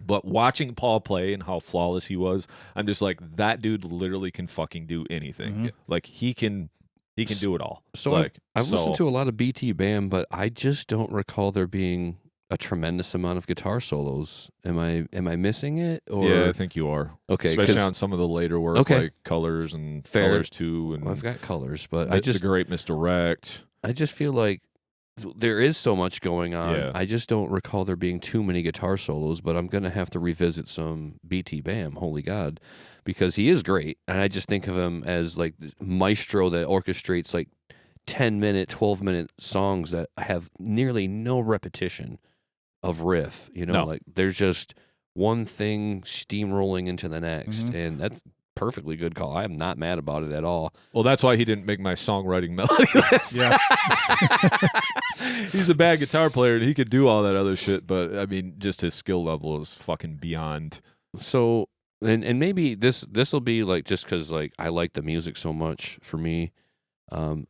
But watching Paul play and how flawless he was, I'm just like, that dude literally can fucking do anything. Like he can do it all. So like, I've listened to a lot of BT Bam, but I just don't recall there being a tremendous amount of guitar solos. Am I missing it? Or yeah, I think you are. Okay, especially on some of the later work, like Colors and Colors 2. And I've got Colors, but the Great Misdirect. I just feel like there is so much going on. Yeah. I just don't recall there being too many guitar solos, but I'm going to have to revisit some BT Bam, holy God, because he is great. And I just think of him as like the maestro that orchestrates like 10-minute, 12-minute songs that have nearly no repetition of riff. Like there's just one thing steamrolling into the next. And that's perfectly good call. I am not mad about it at all. Well, that's why he didn't make my songwriting melody list. Yeah. He's a bad guitar player and he could do all that other shit, but I mean, just his skill level is fucking beyond. So, and maybe this will be like just because like I like the music so much for me.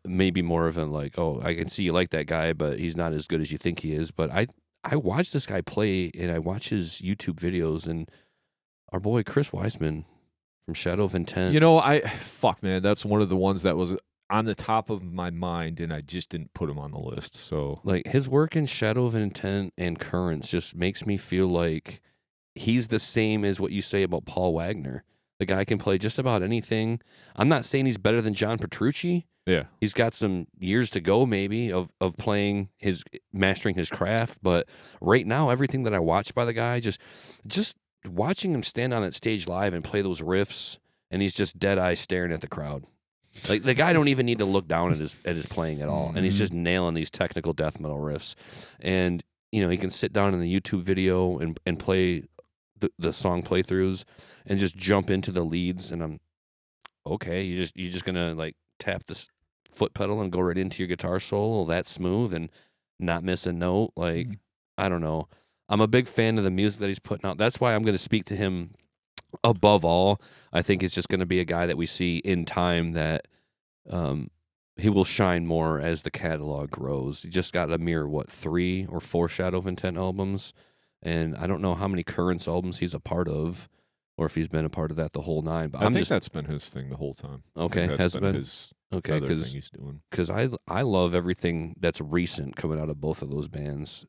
Maybe more of a like, oh, I can see you like that guy, but he's not as good as you think he is. But I watch this guy play and I watch his YouTube videos, and our boy Chris Weisman from Shadow of Intent. Man, that's one of the ones that was on the top of my mind, and I just didn't put him on the list. So, like, his work in Shadow of Intent and Currents just makes me feel like he's the same as what you say about Paul Wagner. The guy can play just about anything. I'm not saying he's better than John Petrucci. Yeah, he's got some years to go, maybe of mastering his craft. But right now, everything that I watch by the guy, just watching him stand on that stage live and play those riffs, and he's just dead eye staring at the crowd. Like the guy don't even need to look down at his playing at all, and he's just nailing these technical death metal riffs. And he can sit down in the YouTube video and play the song playthroughs and just jump into the leads. And I'm okay. You're just gonna like tap this foot pedal and go right into your guitar solo that smooth and not miss a note. Like I don't know. I'm a big fan of the music that he's putting out. That's why I'm going to speak to him above all. I think it's just going to be a guy that we see in time that he will shine more as the catalog grows. He just got a mere, 3 or 4 Shadow of Intent albums, and I don't know how many Currents albums he's a part of, or if he's been a part of that the whole 9. But I think that's been his thing the whole time. Okay, has been his okay other thing he's doing. Because I love everything that's recent coming out of both of those bands.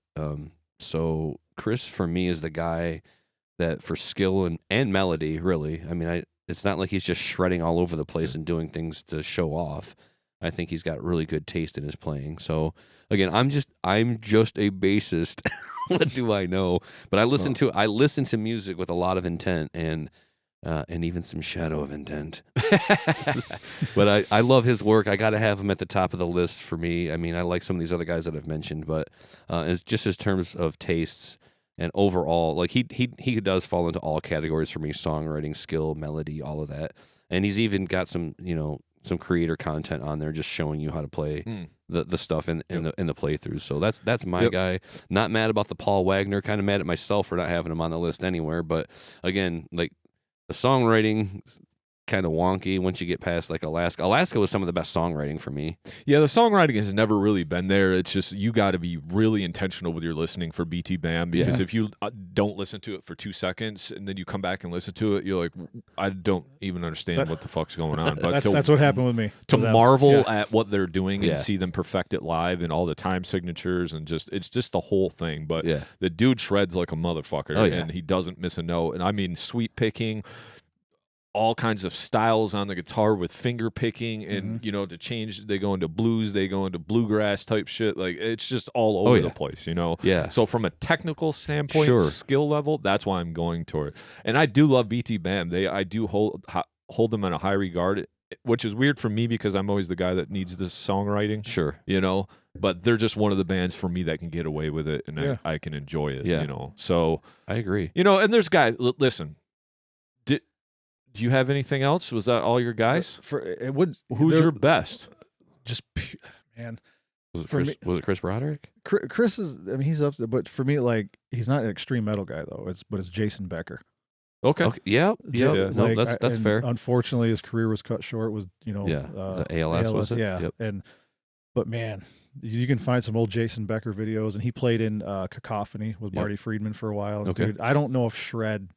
So Chris for me is the guy that for skill and melody, really. I mean, it's not like he's just shredding all over the place and doing things to show off. I think he's got really good taste in his playing. So again, I'm just a bassist. What do I know? But I listen to music with a lot of intent and even some Shadow of Intent. But I love his work. I got to have him at the top of the list for me. I mean, I like some of these other guys that I've mentioned, but it's just in terms of tastes and overall, like he does fall into all categories for me: songwriting, skill, melody, all of that. And he's even got some, some creator content on there, just showing you how to play the stuff in the playthroughs. So that's my guy. Not mad about the Paul Wagner. Kind of mad at myself for not having him on the list anywhere. But again, like the songwriting kind of wonky once you get past like Alaska. Alaska was some of the best songwriting for me. Yeah, the songwriting has never really been there. It's just you got to be really intentional with your listening for BT Bam, because if you don't listen to it for 2 seconds and then you come back and listen to it, you're like, I don't even understand what the fuck's going on. But that's what happened with me. To marvel at what they're doing and see them perfect it live and all the time signatures and it's just the whole thing. But the dude shreds like a motherfucker, and he doesn't miss a note. And I mean, sweep picking, all kinds of styles on the guitar with finger picking, and to change, they go into blues, they go into bluegrass type shit. Like it's just all over the place, Yeah. So from a technical standpoint, skill level, that's why I'm going toward it. And I do love BT Bam. I do hold them in a high regard, which is weird for me because I'm always the guy that needs the songwriting. Sure. But they're just one of the bands for me that can get away with it, and I can enjoy it. So I agree. And there's guys. Listen. Do you have anything else? Was that all your guys? Who's your best? Just man. Was it Chris Broderick? Chris is. I mean, he's up there, but for me, like he's not an extreme metal guy though. It's Jason Becker. Okay. Yeah. No, Like, that's fair. Unfortunately, his career was cut short with the ALS was it? Yeah. But man, you can find some old Jason Becker videos, and he played in Cacophony with Marty Friedman for a while. And Okay. Dude, I don't know if shred.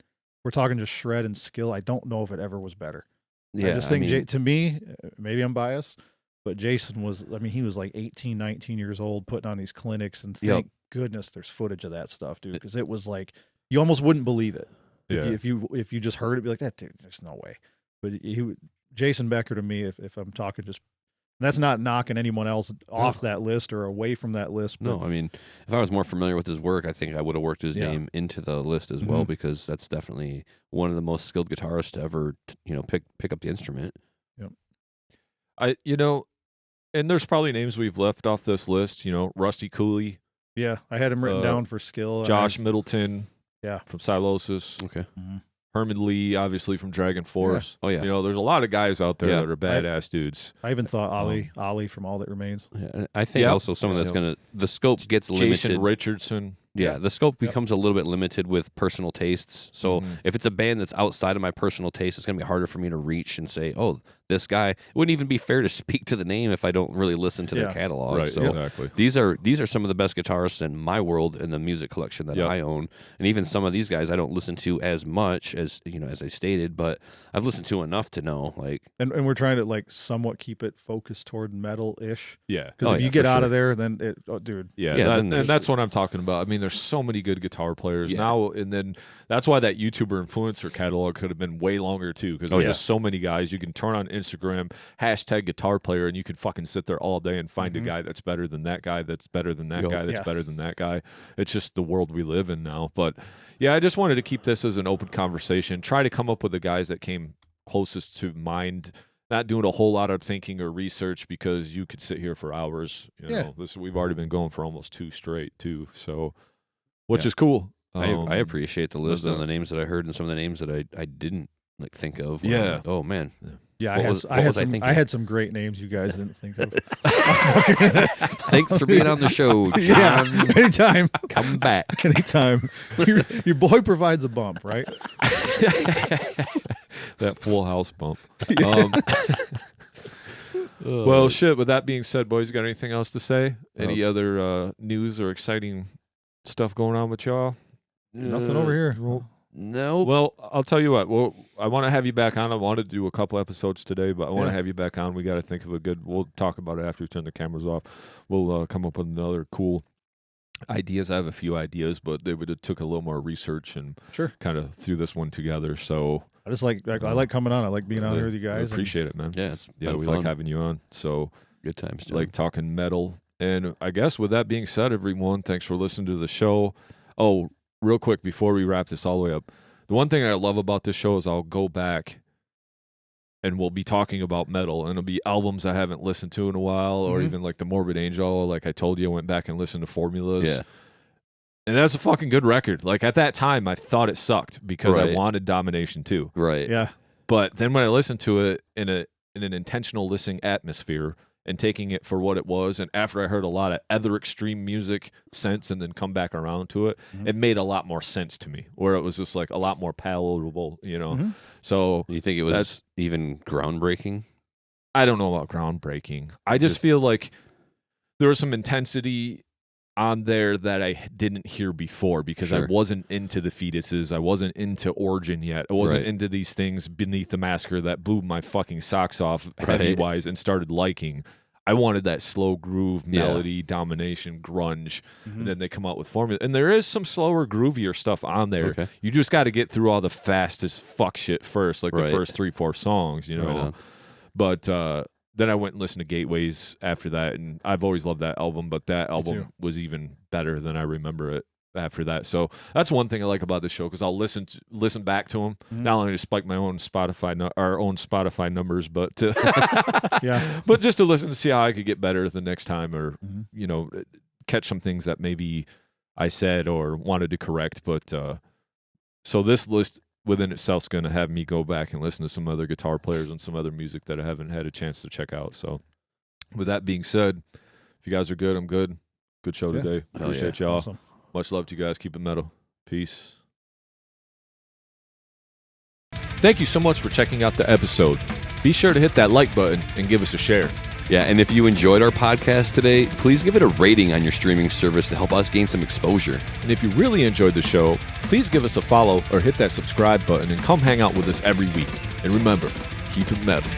We're talking just shred and skill. I don't know if it ever was better. Yeah, I just think to me, maybe I'm biased, but Jason was. I mean, he was like 18, 19 years old, putting on these clinics, and thank goodness there's footage of that stuff, dude, because it was like you almost wouldn't believe it. If you just heard it, be like, that dude, there's no way. But Jason Becker to me, if I'm talking just. And that's not knocking anyone else off that list or away from that list. No, I mean, if I was more familiar with his work, I think I would have worked his name into the list as well, because that's definitely one of the most skilled guitarists to ever, pick up the instrument. Yep. And there's probably names we've left off this list. Rusty Cooley. Yeah, I had him written down for skill. Josh Middleton. Yeah, from Silosis. Okay. Herman Lee, obviously from Dragon Force. Yeah. Oh yeah. There's a lot of guys out there that are badass dudes. I even thought Ali from All That Remains. Yeah, I think also some of that's the scope gets limited. Jason Richardson. Yeah, the scope becomes a little bit limited with personal tastes. So if it's a band that's outside of my personal taste, it's going to be harder for me to reach and say, oh, this guy. It wouldn't even be fair to speak to the name if I don't really listen to their catalog. Right, so exactly. These are some of the best guitarists in my world in the music collection that I own. And even some of these guys I don't listen to as much as as I stated, but I've listened to enough to know And we're trying to like somewhat keep it focused toward metal-ish. Yeah. Because if you get out of there, then dude. Yeah, and that's what I'm talking about. I mean, there's so many good guitar players now, and then that's why that YouTuber influencer catalog could have been way longer too, because there's just so many guys. You can turn on Instagram, #guitar player, and you could fucking sit there all day and find a guy that's better than that guy, that's better than that guy, that's better than that guy. It's just the world we live in now. But yeah, I just wanted to keep this as an open conversation, try to come up with the guys that came closest to mind, not doing a whole lot of thinking or research, because you could sit here for hours. We've already been going for almost 2 straight too, so which is cool. I appreciate the list of the names that I heard and some of the names that I didn't think of. Oh man. Yeah, I had some great names you guys didn't think of. Thanks for being on the show, John. Yeah, anytime. Come back. Anytime. Your boy provides a bump, right? That Full House bump. Well, shit, with that being said, boys, you got anything else to say? Any other news or exciting stuff going on with y'all? Nothing over here. No. Well, I'll tell you what. Well, I want to have you back on. I wanted to do a couple episodes today, but I want to have you back on. We got to think of we'll talk about it after we turn the cameras off. We'll come up with another cool ideas. I have a few ideas, but they would have took a little more research and kind of threw this one together. So I just I like coming on. I like being on here with you guys. I appreciate it, man. Yeah, we like having you on. So good times, John. Like talking metal. And I guess with that being said, everyone, thanks for listening to the show. Oh, real quick before we wrap this all the way up, the one thing I love about this show is I'll go back and we'll be talking about metal, and it'll be albums I haven't listened to in a while, or even like the Morbid Angel. Like I told you, I went back and listened to Formulas. Yeah. And that's a fucking good record. Like at that time, I thought it sucked because I wanted Domination too. Right. Yeah. But then when I listened to it and in an intentional listening atmosphere and taking it for what it was. And after I heard a lot of other extreme music sense and then come back around to it, it made a lot more sense to me, where it was just like a lot more palatable, you know? So You think it was even groundbreaking? I don't know about groundbreaking. I just feel like there was some intensity on there that I didn't hear before because I wasn't into the fetuses. I wasn't into Origin yet. I wasn't into these things beneath the massacre that blew my fucking socks off heavy-wise and started liking. I wanted that slow groove, melody, domination, grunge, and then they come out with formula. And there is some slower, groovier stuff on there. Okay. You just got to get through all the fastest fuck shit first, like the first 3-4 songs, you know. But then I went and listened to Gateways after that, and I've always loved that album, but that album was even better than I remember it after that. So that's one thing I like about the show, because I'll listen back to them, not only to spike my own Spotify numbers, but to but just to listen to see how I could get better the next time, or you know, catch some things that maybe I said or wanted to correct. But so this list within itself is going to have me go back and listen to some other guitar players and some other music that I haven't had a chance to check out. So with that being said, if you guys are good, I'm good. Good show today. Appreciate y'all. Awesome. Much love to you guys. Keep it metal. Peace. Thank you so much for checking out the episode. Be sure to hit that like button and give us a share. Yeah, and if you enjoyed our podcast today, please give it a rating on your streaming service to help us gain some exposure. And if you really enjoyed the show, please give us a follow or hit that subscribe button and come hang out with us every week. And remember, keep it metal.